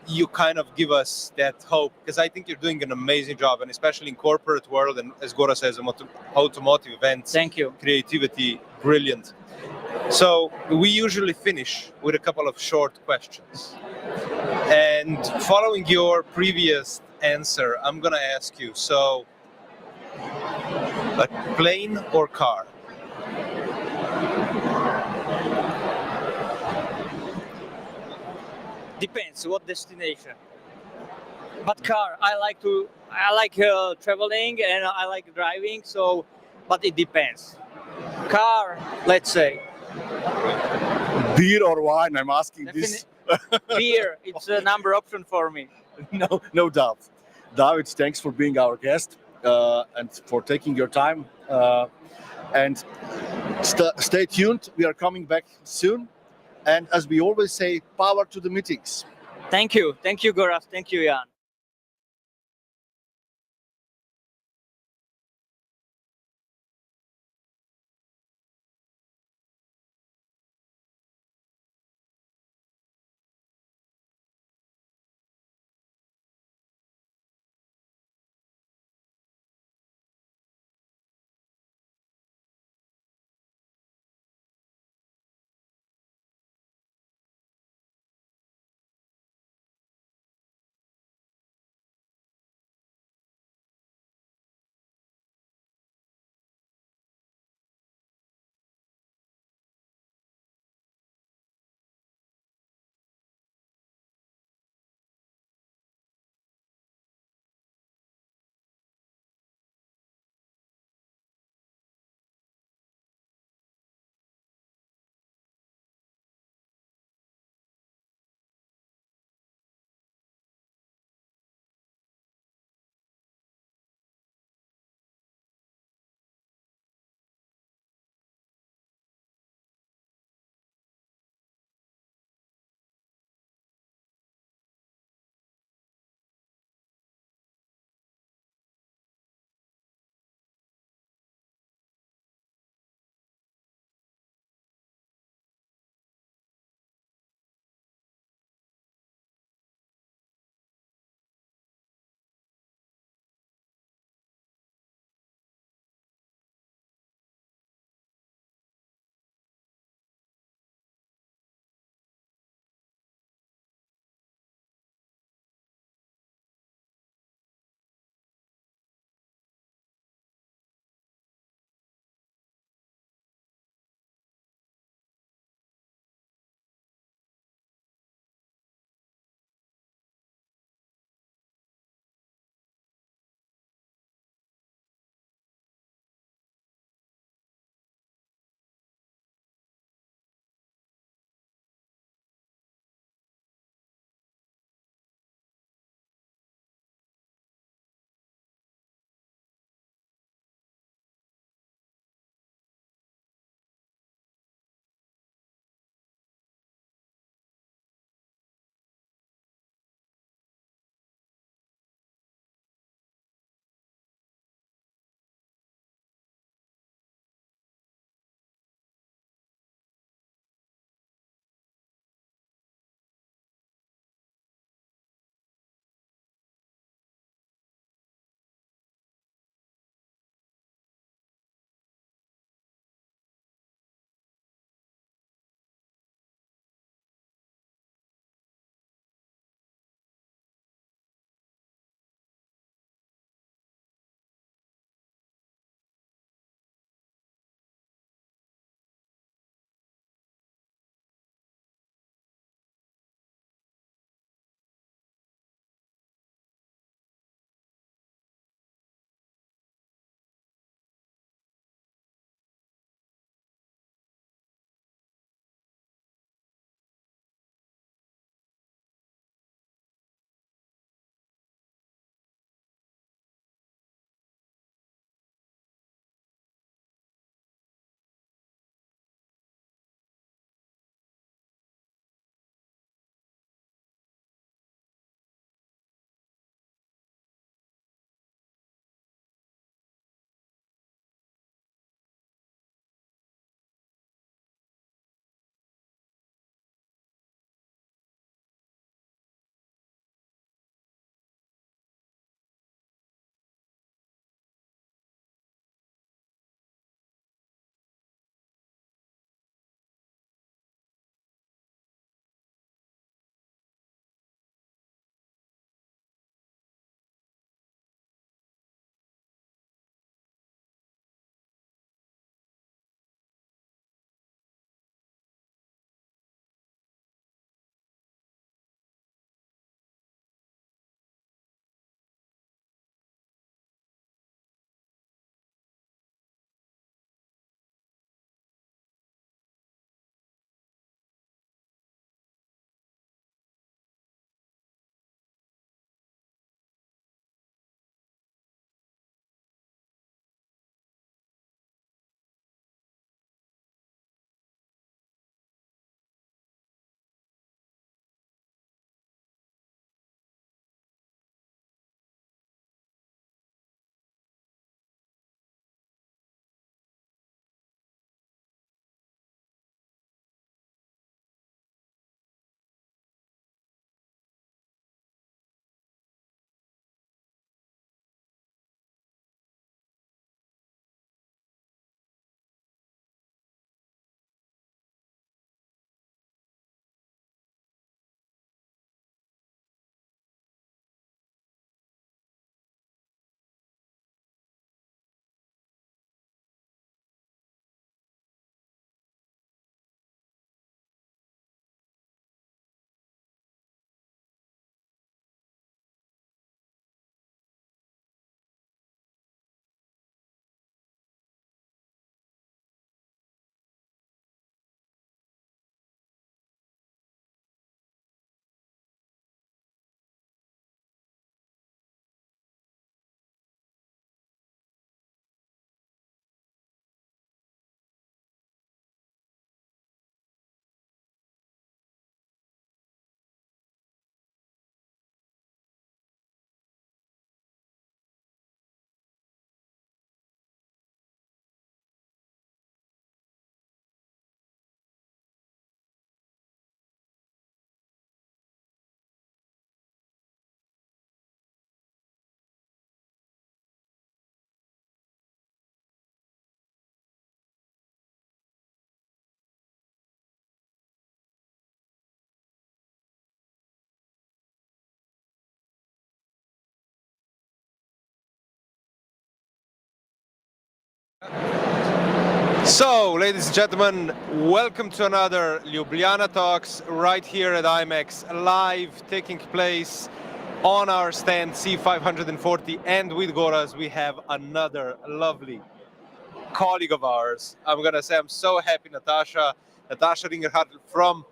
you kind of give us that hope, because I think you're doing an amazing job, and especially in corporate world, and as Gorazd says, automotive events. Thank you. Creativity, brilliant. So we usually finish with a couple of short questions. And following your previous answer, I'm gonna ask you, so a plane or car? Depends what destination. But car, I like traveling and I like driving. So, but it depends. Car, let's say. Beer or wine? I'm asking this. Beer, it's a number option for me. No doubt. David, thanks for being our guest and for taking your time. And stay tuned. We are coming back soon. And as we always say, power to the meetings. Thank you, Gorazd. Thank you, Jan. So, ladies and gentlemen, welcome to another Ljubljana Talks right here at IMEX, live taking place on our stand C540, and with Gorazd we have another lovely colleague of ours. I'm gonna say I'm so happy Natascha Ringerthaler from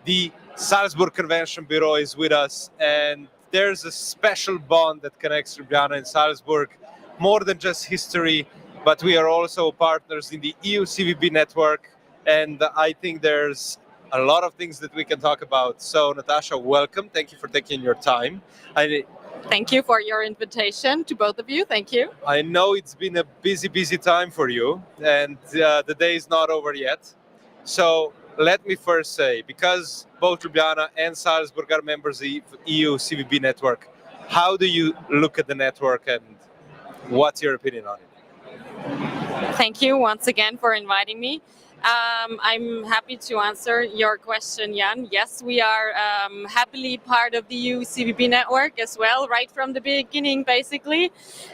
the Salzburg Convention Bureau is with us, and there's a special bond that connects Ljubljana and Salzburg, more than just history, but we are also partners in the EU CVB network, and I think there's a lot of things that we can talk about. So Natascha, welcome. Thank you for taking your time. Thank you for your invitation to both of you. Thank you. I know it's been a busy time for you, and the day is not over yet. So let me first say, because both Ljubljana and Salzburg are members of the EU CVB network, how do you look at the network and what's your opinion on it? Thank you once again for inviting me. I'm happy to answer your question, Jan. Yes, we are happily part of the EU CVB network as well, right from the beginning, basically.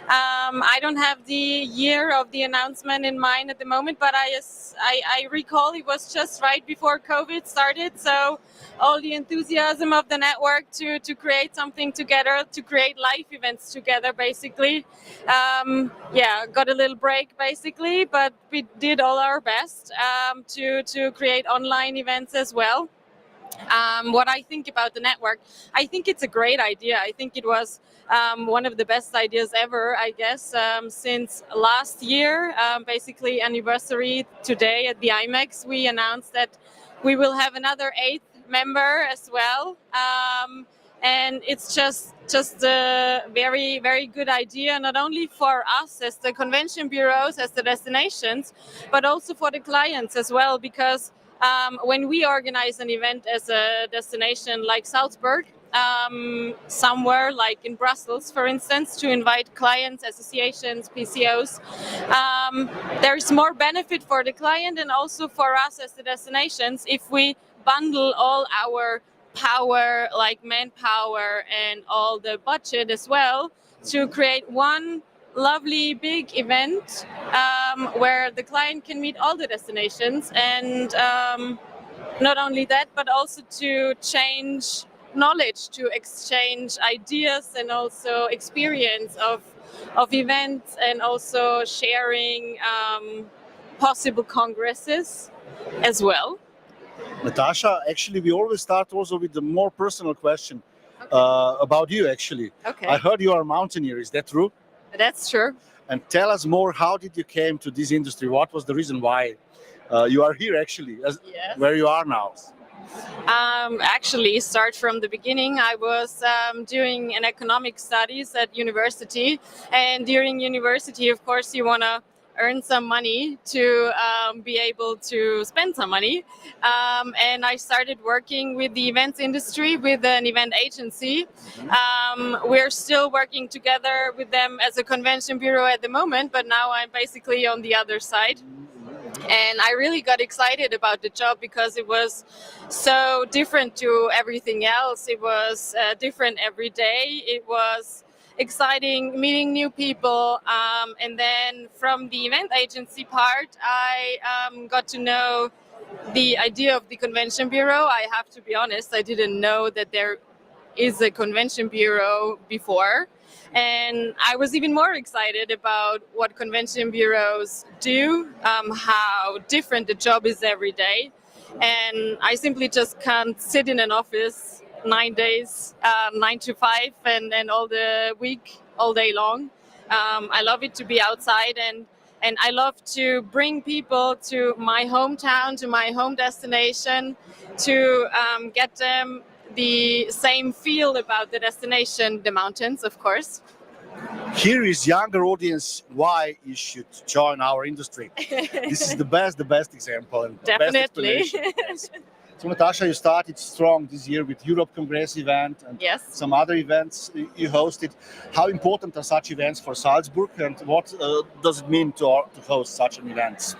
I don't have the year of the announcement in mind at the moment, but I recall it was just right before COVID started. So all the enthusiasm of the network to create something together, to create live events together, basically. Got a little break, basically, but we did all our best to create online events as well. What I think about the network, I think it's a great idea. I think it was one of the best ideas ever, I guess, since last year, basically anniversary today at the IMEX, we announced that we will have another 8th member as well. And it's just a very, very good idea, not only for us as the convention bureaus, as the destinations, but also for the clients as well, because when we organize an event as a destination like Salzburg, somewhere like in Brussels, for instance, to invite clients, associations, PCOs, there's more benefit for the client and also for us as the destinations if we bundle all our power, like manpower and all the budget as well, to create one lovely big event where the client can meet all the destinations, and not only that, but also to change knowledge, to exchange ideas and also experience of events, and also sharing possible congresses as well. Natascha, actually, we always start also with the more personal question about you, actually. Okay. I heard you are a mountaineer. Is that true? That's true. And tell us more, how did you came to this industry? What was the reason why you are here, actually, Yes. where you are now? Actually, start from the beginning. I was doing an economic studies at university, and during university, of course, you want to earn some money to be able to spend some money. And I started working with the events industry with an event agency. We're still working together with them as a convention bureau at the moment, but now I'm basically on the other side. And I really got excited about the job because it was so different to everything else. It was different every day. It was exciting meeting new people, and then from the event agency part, I got to know the idea of the convention bureau. I have to be honest, I didn't know that there is a convention bureau before, and I was even more excited about what convention bureaus do, how different the job is every day, and I simply just can't sit in an office 9 days, 9 to 5, and all the week, all day long. I love it to be outside, and I love to bring people to my hometown, to my home destination, to get them the same feel about the destination, the mountains, of course. Here is younger audience why you should join our industry. This is the best example and Definitely. best explanation. Yes. So Natascha, you started strong this year with Europe Congress event and Yes. some other events you hosted. How important are such events for Salzburg, and what does it mean to host such an event?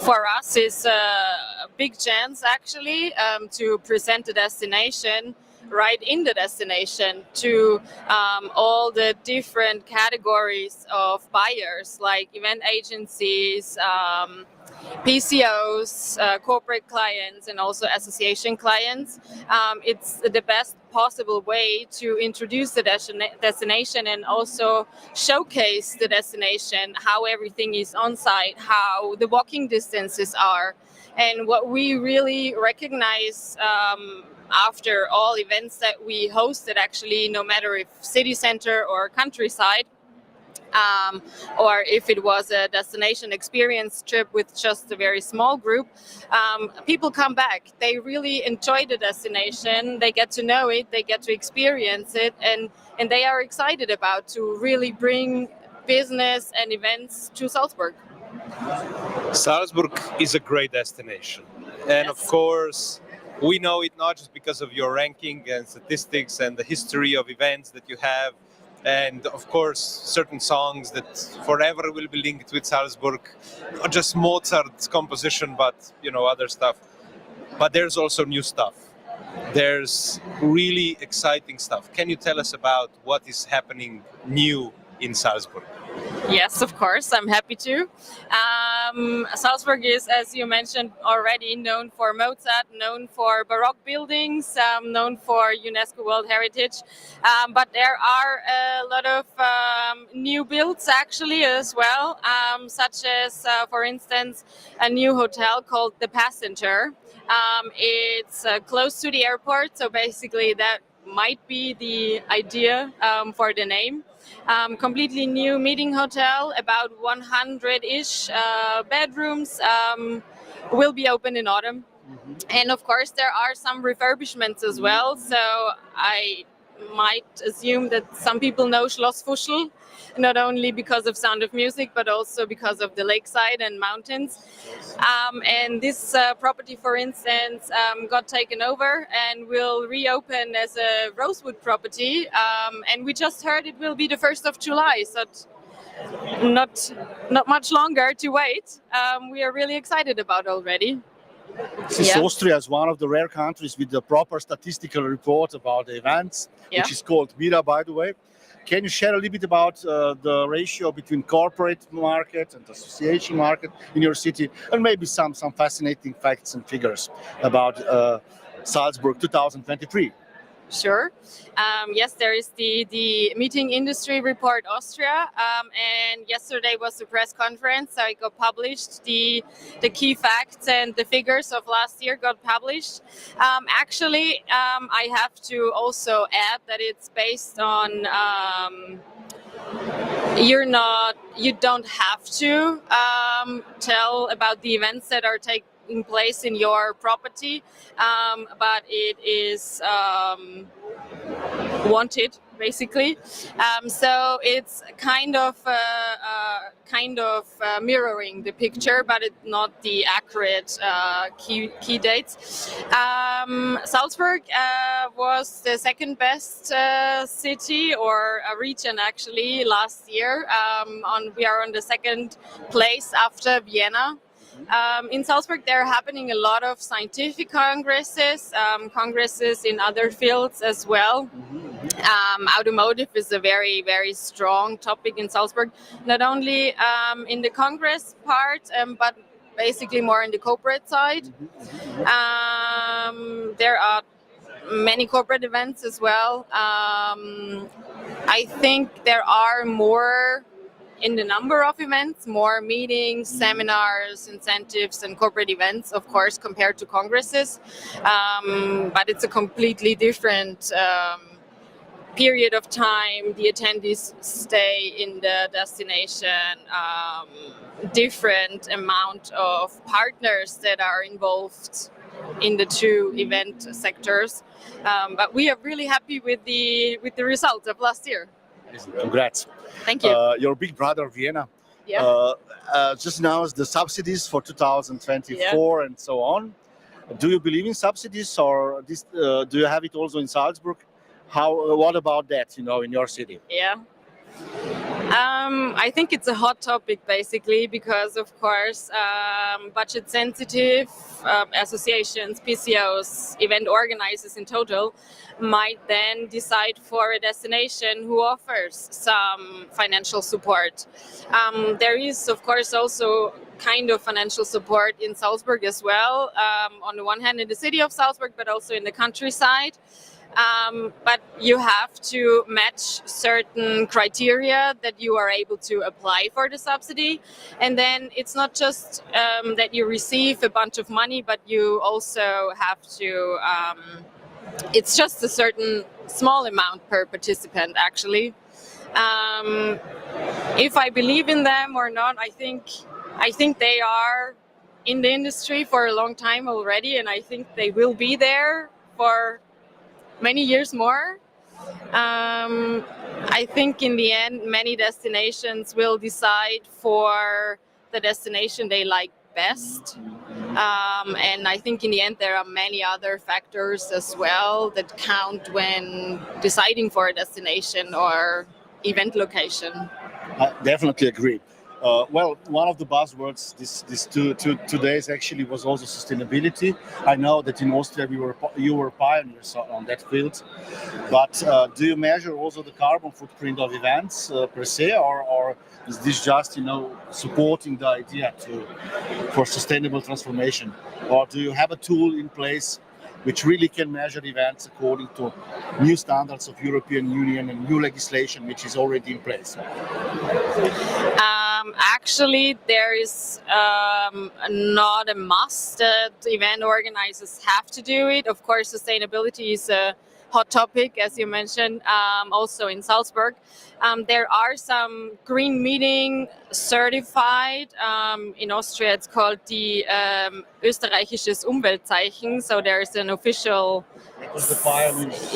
For us, it's a big chance actually to present the destination right in the destination to all the different categories of buyers, like event agencies, PCOs, corporate clients, and also association clients. It's the best possible way to introduce the destination and also showcase the destination, how everything is on site, how the walking distances are. And what we really recognize after all events that we hosted, actually, no matter if city center or countryside, or if it was a destination experience trip with just a very small group, people come back. They really enjoy the destination. They get to know it, they get to experience it, and they are excited about to really bring business and events to Salzburg. Salzburg is a great destination. And of course, we know it not just because of your ranking and statistics and the history of events that you have, and of course certain songs that forever will be linked with Salzburg, not just Mozart's composition, but other stuff. But there's also new stuff. There's really exciting stuff. Can you tell us about what is happening new in Salzburg? Yes, of course, I'm happy to. Salzburg is, as you mentioned already, known for Mozart, known for Baroque buildings, known for UNESCO World Heritage. But there are a lot of new builds actually as well, such as, for instance, a new hotel called The Passenger. It's close to the airport, so basically that might be the idea for the name. Completely new meeting hotel, about 100-ish bedrooms, will be open in autumn. And of course there are some refurbishments as well, so I might assume that some people know Schloss Fuschl, not only because of Sound of Music, but also because of the lakeside and mountains. And this property, for instance, got taken over and will reopen as a Rosewood property. And we just heard it will be the 1st of July, so not much longer to wait. We are really excited about already. Since Austria is one of the rare countries with a proper statistical report about the events, which is called MIRA, by the way. Can you share a little bit about the ratio between corporate market and association market in your city, and maybe some fascinating facts and figures about Salzburg 2023? Sure. Yes, there is the Meeting Industry Report Austria, and yesterday was the press conference, so it got published. The key facts and the figures of last year got published. Actually, I have to also add that it's based on you don't have to tell about the events that are taking place in your property, but it is wanted basically. So it's kind of mirroring the picture, but it's not the accurate key dates. Salzburg was the second best city or a region actually last year. We are on the second place after Vienna. In Salzburg, there are happening a lot of scientific congresses, congresses in other fields as well. Automotive is a very, very strong topic in Salzburg, not only in the Congress part, but basically more in the corporate side. There are many corporate events as well. I think there are more in the number of events, more meetings, seminars, incentives, and corporate events, of course, compared to congresses. But it's a completely different period of time. The attendees stay in the destination, different amount of partners that are involved in the two event sectors. But we are really happy with the results of last year. Congrats. Thank you. Your big brother, Vienna, just announced the subsidies for 2024 and so on. Do you believe in subsidies, or this, do you have it also in Salzburg? What about that, in your city? Yeah. I think it's a hot topic basically because, of course, budget sensitive associations, PCOs, event organizers in total might then decide for a destination who offers some financial support. There is, of course, also kind of financial support in Salzburg as well. On the one hand, in the city of Salzburg, but also in the countryside. But you have to match certain criteria that you are able to apply for the subsidy. And then it's not just that you receive a bunch of money, but you also have to, it's just a certain small amount per participant, actually. If I believe in them or not, I think they are in the industry for a long time already, and I think they will be there for many years more. I think in the end, many destinations will decide for the destination they like best. And I think in the end, there are many other factors as well that count when deciding for a destination or event location. I definitely agree. Well, one of the buzzwords this two days actually was also sustainability. I know that in Austria you were pioneers on that field, but do you measure also the carbon footprint of events per se, or is this just supporting the idea for sustainable transformation, or do you have a tool in place which really can measure events according to new standards of European Union and new legislation which is already in place? Actually, there is not a must that event organizers have to do it. Of course, sustainability is a hot topic, as you mentioned, also in Salzburg. There are some green meeting certified. In Austria, it's called the Österreichisches Umweltzeichen. So there is an official. That was the pioneers.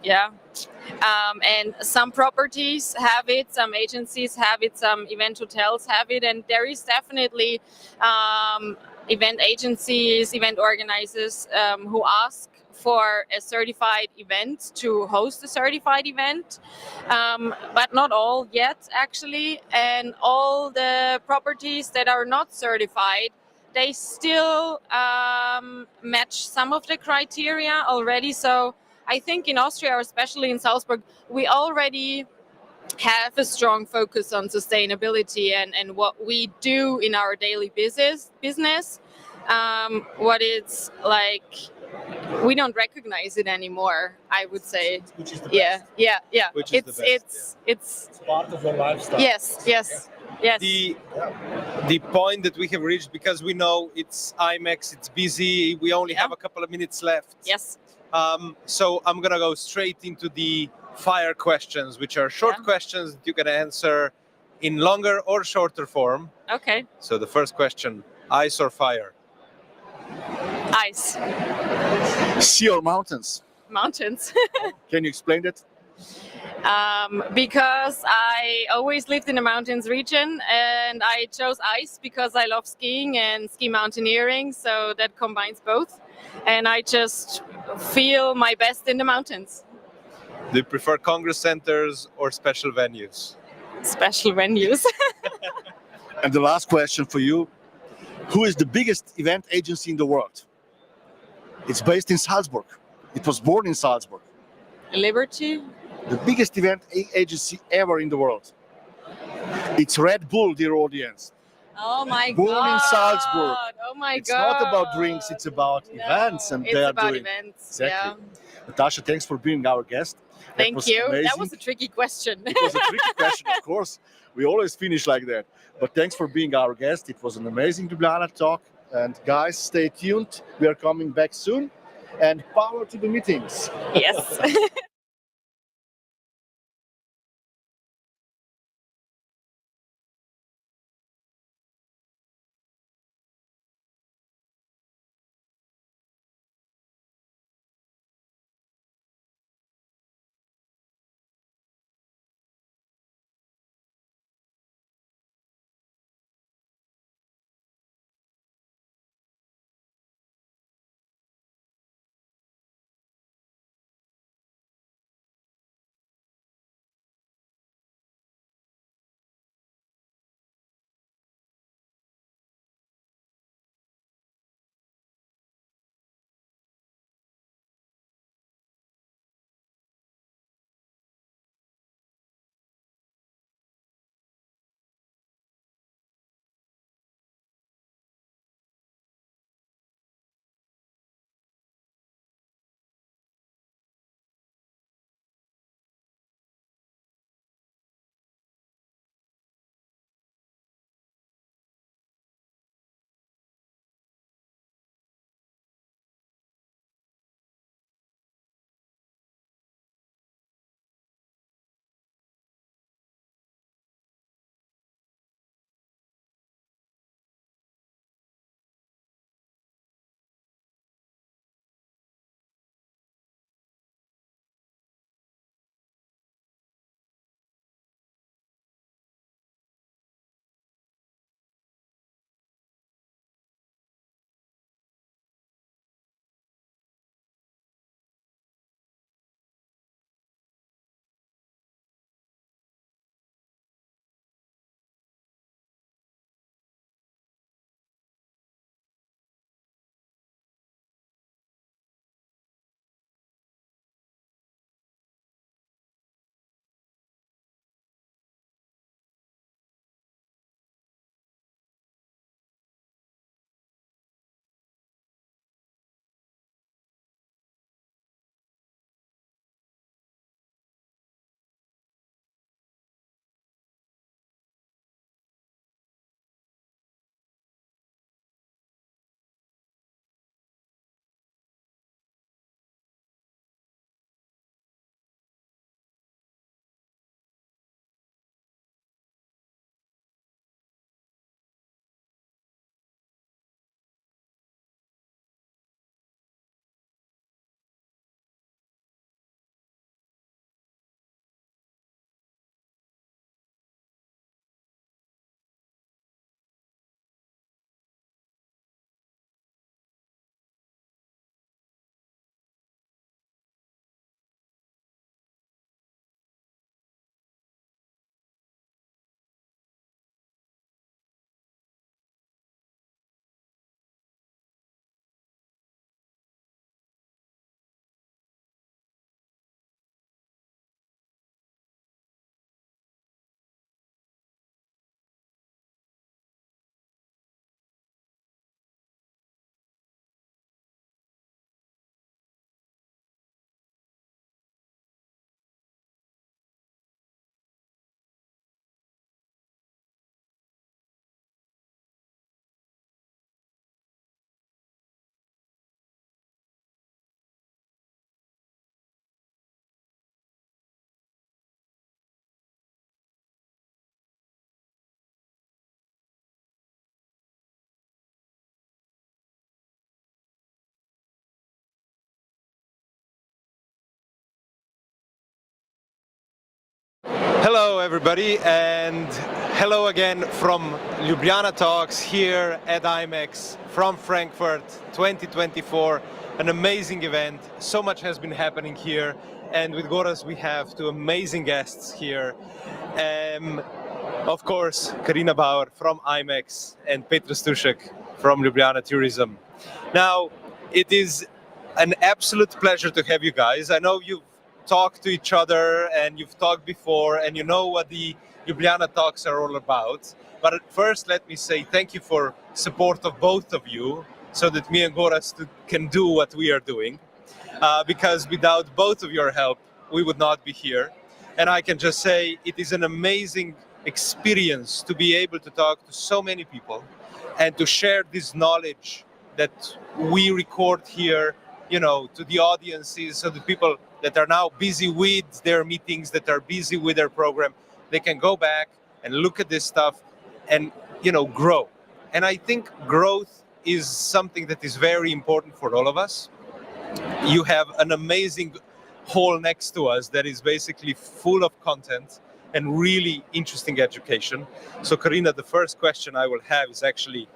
Yeah. And some properties have it, some agencies have it, some event hotels have it, and there is definitely event agencies, event organizers who ask for a certified event to host a certified event, but not all yet actually, and all the properties that are not certified, they still match some of the criteria already. So I think in Austria, or especially in Salzburg, we already have a strong focus on sustainability and what we do in our daily business. What it's like, we don't recognize it anymore, I would say. Which is the best. Yeah. Which is the best, It's part of your lifestyle. Yes. The point that we have reached, because we know it's IMEX, it's busy, we only have a couple of minutes left. Yes. So I'm gonna go straight into the fire questions, which are short questions that you can answer in longer or shorter form. Okay. So the first question, ice or fire? Ice. Sea or mountains? Mountains. Can you explain that? Because I always lived in the mountains region, and I chose ice because I love skiing and ski mountaineering, so that combines both, and I just feel my best in the mountains. Do you prefer congress centers or special venues? Special venues. And the last question for you, who is the biggest event agency in the world? It's based in Salzburg. It was born in Salzburg. Liberty. The biggest event agency ever in the world. It's Red Bull, dear audience. Oh my Born god. in Salzburg. Oh my It's god. not about drinks, it's about events, and it's they are about doing. events. Exactly. Natascha, thanks for being our guest. Thank you. Amazing. That was a tricky question. It was a tricky question, of course. We always finish like that. But thanks for being our guest. It was an amazing Ljubljana talk. And guys, stay tuned. We are coming back soon. And power to the meetings. Yes. Hello everybody, and hello again from Ljubljana Talks here at IMEX from Frankfurt 2024. An amazing event. So much has been happening here, and with Gorazd we have two amazing guests here. Of course, Carina Bauer from IMEX and Petra Stušek from Ljubljana Tourism. Now, it is an absolute pleasure to have you guys. I know you've talked to each other and you've talked before and you know what the Ljubljana Talks are all about. But first, let me say thank you for support of both of you so that me and Gorazd can do what we are doing. Because without both of your help, we would not be here. And I can just say it is an amazing experience to be able to talk to so many people and to share this knowledge that we record here, you know, to the audiences, so that people that are now busy with their meetings, that are busy with their program, they can go back and look at this stuff and, you know, grow. And I think growth is something that is very important for all of us. You have an amazing hall next to us that is basically full of content and really interesting education. So Carina, the first question I will have is actually,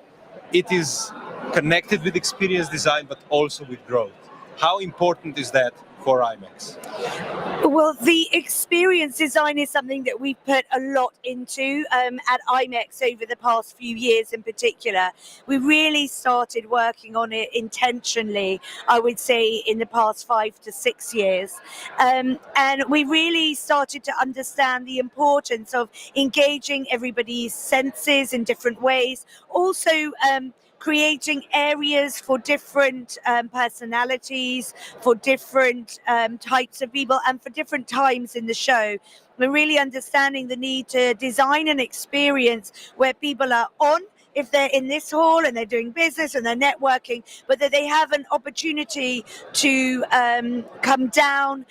it is connected with experience design, but also with growth. How important is that for IMEX? Well, the experience design is something that we've put a lot into at IMEX over the past few years in particular. We really started working on it intentionally, I would say, in the past 5 to 6 years. And we really started to understand the importance of engaging everybody's senses in different ways. Also, creating areas for different personalities, for different types of people, and for different times in the show. We're really understanding the need to design an experience where people are on, if they're in this hall and they're doing business and they're networking, but that they have an opportunity to come down,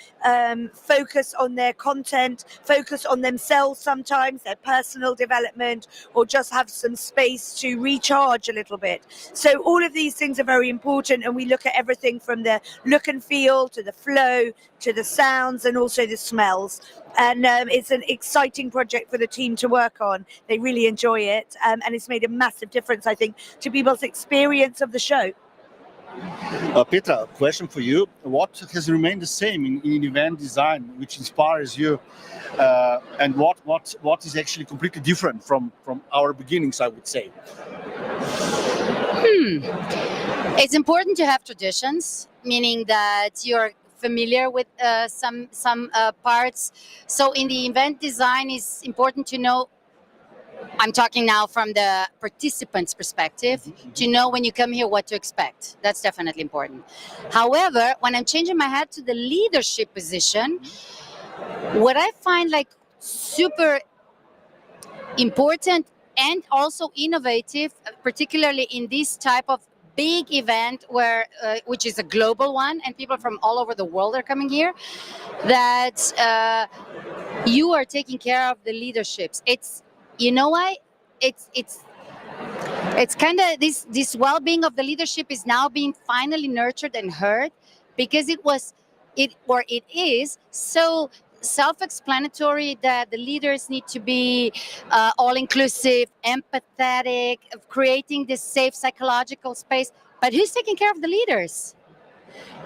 focus on their content, focus on themselves sometimes, their personal development, or just have some space to recharge a little bit. So all of these things are very important, and we look at everything from the look and feel to the flow to the sounds and also the smells. And it's an exciting project for the team to work on. They really enjoy it, and it's made a massive difference, I think, to people's experience of the show. Petra, a question for you. What has remained the same in event design, which inspires you, and what is actually completely different from our beginnings, I would say? It's important to have traditions, meaning that you're familiar with some parts. So in the event design, it's important to know, I'm talking now from the participant's perspective, to know when you come here what to expect. That's definitely important. However, when I'm changing my hat to the leadership position, what I find like super important and also innovative, particularly in this type of big event where which is a global one and people from all over the world are coming here, that you are taking care of the leaderships. It's, you know why? It's kind of this well-being of the leadership is now being finally nurtured and heard, because it is so self-explanatory that the leaders need to be all-inclusive, empathetic, of creating this safe psychological space. But who's taking care of the leaders?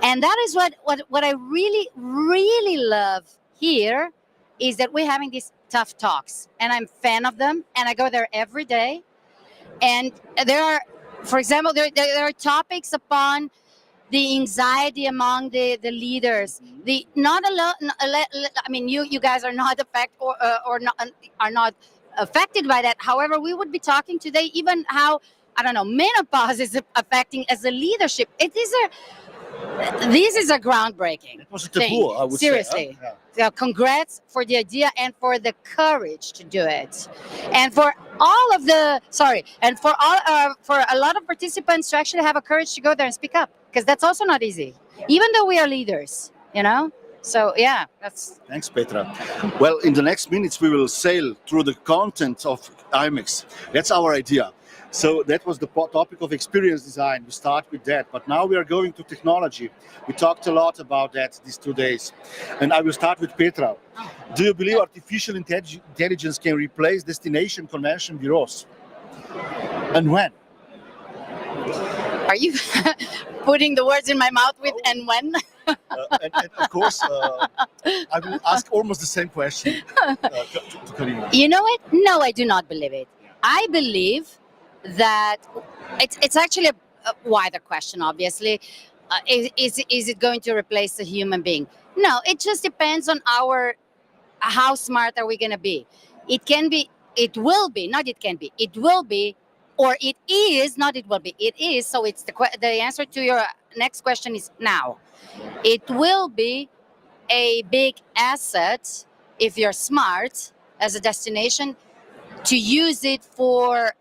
And that is what I really, really love here, is that we're having these tough talks. And I'm a fan of them, and I go there every day. And there are, for example, there are topics upon the anxiety among the leaders. The not alone. I mean, you guys are not affected or not, are not affected by that. However, we would be talking today even how, I don't know, menopause is affecting as a leadership. This is a groundbreaking. It was a taboo, thing. I would Seriously. say. Huh? So congrats for the idea and for the courage to do it, and for all of the for a lot of participants to actually have a courage to go there and speak up, because that's also not easy, even though we are leaders, you know. So yeah, that's. Thanks, Petra. Well, in the next minutes we will sail through the content of IMEX. That's our idea. So that was the topic of experience design. We start with that, but now we are going to technology. We talked a lot about that these 2 days, and I will start with Petra. Do you believe artificial intelligence can replace destination convention bureaus? And when? Are you putting the words in my mouth with and when? And of course, I will ask almost the same question to Carina. You know it? No, I do not believe it. I believe that it's actually a wider question, obviously. Is it going to replace a human being? No, it just depends on how smart are we going to be. It can be, it will be, not it can be, it will be, or it is, not it will be, it is. So it's the answer to your next question is now. It will be a big asset if you're smart as a destination to use it for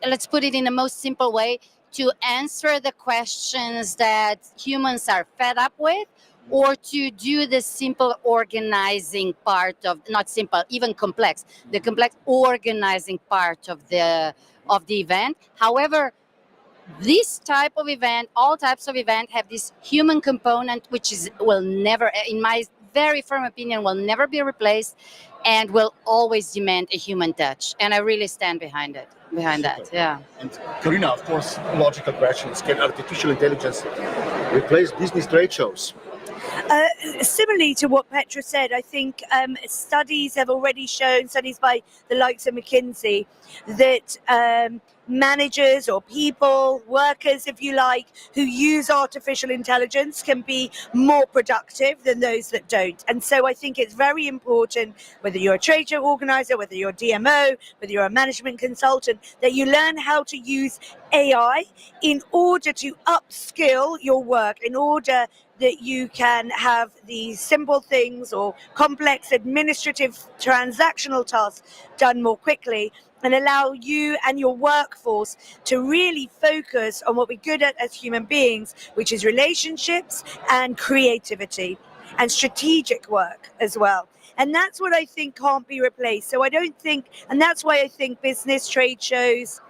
let's put it in the most simple way, to answer the questions that humans are fed up with, or to do the simple organizing part of, not simple, even complex, the complex organizing part of the event. However, this type of event, all types of event, have this human component, which will never, in my very firm opinion, will never be replaced, and will always demand a human touch. And I really stand behind that. Yeah. And Carina, of course, logical questions. Can artificial intelligence replace business trade shows? Similarly to what Petra said, I think studies have already shown, studies by the likes of McKinsey, that managers or people, workers, if you like, who use artificial intelligence can be more productive than those that don't. And so I think it's very important, whether you're a trade show organizer, whether you're a DMO, whether you're a management consultant, that you learn how to use AI in order to upskill your work, in order that you can have these simple things or complex administrative transactional tasks done more quickly, and allow you and your workforce to really focus on what we're good at as human beings, which is relationships and creativity and strategic work as well. And that's what I think can't be replaced. So I don't think, and that's why I think business trade shows,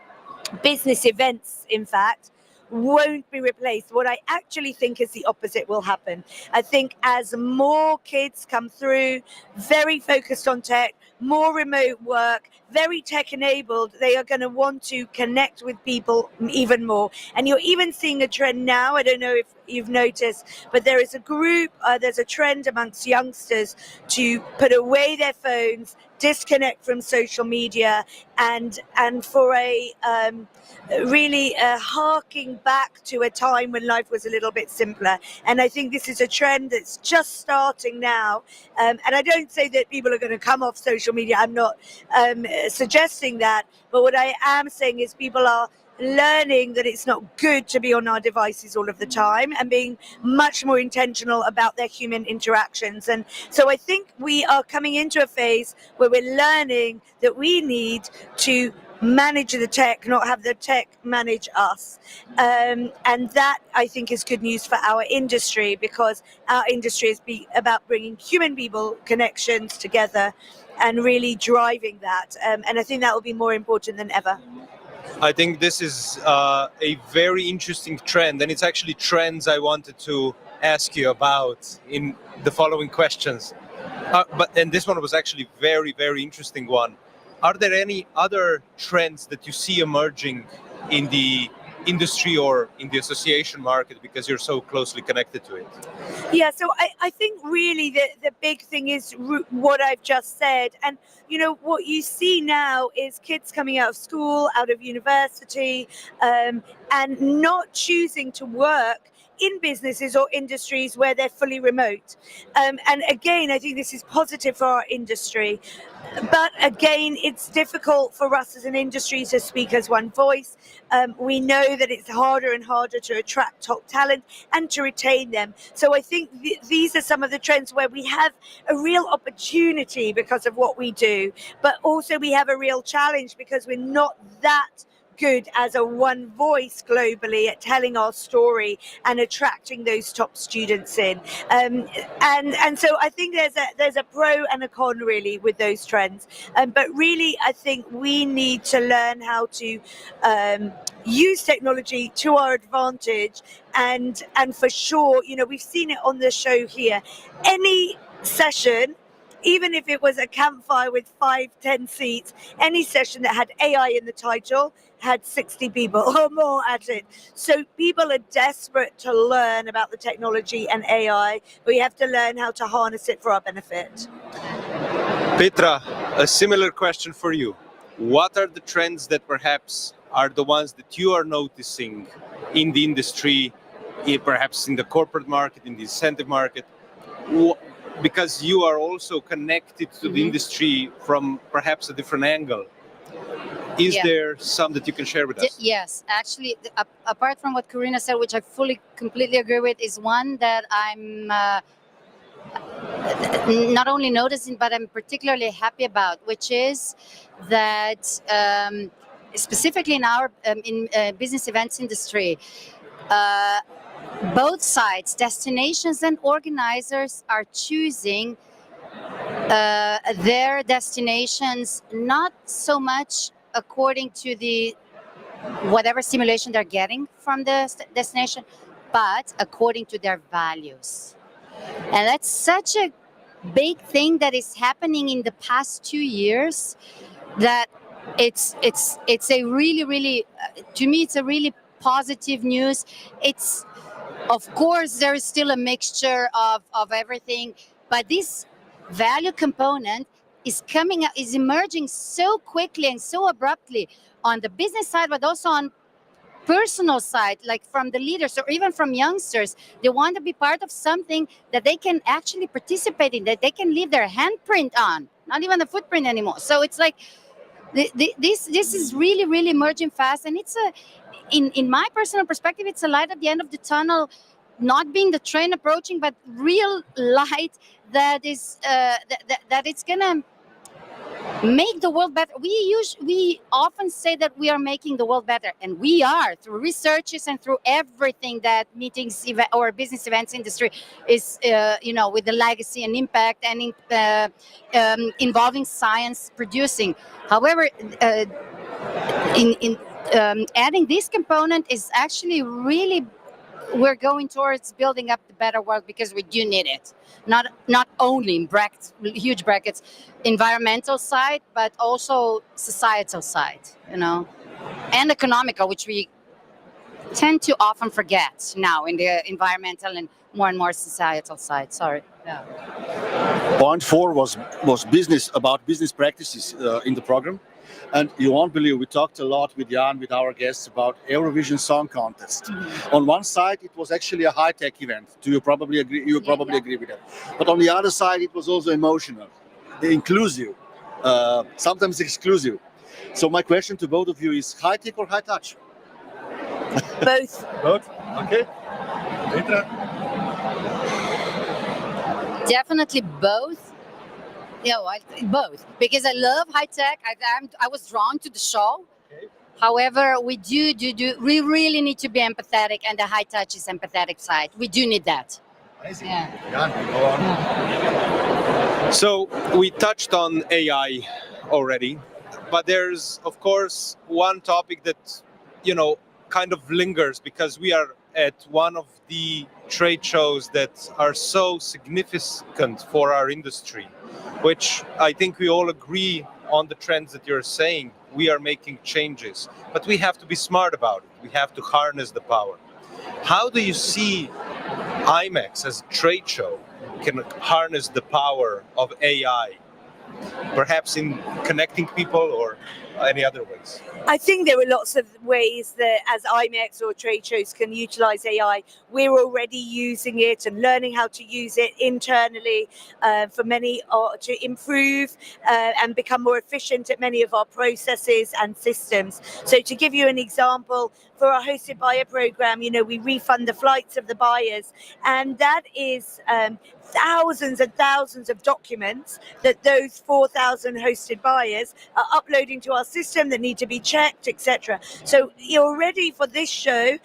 business events, in fact, won't be replaced. What I actually think is the opposite will happen. I think as more kids come through, very focused on tech, more remote work, very tech enabled, they are going to want to connect with people even more. And you're even seeing a trend now, I don't know if you've noticed, but there is a group, there's a trend amongst youngsters to put away their phones, disconnect from social media, and for a really harking back to a time when life was a little bit simpler. And I think this is a trend that's just starting now. And I don't say that people are going to come off social media. I'm not suggesting that. But what I am saying is people are learning that it's not good to be on our devices all of the time, and being much more intentional about their human interactions. And so I think we are coming into a phase where we're learning that we need to manage the tech, not have the tech manage us. And that, I think, is good news for our industry, because our industry is about bringing human people connections together and really driving that. And I think that will be more important than ever. I think this is a very interesting trend, and it's actually trends I wanted to ask you about in the following questions. And this one was actually very, very interesting one. Are there any other trends that you see emerging in the industry or in the association market, because you're so closely connected to it? Yeah, so I think really the big thing is what I've just said. And, you know, what you see now is kids coming out of school, out of university, and not choosing to work in businesses or industries where they're fully remote. And again, I think this is positive for our industry. But again, it's difficult for us as an industry to speak as one voice. We know that it's harder and harder to attract top talent and to retain them. So I think these are some of the trends where we have a real opportunity because of what we do, but also we have a real challenge because we're not that good as a one voice globally at telling our story and attracting those top students in. And so I think there's a pro and a con really with those trends. But really, I think we need to learn how to use technology to our advantage. And for sure, you know, we've seen it on the show here. Any session, even if it was a campfire with 5-10 seats, any session that had AI in the title had 60 people or more at it. So people are desperate to learn about the technology and AI. We have to learn how to harness it for our benefit. Petra, a similar question for you. What are the trends that perhaps are the ones that you are noticing in the industry, perhaps in the corporate market, in the incentive market? Because you are also connected to the industry from perhaps a different angle. Is there some that you can share with us? Yes, actually, apart from what Carina said, which I completely agree with, is one that I'm not only noticing, but I'm particularly happy about, which is that specifically in our business events industry, both sides, destinations and organizers, are choosing their destinations not so much according to the whatever stimulation they're getting from the destination, but according to their values. And that's such a big thing that is happening in the past 2 years, that it's a really to me it's a really positive news. It's, of course, there is still a mixture of everything, but this value component is emerging so quickly and so abruptly on the business side, but also on personal side, like from the leaders or even from youngsters. They want to be part of something that they can actually participate in, that they can leave their handprint on, not even a footprint anymore. So it's like this is really emerging fast, and it's in my personal perspective, it's a light at the end of the tunnel, not being the train approaching, but real light that is that it's gonna make the world better. We often say that we are making the world better, and we are, through researches and through everything that meetings or business events industry is, with the legacy and impact and involving science producing. However, in adding this component is actually really, we're going towards building up the better world, because we do need it. Not only in huge brackets, environmental side, but also societal side, and economical, which we tend to often forget now in the environmental and more societal side. Sorry. Yeah. Point 4 was business, about business practices in the program. And you won't believe, we talked a lot with Jan, with our guests, about Eurovision Song Contest. Mm-hmm. On one side, it was actually a high-tech event. Do you probably agree? You probably agree with that. But on the other side, it was also emotional, inclusive, sometimes exclusive. So my question to both of you is: high-tech or high-touch? Both. Both? Okay. Petra? Definitely both. Both, because I love high tech. I was drawn to the show. Okay. However, we we really need to be empathetic, and the high touch is empathetic side. We do need that. Amazing. Yeah. Jan, go on. Yeah. So we touched on AI already, but there's of course one topic that kind of lingers, because we are at one of the trade shows that are so significant for our industry, which I think we all agree on the trends that you're saying. We are making changes, but we have to be smart about it. We have to harness the power. How do you see IMEX as a trade show can harness the power of AI, perhaps in connecting people or any other ways? I think there are lots of ways that as IMEX or trade shows can utilize AI. We're already using it and learning how to use it internally for many to improve and become more efficient at many of our processes and systems. So to give you an example, for our hosted buyer program, we refund the flights of the buyers, and that is thousands and thousands of documents that those 4,000 hosted buyers are uploading to our system that need to be checked, etc. So you're ready for this show.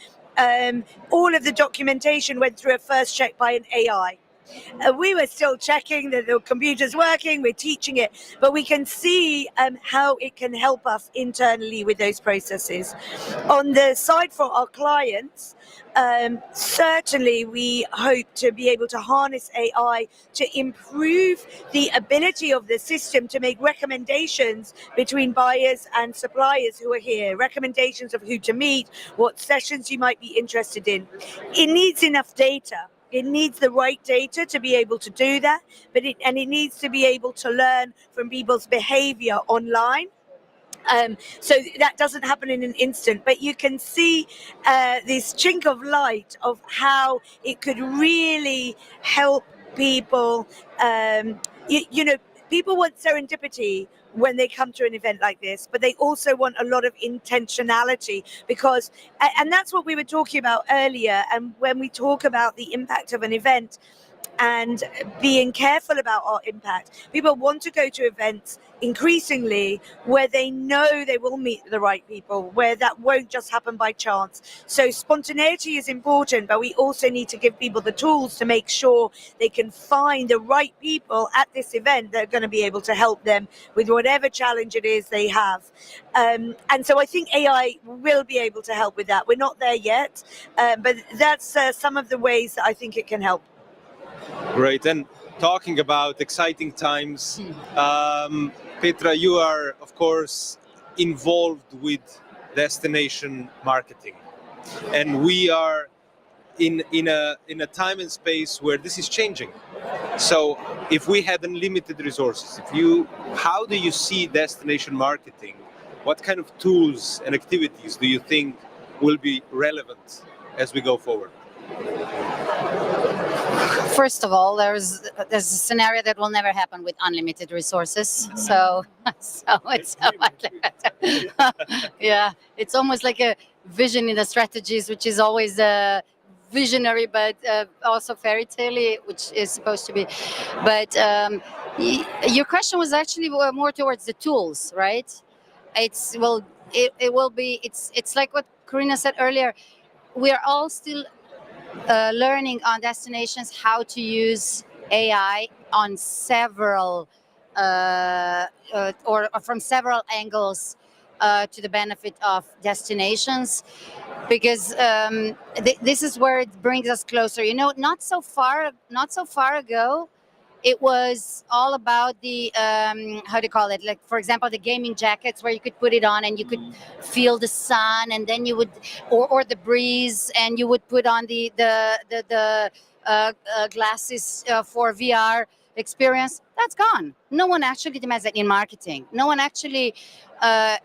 All of the documentation went through a first check by an AI. We were still checking that the computer's working, we're teaching it, but we can see how it can help us internally with those processes. On the side for our clients, certainly we hope to be able to harness AI to improve the ability of the system to make recommendations between buyers and suppliers who are here, recommendations of who to meet, what sessions you might be interested in. It needs enough data. It needs the right data to be able to do that, but it needs to be able to learn from people's behavior online. So that doesn't happen in an instant, but you can see this chink of light of how it could really help people. People want serendipity when they come to an event like this, but they also want a lot of intentionality because, and that's what we were talking about earlier. And when we talk about the impact of an event and being careful about our impact, people want to go to events increasingly where they know they will meet the right people, where that won't just happen by chance. So spontaneity is important, but we also need to give people the tools to make sure they can find the right people at this event that are going to be able to help them with whatever challenge it is they have. And so I think AI will be able to help with that. We're not there yet, but that's some of the ways that I think it can help. Great. And talking about exciting times, Petra, you are, of course, involved with destination marketing. And we are in a time and space where this is changing. So if we had unlimited resources, how do you see destination marketing? What kind of tools and activities do you think will be relevant as we go forward? First of all, there's a scenario that will never happen with unlimited resources. So it's yeah, it's almost like a vision in the strategies, which is always visionary, but also fairy tale, which is supposed to be. But your question was actually more towards the tools, right? It's like what Carina said earlier. We are all still learning on destinations how to use AI on several or from several angles to the benefit of destinations, because this is where it brings us closer. You know, not so far ago, it was all about the how do you call it? Like, for example, the gaming jackets where you could put it on and you could feel the sun, and then you would, or the breeze, and you would put on the glasses for VR experience. That's gone. No one actually demands that in marketing. No one actually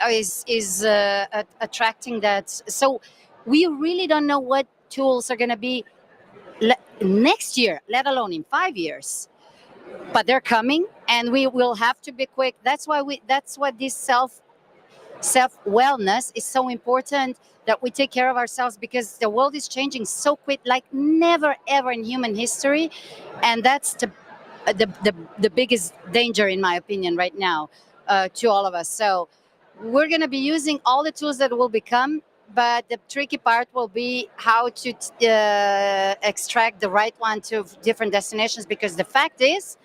is attracting that. So we really don't know what tools are going to be next year, let alone in 5 years. But they're coming, and we will have to be quick. That's why this self wellness is so important, that we take care of ourselves, because the world is changing so quick, like never ever in human history, and that's the biggest danger, in my opinion, right now, to all of us. So we're going to be using all the tools that will become, but the tricky part will be how to extract the right one to different destinations, because the fact is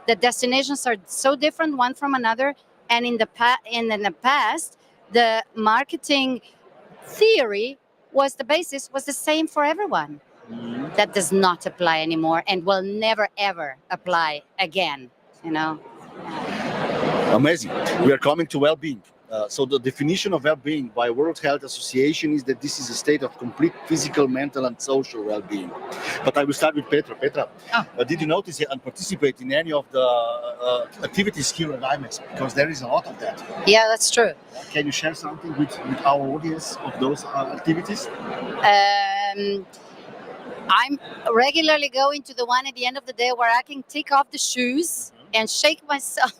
that destinations are so different one from another, and in the past, the marketing theory was the same for everyone. That does not apply anymore, and will never ever apply again. You know. Amazing. We are coming to well-being. So the definition of well-being by World Health Association is that this is a state of complete physical, mental, and social well-being. But I will start with Petra. Petra, did you notice and participate in any of the activities here at IMEX? Because there is a lot of that. Yeah, that's true. Can you share something with our audience of those activities? I'm regularly going to the one at the end of the day where I can take off the shoes and shake myself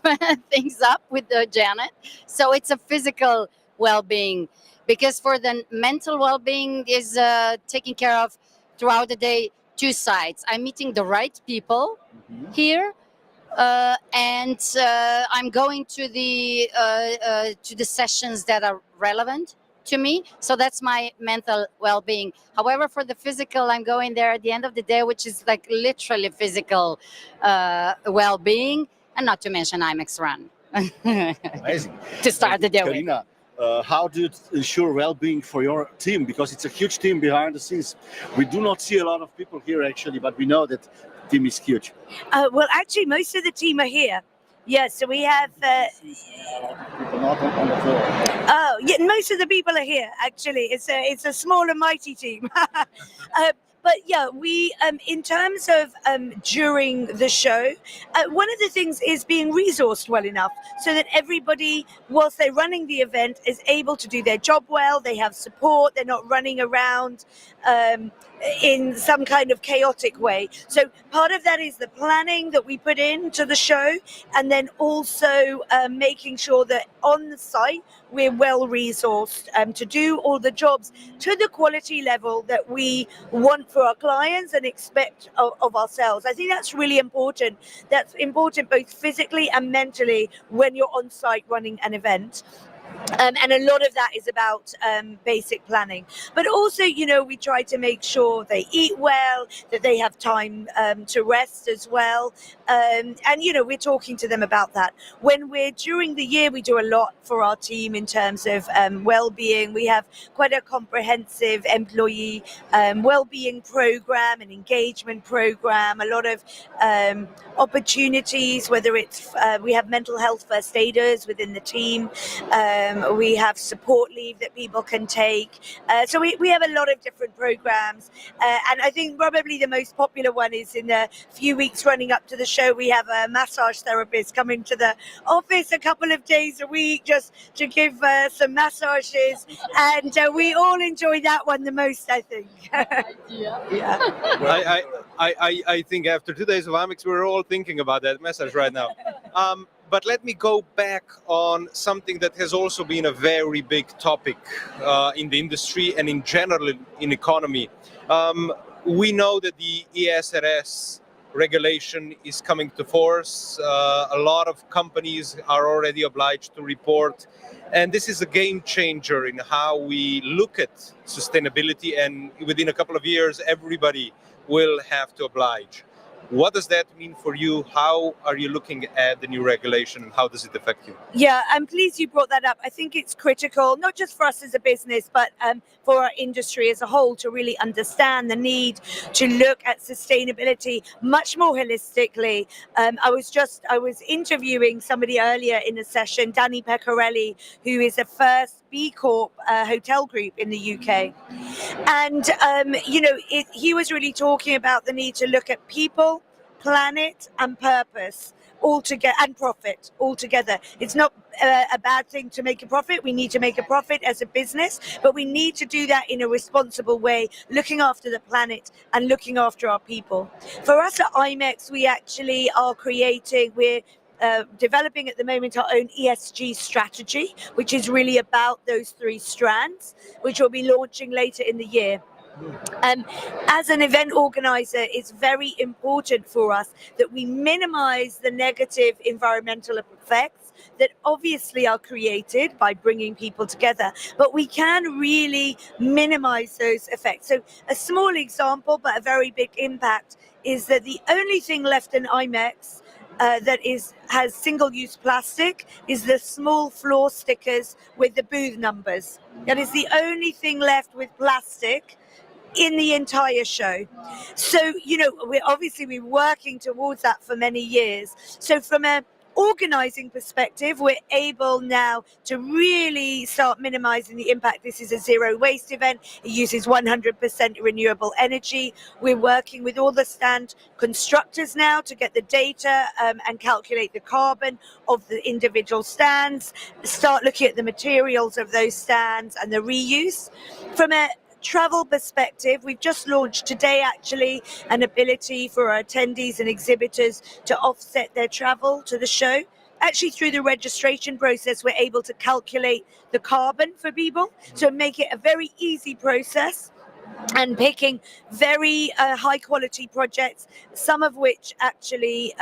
things up with Janet. So it's a physical well-being, because for the mental well-being is taken care of throughout the day, two sides. I'm meeting the right people here, and I'm going to the sessions that are relevant to me. So that's my mental well-being. However, for the physical, I'm going there at the end of the day, which is like literally physical well-being, and not to mention IMEX Run. Amazing. To start the day with. Carina, how do you ensure well-being for your team? Because it's a huge team behind the scenes. We do not see a lot of people here actually, but we know that the team is huge. Well, actually, most of the team are here. Yeah, so we have. People not on the floor. Oh, yeah, most of the people are here. Actually, it's a small and mighty team. But yeah, we in terms of during the show, one of the things is being resourced well enough so that everybody, whilst they're running the event, is able to do their job well. They have support. They're not running around in some kind of chaotic way. So part of that is the planning that we put into the show, and then also making sure that on the site we're well resourced to do all the jobs to the quality level that we want for our clients and expect of ourselves. I think that's really important. That's important both physically and mentally when you're on site running an event. And a lot of that is about basic planning. But also, you know, we try to make sure they eat well, that they have time to rest as well. And, you know, we're talking to them about that. When we're during the year, we do a lot for our team in terms of well-being. We have quite a comprehensive employee well-being program and engagement program, a lot of opportunities, whether it's we have mental health first aiders within the team. We have support leave that people can take. So we have a lot of different programs. And I think probably the most popular one is in the few weeks running up to the show, we have a massage therapist coming to the office a couple of days a week just to give some massages. And we all enjoy that one the most, I think. Yeah. I think after 2 days of IMEX, we're all thinking about that message right now. But let me go back on something that has also been a very big topic in the industry and in general in economy. We know that the ESRS regulation is coming to force. A lot of companies are already obliged to report. And this is a game changer in how we look at sustainability. And within a couple of years, everybody will have to oblige. What does that mean for you? How are you looking at the new regulation and how does it affect you? Yeah, I'm pleased you brought that up. I think it's critical, not just for us as a business, but for our industry as a whole to really understand the need to look at sustainability much more holistically. I was interviewing somebody earlier in a session, Danny Pecorelli, who is the first B Corp hotel group in the UK. And, you know, he was really talking about the need to look at people, planet and purpose all together, and profit all together. It's not a bad thing to make a profit. We need to make a profit as a business, but we need to do that in a responsible way, looking after the planet and looking after our people. For us at IMEX, we actually are we're developing at the moment our own ESG strategy, which is really about those three strands, which we'll be launching later in the year. As an event organizer, it's very important for us that we minimize the negative environmental effects that obviously are created by bringing people together, but we can really minimize those effects. So a small example, but a very big impact, is that the only thing left in IMEX that has single-use plastic is the small floor stickers with the booth numbers. That is the only thing left with plastic in the entire show. So, you know, we're working towards that for many years. So from an organizing perspective, we're able now to really start minimizing the impact. This is a zero waste event. It uses 100% renewable energy. We're working with all the stand constructors now to get the data and calculate the carbon of the individual stands, start looking at the materials of those stands and the reuse. From a travel perspective, we've just launched today actually an ability for our attendees and exhibitors to offset their travel to the show. Actually, through the registration process, we're able to calculate the carbon for people, so make it a very easy process. And picking very high quality projects, some of which actually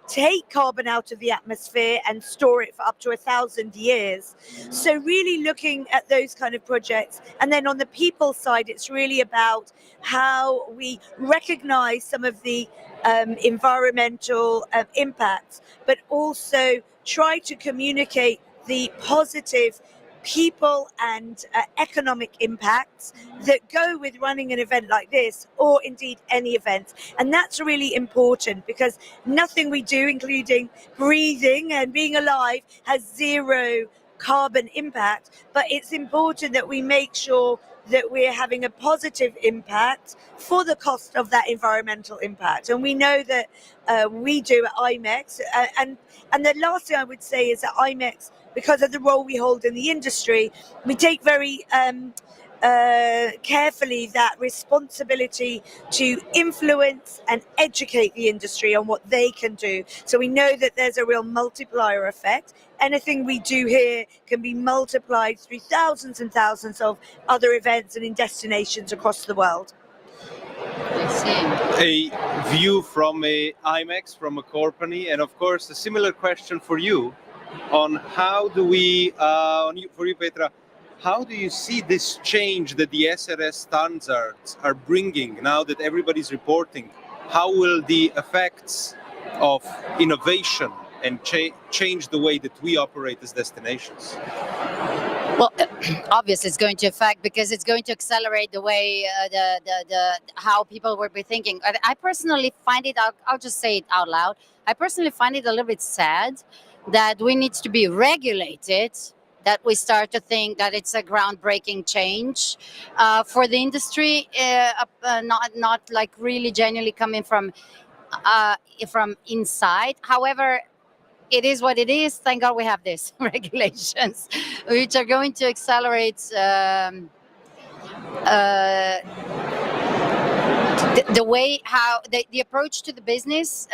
take carbon out of the atmosphere and store it for up to 1,000 years. So really looking at those kind of projects. And then on the people side, it's really about how we recognize some of the environmental impacts, but also try to communicate the positive people and economic impacts that go with running an event like this, or indeed any event. And that's really important, because nothing we do, including breathing and being alive, has zero carbon impact. But it's important that we make sure that we're having a positive impact for the cost of that environmental impact. And we know that we do at IMEX. And the last thing I would say is that IMEX, because of the role we hold in the industry, we take very carefully that responsibility to influence and educate the industry on what they can do. So we know that there's a real multiplier effect. Anything we do here can be multiplied through thousands and thousands of other events and in destinations across the world. A view from a IMEX, from a company, and of course a similar question for you on how do we, for you Petra, how do you see this change that the SRS standards are bringing now that everybody's reporting? How will the effects of innovation and change the way that we operate as destinations? Well, obviously it's going to affect, because it's going to accelerate the way how people will be thinking. I personally find it, I'll just say it out loud, I personally find it a little bit sad that we need to be regulated, that we start to think that it's a groundbreaking change for the industry, not like really genuinely coming from inside. However, it is what it is. Thank God we have these regulations, which are going to accelerate the way how the approach to the business.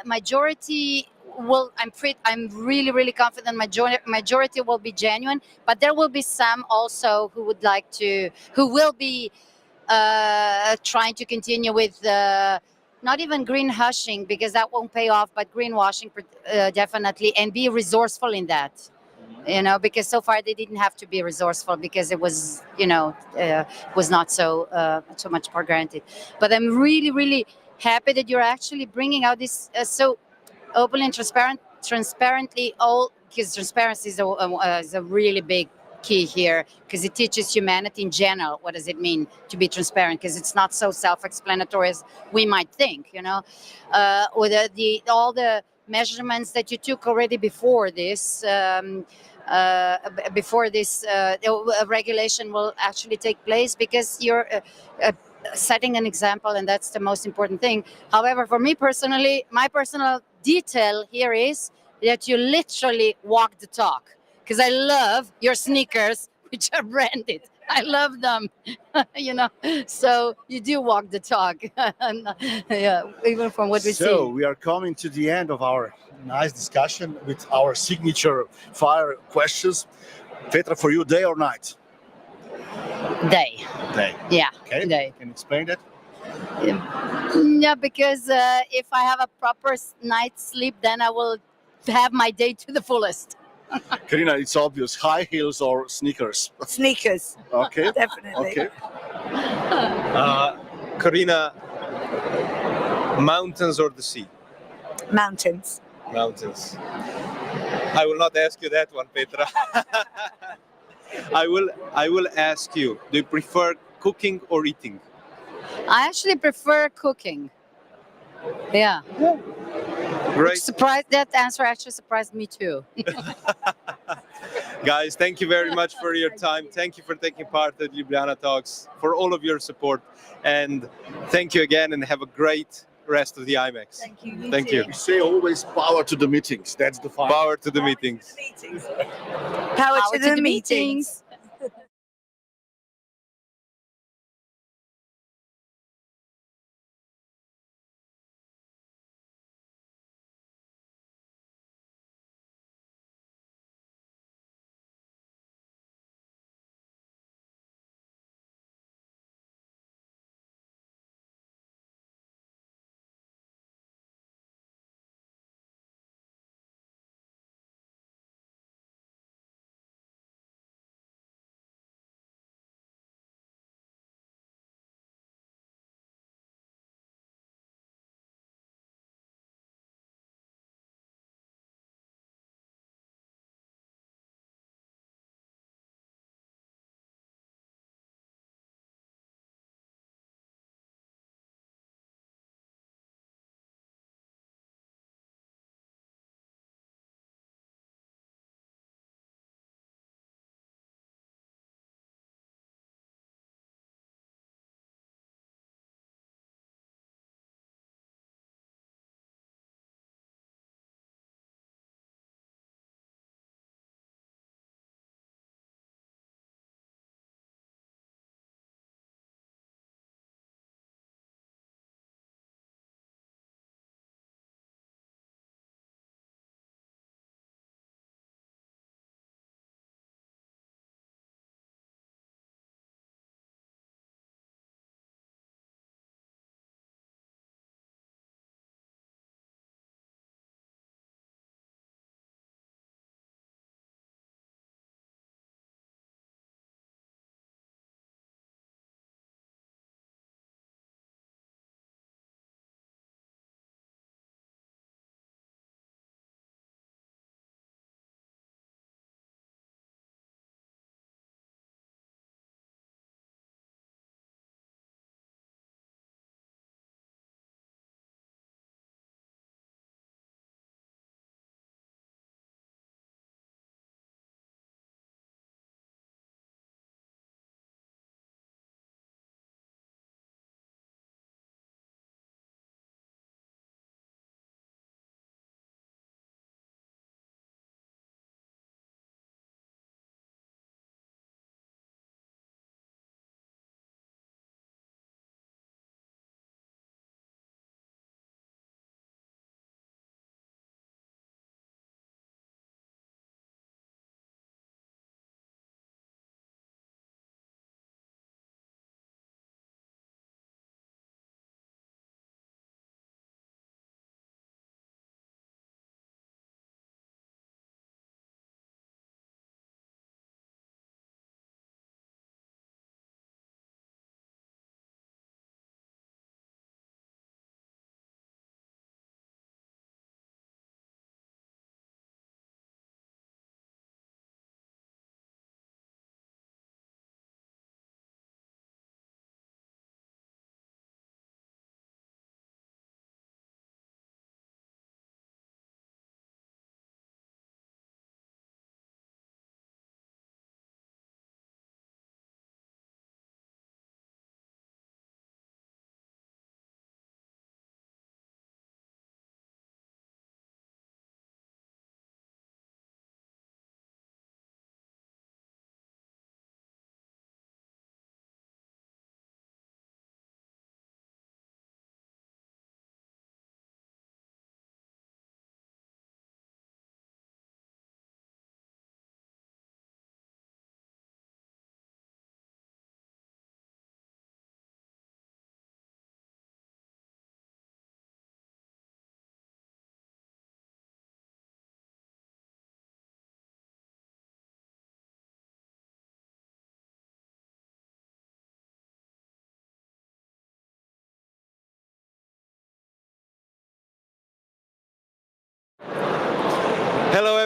Majority will, I'm really confident majority will be genuine, but there will be some also who will be trying to continue with not even green hushing, because that won't pay off, but greenwashing definitely, and be resourceful in that. Because so far they didn't have to be resourceful, because it was, was not so much for granted. But I'm really happy that you're actually bringing out this so openly and transparently, all, because transparency is a really big key here, because it teaches humanity in general what does it mean to be transparent, because it's not so self-explanatory as we might think, or all the measurements that you took already before this regulation will actually take place, because you're setting an example, and that's the most important thing. However, for me personally, my personal detail here is that you literally walk the talk, because I love your sneakers, which are branded. I love them, so you do walk the talk. Yeah, even from what we see. So we are coming to the end of our nice discussion with our signature fire questions. Petra, for you, day or night? Day. Day. Yeah, Okay. day. Can you explain that? Yeah, because if I have a proper night's sleep, then I will have my day to the fullest. Carina, it's obvious. High heels or sneakers? Sneakers. Okay. Definitely. Okay. Carina, mountains or the sea? Mountains. Mountains. I will not ask you that one, Petra. I will ask you, do you prefer cooking or eating? I actually prefer cooking. Yeah. Great. That answer actually surprised me too. Guys, thank you very much for your time. Thank you for taking part at Ljubljana Talks, for all of your support. And thank you again, and have a great rest of the IMEX. Thank you. Thank you. We say always power to the meetings. That's the final. Power to the meetings. Power to the meetings.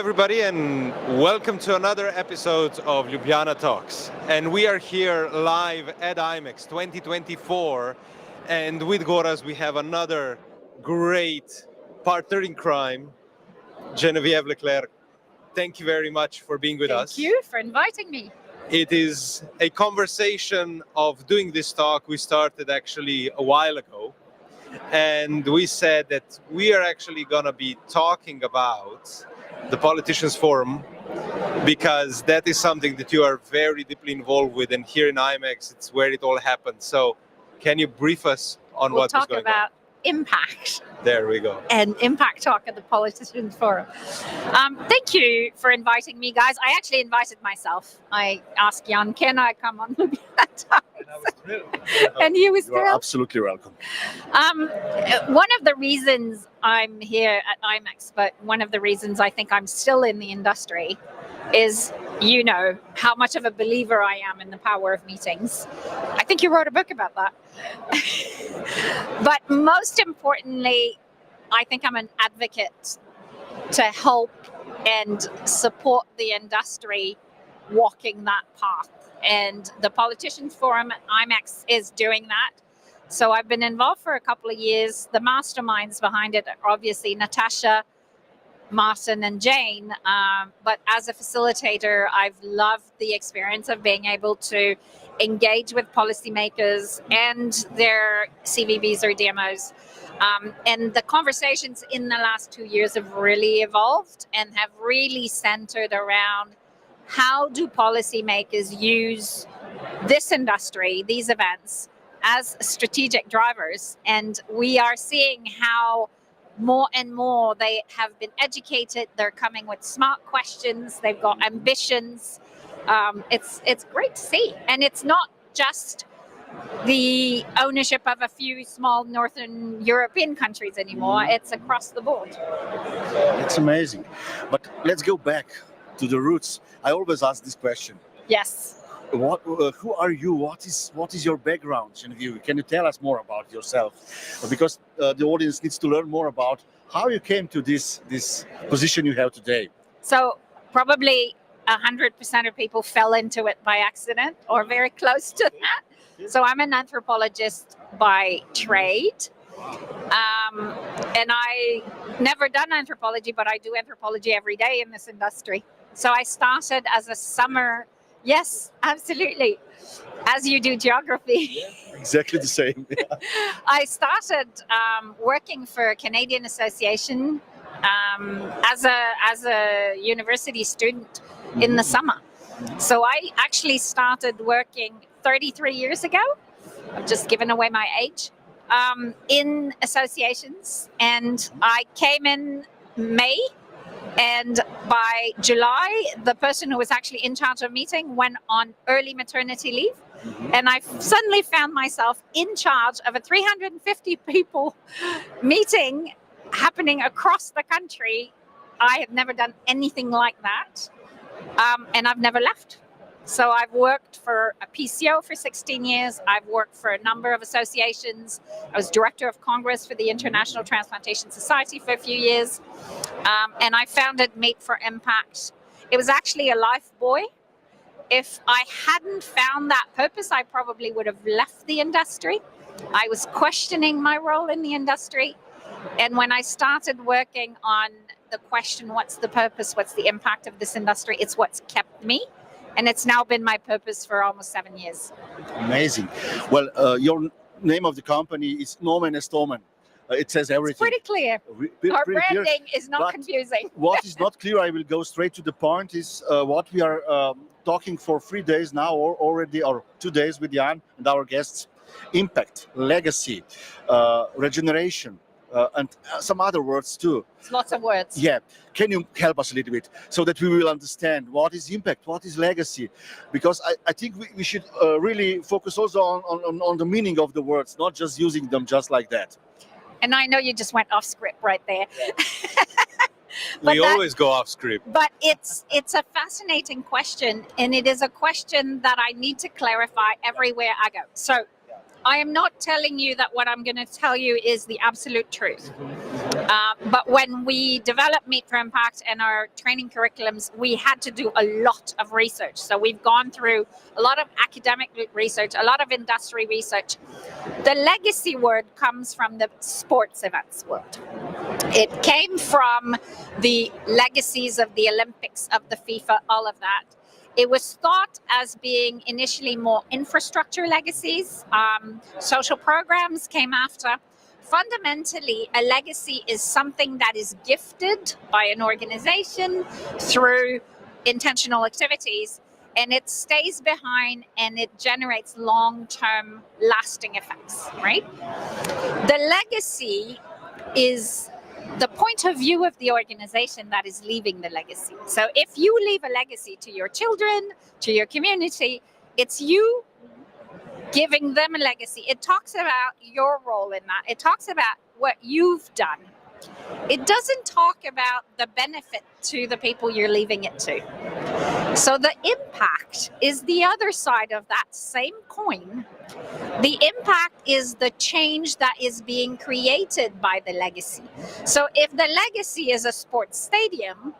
everybody, and welcome to another episode of Ljubljana Talks. And we are here live at IMEX 2024, and with Gorazd we have another great partner in crime, Geneviève Leclerc. Thank you very much for being with us. Thank you for inviting me. It is a conversation of doing this talk we started actually a while ago. And we said that we are actually going to be talking about the Politicians Forum, because that is something that you are very deeply involved with, and here in IMEX it's where it all happened. So can you brief us on We'll what is talk going about impact There we go. and impact talk at the Politicians Forum. Thank you for inviting me, guys. I actually invited myself. I asked Jan, can I come on Ljubljana Talks? And he was You are thrilled. absolutely welcome. One of the reasons I'm here at IMEX, but one of the reasons I think I'm still in the industry is, you know, how much of a believer I am in the power of meetings. I think you wrote a book about that. But most importantly, I think I'm an advocate to help and support the industry walking that path. And the Politicians Forum at IMEX is doing that. So I've been involved for a couple of years. The masterminds behind it are obviously Natascha, Martin and Jane. But as a facilitator, I've loved the experience of being able to engage with policymakers and their CVBs or DMOs. And the conversations in the last 2 years have really evolved and have really centered around how do policymakers use this industry, these events, as strategic drivers. And we are seeing how more and more they have been educated. They're coming with smart questions. They've got ambitions. It's great to see. And it's not just the ownership of a few small Northern European countries anymore. It's across the board. It's amazing. But let's go back to the roots. I always ask this question. Yes. Who are you? What is your background, Geneviève? Can you tell us more about yourself? Because the audience needs to learn more about how you came to this position you have today. So probably 100% of people fell into it by accident or very close to that. So I'm an anthropologist by trade. And I never done anthropology, but I do anthropology every day in this industry. So I started as a summer, yes, absolutely, as you do geography. Exactly the same. Yeah. I started working for a Canadian association as a university student in the summer. So I actually started working 33 years ago. I've just given away my age. In associations, and I came in May, and by July the person who was actually in charge of meeting went on early maternity leave, and I suddenly found myself in charge of a 350 people meeting happening across the country. I have never done anything like that, and I've never left. So I've worked for a PCO for 16 years. I've worked for a number of associations. I was director of Congress for the International Transplantation Society for a few years. And I founded Mate for Impact. It was actually a life buoy. If I hadn't found that purpose, I probably would have left the industry. I was questioning my role in the industry. And when I started working on the question, what's the purpose, what's the impact of this industry, it's what's kept me. And it's now been my purpose for almost 7 years. Amazing. Well, your name of the company is Nomen est Omen. It says everything. It's pretty clear. Our branding is not confusing. What is not clear, I will go straight to the point, is what we are talking for 3 days now already, or 2 days with Jan and our guests. Impact, legacy, regeneration, and some other words too. It's lots of words. Yeah. Can you help us a little bit so that we will understand what is impact, what is legacy? Because I think we should really focus also on the meaning of the words, not just using them just like that. And I know you just went off script right there. We always go off script. But it's a fascinating question, and it is a question that I need to clarify everywhere I go. So I am not telling you that what I'm going to tell you is the absolute truth. But when we developed Meet for Impact and our training curriculums, we had to do a lot of research. So we've gone through a lot of academic research, a lot of industry research. The legacy word comes from the sports events world. It came from the legacies of the Olympics, of the FIFA, all of that. It was thought as being initially more infrastructure legacies. Social programs came after. Fundamentally, a legacy is something that is gifted by an organization through intentional activities, and it stays behind and it generates long-term lasting effects, right? The legacy is the point of view of the organization that is leaving the legacy. So if you leave a legacy to your children, to your community, it's you giving them a legacy. It talks about your role in that. It talks about what you've done. It doesn't talk about the benefit to the people you're leaving it to. So the impact is the other side of that same coin. The impact is the change that is being created by the legacy. So if the legacy is a sports stadium,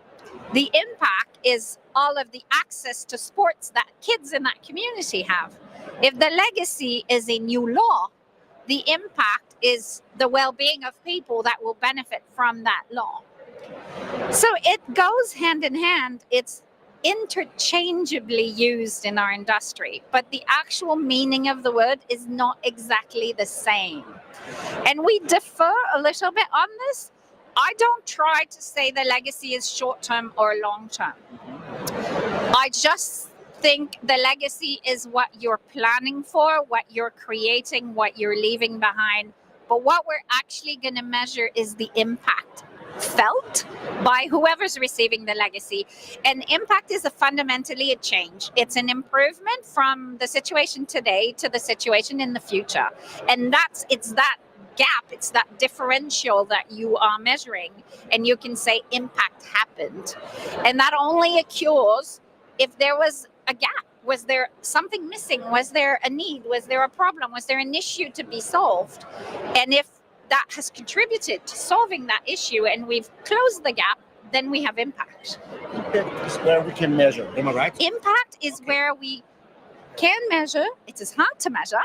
the impact is all of the access to sports that kids in that community have. If the legacy is a new law, the impact is the well-being of people that will benefit from that law. So it goes hand in hand. It's interchangeably used in our industry, but the actual meaning of the word is not exactly the same. And we differ a little bit on this. I don't try to say the legacy is short-term or long-term. I just think the legacy is what you're planning for, what you're creating, what you're leaving behind. But what we're actually going to measure is the impact felt by whoever's receiving the legacy. And impact is fundamentally a change. It's an improvement from the situation today to the situation in the future. And it's that gap, it's that differential that you are measuring. And you can say impact happened. And that only occurs if there was a gap. Was there something missing? Was there a need? Was there a problem? Was there an issue to be solved? And if that has contributed to solving that issue and we've closed the gap, then we have impact. Impact is where we can measure, am I right? Impact is where we can measure. It is hard to measure,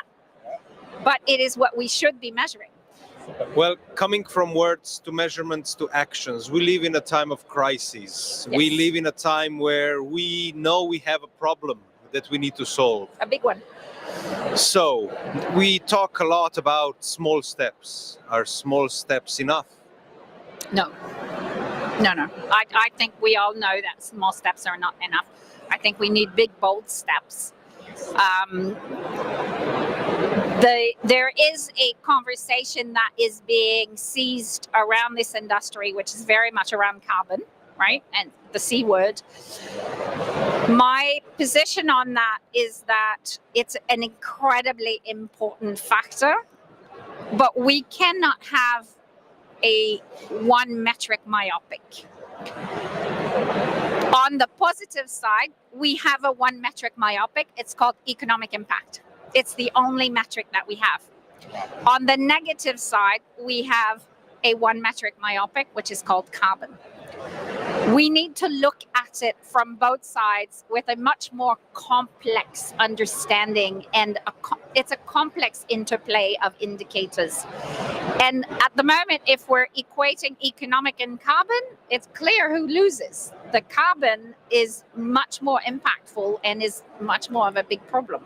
but it is what we should be measuring. Well, coming from words to measurements to actions, we live in a time of crisis. Yes. We live in a time where we know we have a problem that we need to solve. A big one. So, we talk a lot about small steps. Are small steps enough? No. I think we all know that small steps are not enough. I think we need big, bold steps. There is a conversation that is being seized around this industry, which is very much around carbon, right? And the C word. My position on that is that it's an incredibly important factor, but we cannot have a one metric myopic. On the positive side, we have a one metric myopic. It's called economic impact. It's the only metric that we have. On the negative side, we have a one metric myopic, which is called carbon. We need to look at it from both sides with a much more complex understanding, and it's a complex interplay of indicators. And at the moment, if we're equating economic and carbon, it's clear who loses. The carbon is much more impactful and is much more of a big problem.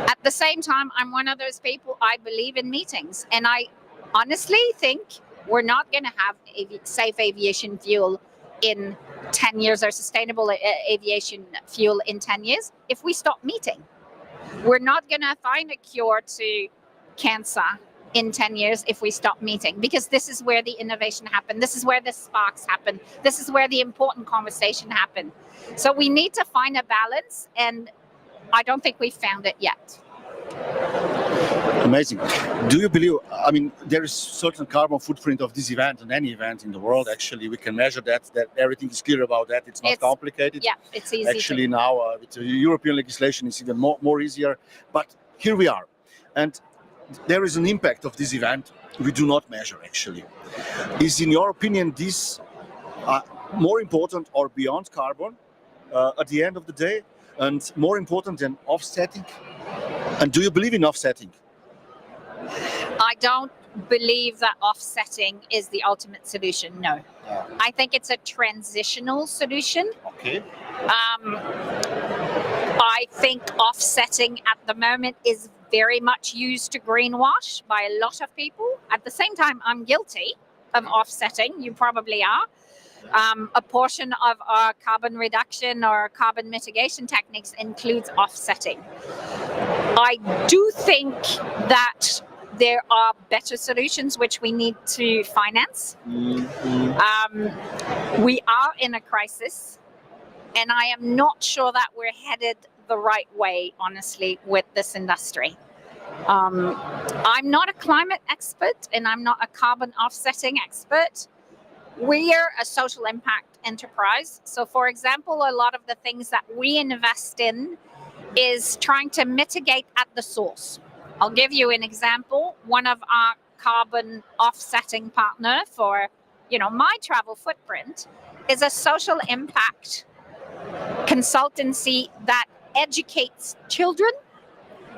At the same time, I'm one of those people, I believe in meetings, and I honestly think we're not going to have safe aviation fuel in 10 years or sustainable aviation fuel in 10 years if we stop meeting. We're not going to find a cure to cancer in 10 years if we stop meeting, because this is where the innovation happened. This is where the sparks happen. This is where the important conversation happened. So we need to find a balance, and I don't think we've found it yet. Amazing. Do you believe, I mean, there is certain carbon footprint of this event and any event in the world, actually, we can measure that everything is clear about that, it's not complicated. Yeah, it's easy. Actually now, with the European legislation, it's even more easier. But here we are. and there is an impact of this event we do not measure actually. Is in your opinion this more important or beyond carbon at the end of the day, and more important than offsetting? And do you believe in offsetting? I don't believe that offsetting is the ultimate solution. No. Yeah. I think it's a transitional solution. Okay. I think offsetting at the moment is very much used to greenwash by a lot of people. At the same time, I'm guilty of offsetting. You probably are. A portion of our carbon reduction or carbon mitigation techniques includes offsetting. I do think that there are better solutions which we need to finance. We are in a crisis, and I am not sure that we're headed the right way, honestly, with this industry. I'm not a climate expert, and I'm not a carbon offsetting expert. We're a social impact enterprise. So, for example, a lot of the things that we invest in is trying to mitigate at the source. I'll give you an example. One of our carbon offsetting partner for, my travel footprint is a social impact consultancy that educates children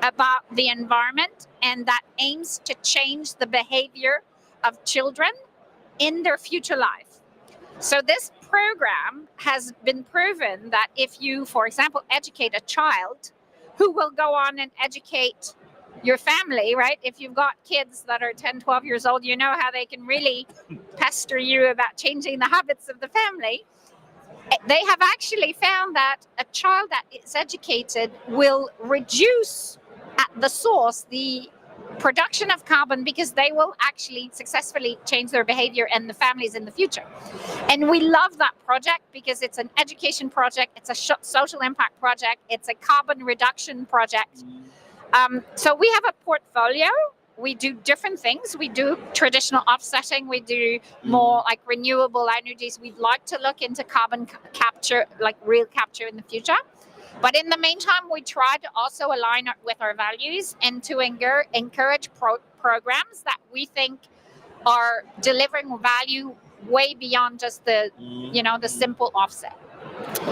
about the environment and that aims to change the behavior of children in their future life. So this program has been proven that if you, for example, educate a child who will go on and educate your family, right? If you've got kids that are 10, 12 years old, you know how they can really pester you about changing the habits of the family. They have actually found that a child that is educated will reduce at the source the production of carbon, because they will actually successfully change their behavior and the families in the future. And we love that project because it's an education project, it's a social impact project, it's a carbon reduction project. So we have a portfolio. We do different things. We do traditional offsetting. We do more like renewable energies. We'd like to look into carbon capture, like real capture in the future. But in the meantime, we try to also align with our values and to encourage programs that we think are delivering value way beyond just the, the simple offset.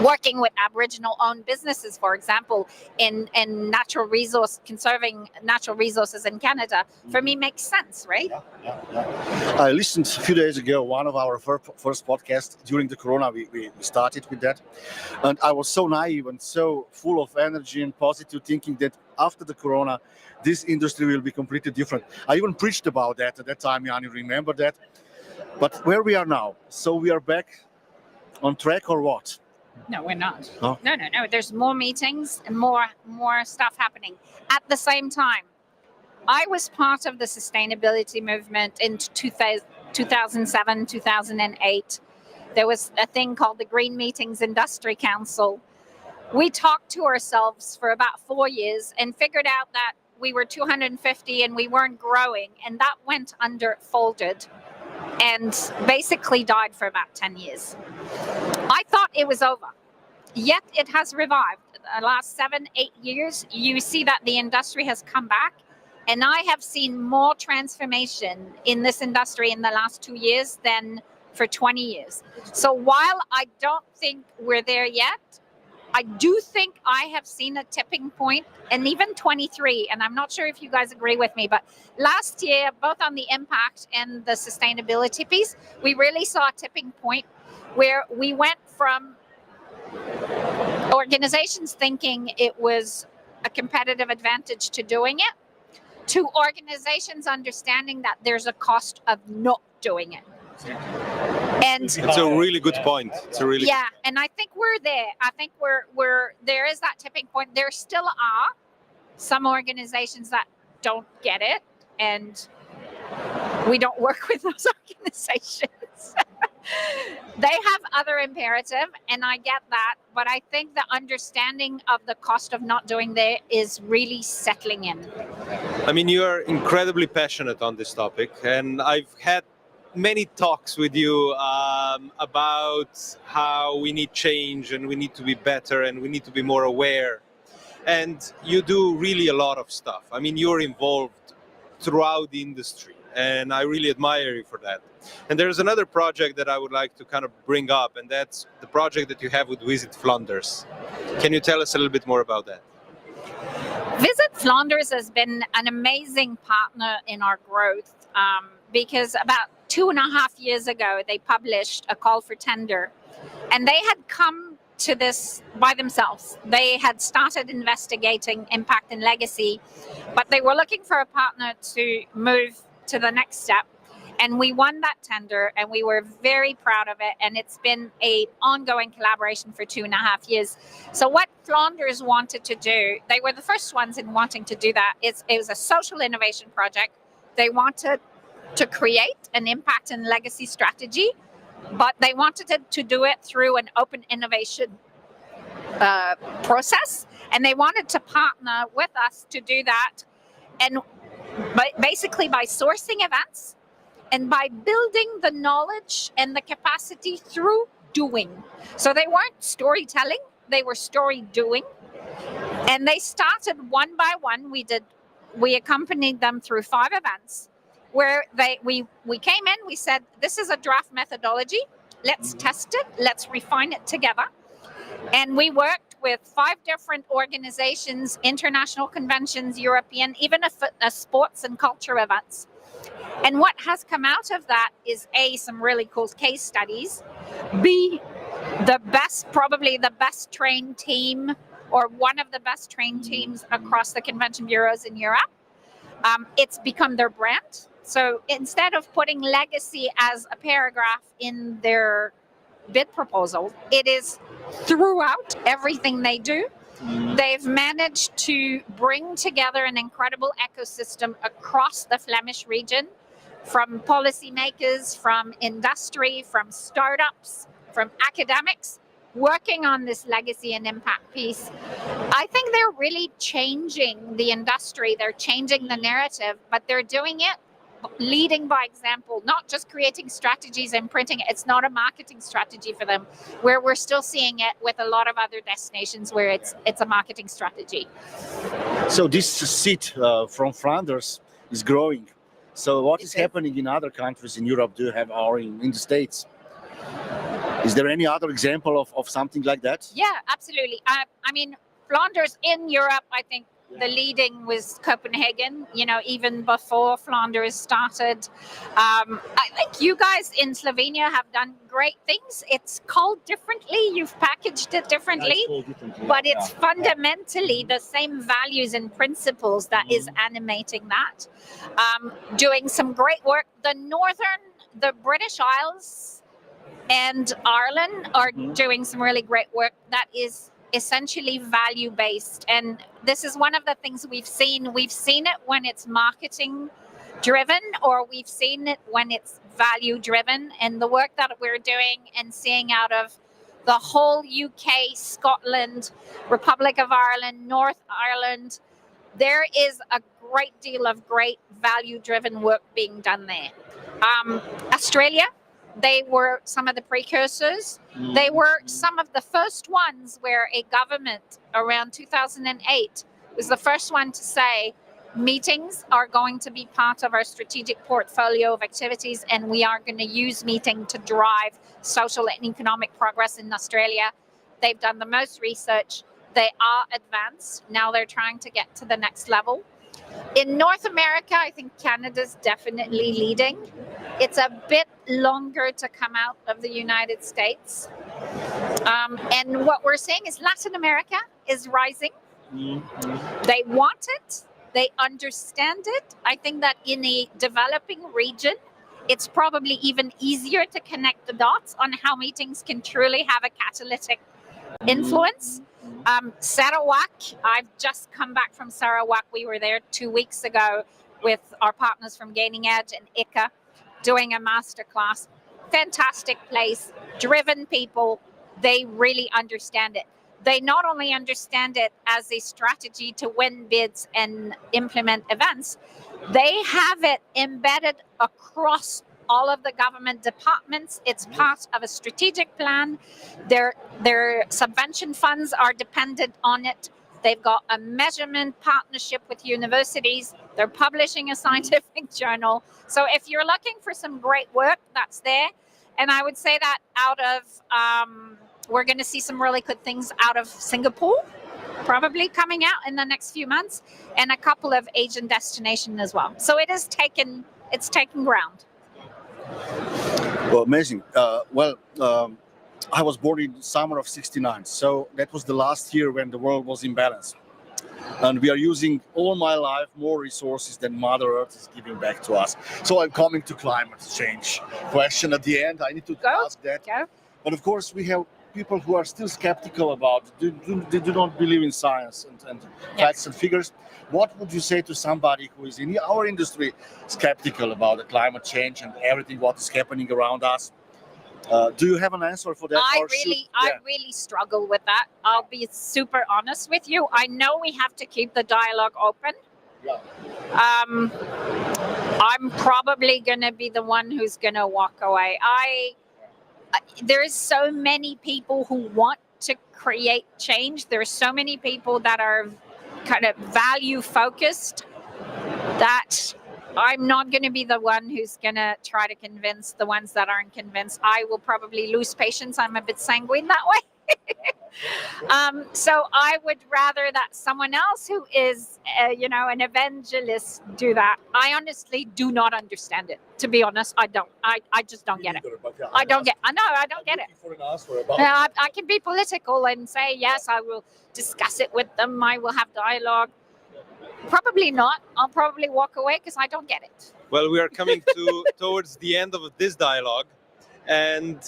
Working with Aboriginal-owned businesses, for example, in natural resource, conserving natural resources in Canada, for me makes sense, right? Yeah. I listened a few days ago, one of our first podcasts during the Corona, we started with that. And I was so naive and so full of energy and positive thinking that after the Corona, this industry will be completely different. I even preached about that at that time, Jan, you remember that? But where we are now, so we are back on track or what? No, we're not. No? No. There's more meetings and more stuff happening. At the same time, I was part of the sustainability movement in 2007, 2008. There was a thing called the Green Meetings Industry Council. We talked to ourselves for about 4 years and figured out that we were 250 and we weren't growing, and that went folded and basically died for about 10 years. I thought it was over, yet it has revived. The last 7-8 years, you see that the industry has come back, and I have seen more transformation in this industry in the last 2 years than for 20 years. So while I don't think we're there yet, I do think I have seen a tipping point, and even 23, and I'm not sure if you guys agree with me, but last year, both on the impact and the sustainability piece, we really saw a tipping point where we went from organizations thinking it was a competitive advantage to doing it, to organizations understanding that there's a cost of not doing it. And it's a really good point. Yeah, and I think we're there. I think we're there is that tipping point. There still are some organizations that don't get it, and we don't work with those organizations. They have other imperative, and I get that, but I think the understanding of the cost of not doing that is really settling in. I mean, you are incredibly passionate on this topic, and I've had many talks with you about how we need change and we need to be better and we need to be more aware. and you do really a lot of stuff. I mean, you're involved throughout the industry, and I really admire you for that. And there's another project that I would like to kind of bring up, and that's the project that you have with Visit Flanders. Can you tell us a little bit more about that? Visit Flanders has been an amazing partner in our growth because about 2.5 years ago, they published a call for tender, and they had come to this by themselves. They had started investigating impact and legacy, but they were looking for a partner to move to the next step. And we won that tender, and we were very proud of it. And it's been an ongoing collaboration for 2.5 years. So what Flanders wanted to do, they were the first ones in wanting to do that. It was a social innovation project. They wanted to create an impact and legacy strategy, but they wanted to do it through an open innovation process. And they wanted to partner with us to do that. And basically by sourcing events, and by building the knowledge and the capacity through doing. So they weren't storytelling, they were story doing. And they started one by one. We accompanied them through 5 events where we came in, we said, this is a draft methodology, let's test it, let's refine it together. And we worked with 5 different organizations, international conventions, European, even a sports and culture events. And what has come out of that is A, some really cool case studies, B, probably the best trained team or one of the best trained teams across the convention bureaus in Europe. It's become their brand. So instead of putting legacy as a paragraph in their bid proposal, it is throughout everything they do. They've managed to bring together an incredible ecosystem across the Flemish region, from policymakers, from industry, from startups, from academics, working on this legacy and impact piece. I think they're really changing the industry. They're changing the narrative, but they're doing it leading by example, not just creating strategies and printing it. It's not a marketing strategy for them, where we're still seeing it with a lot of other destinations where it's a marketing strategy. So this seat from Flanders is growing. So what is happening in other countries in Europe? Do you have or in the States? Is there any other example of something like that? Yeah, absolutely. I mean, Flanders in Europe, I think the leading was Copenhagen, even before Flanders started. I think you guys in Slovenia have done great things. It's called differently. You've packaged it differently, but it's fundamentally the same values and principles that is animating that. Doing some great work. The British Isles and Ireland are doing some really great work that is essentially value-based. And this is one of the things we've seen. We've seen it when it's marketing-driven, or we've seen it when it's value-driven. And the work that we're doing and seeing out of the whole UK, Scotland, Republic of Ireland, North Ireland, there is a great deal of great value-driven work being done there. Australia, they were some of the precursors. They were some of the first ones where a government around 2008 was the first one to say meetings are going to be part of our strategic portfolio of activities, and we are going to use meeting to drive social and economic progress in Australia. They've done the most research. They are advanced. Now they're trying to get to the next level. In North America, I think Canada's definitely leading. It's a bit longer to come out of the United States. And what we're seeing is Latin America is rising. They want it. They understand it. I think that in a developing region, it's probably even easier to connect the dots on how meetings can truly have a catalytic influence. Sarawak, I've just come back from Sarawak. We were there 2 weeks ago with our partners from Gaining Edge and ICA doing a masterclass. Fantastic place, driven people. They really understand it. They not only understand it as a strategy to win bids and implement events, they have it embedded across all of the government departments. It's part of a strategic plan. Their subvention funds are dependent on it. They've got a measurement partnership with universities. They're publishing a scientific journal. So if you're looking for some great work, that's there. And I would say that out of, we're going to see some really good things out of Singapore, probably coming out in the next few months, and a couple of Asian destinations as well. So it's taken ground. Well, amazing. I was born in summer of '69, so that was the last year when the world was in balance. And we are using all my life more resources than Mother Earth is giving back to us. So I'm coming to climate change question at the end. I need to ask that. Go. But of course, we have people who are still skeptical about it. They do not believe in science and facts and figures. What would you say to somebody who is in our industry skeptical about the climate change and everything what is happening around us? Do you have an answer for that? I really struggle with that. I'll be super honest with you. I know we have to keep the dialogue open. Yeah. I'm probably going to be the one who's going to walk away. There's so many people who want to create change. There's so many people that are kind of value focused that I'm not going to be the one who's going to try to convince the ones that aren't convinced. I will probably lose patience. I'm a bit sanguine that way. So I would rather that someone else who is, an evangelist do that. I honestly do not understand it. To be honest, I don't. I just don't get it. I don't get it. I can be political and say, yes, I will discuss it with them. I will have dialogue. Probably not. I'll probably walk away because I don't get it. Well, we are coming towards the end of this dialogue, and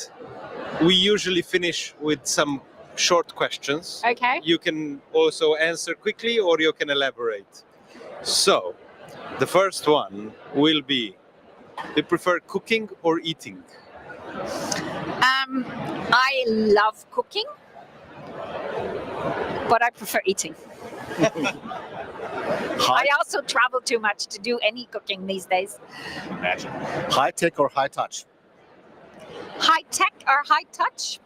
we usually finish with some short questions. Okay. You can also answer quickly or you can elaborate. So, the first one will be, do you prefer cooking or eating? I love cooking, but I prefer eating. I also travel too much to do any cooking these days. Imagine. High tech or high touch? High tech or high touch?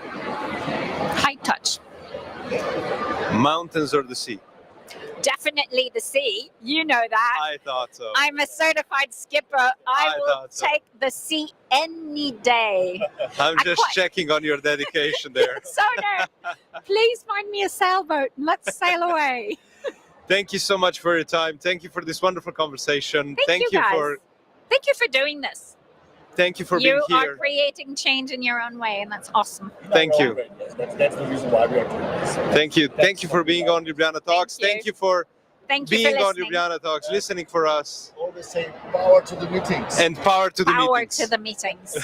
High touch. Mountains or the sea? Definitely the sea. You know that. I thought so. I'm a certified skipper. I will take the sea any day. I'm just checking on your dedication there. So no, please find me a sailboat and let's sail away. Thank you so much for your time. Thank you for this wonderful conversation. Thank you guys. Thank you for doing this. Thank you for being here. You are creating change in your own way, and that's awesome. Thank you. That's the reason why we are doing this. Thank you. Thank you for being on Ljubljana Talks. Thank you for being on Ljubljana Talks, listening for us. Always say power to the meetings. And power to the meetings. Power to the meetings.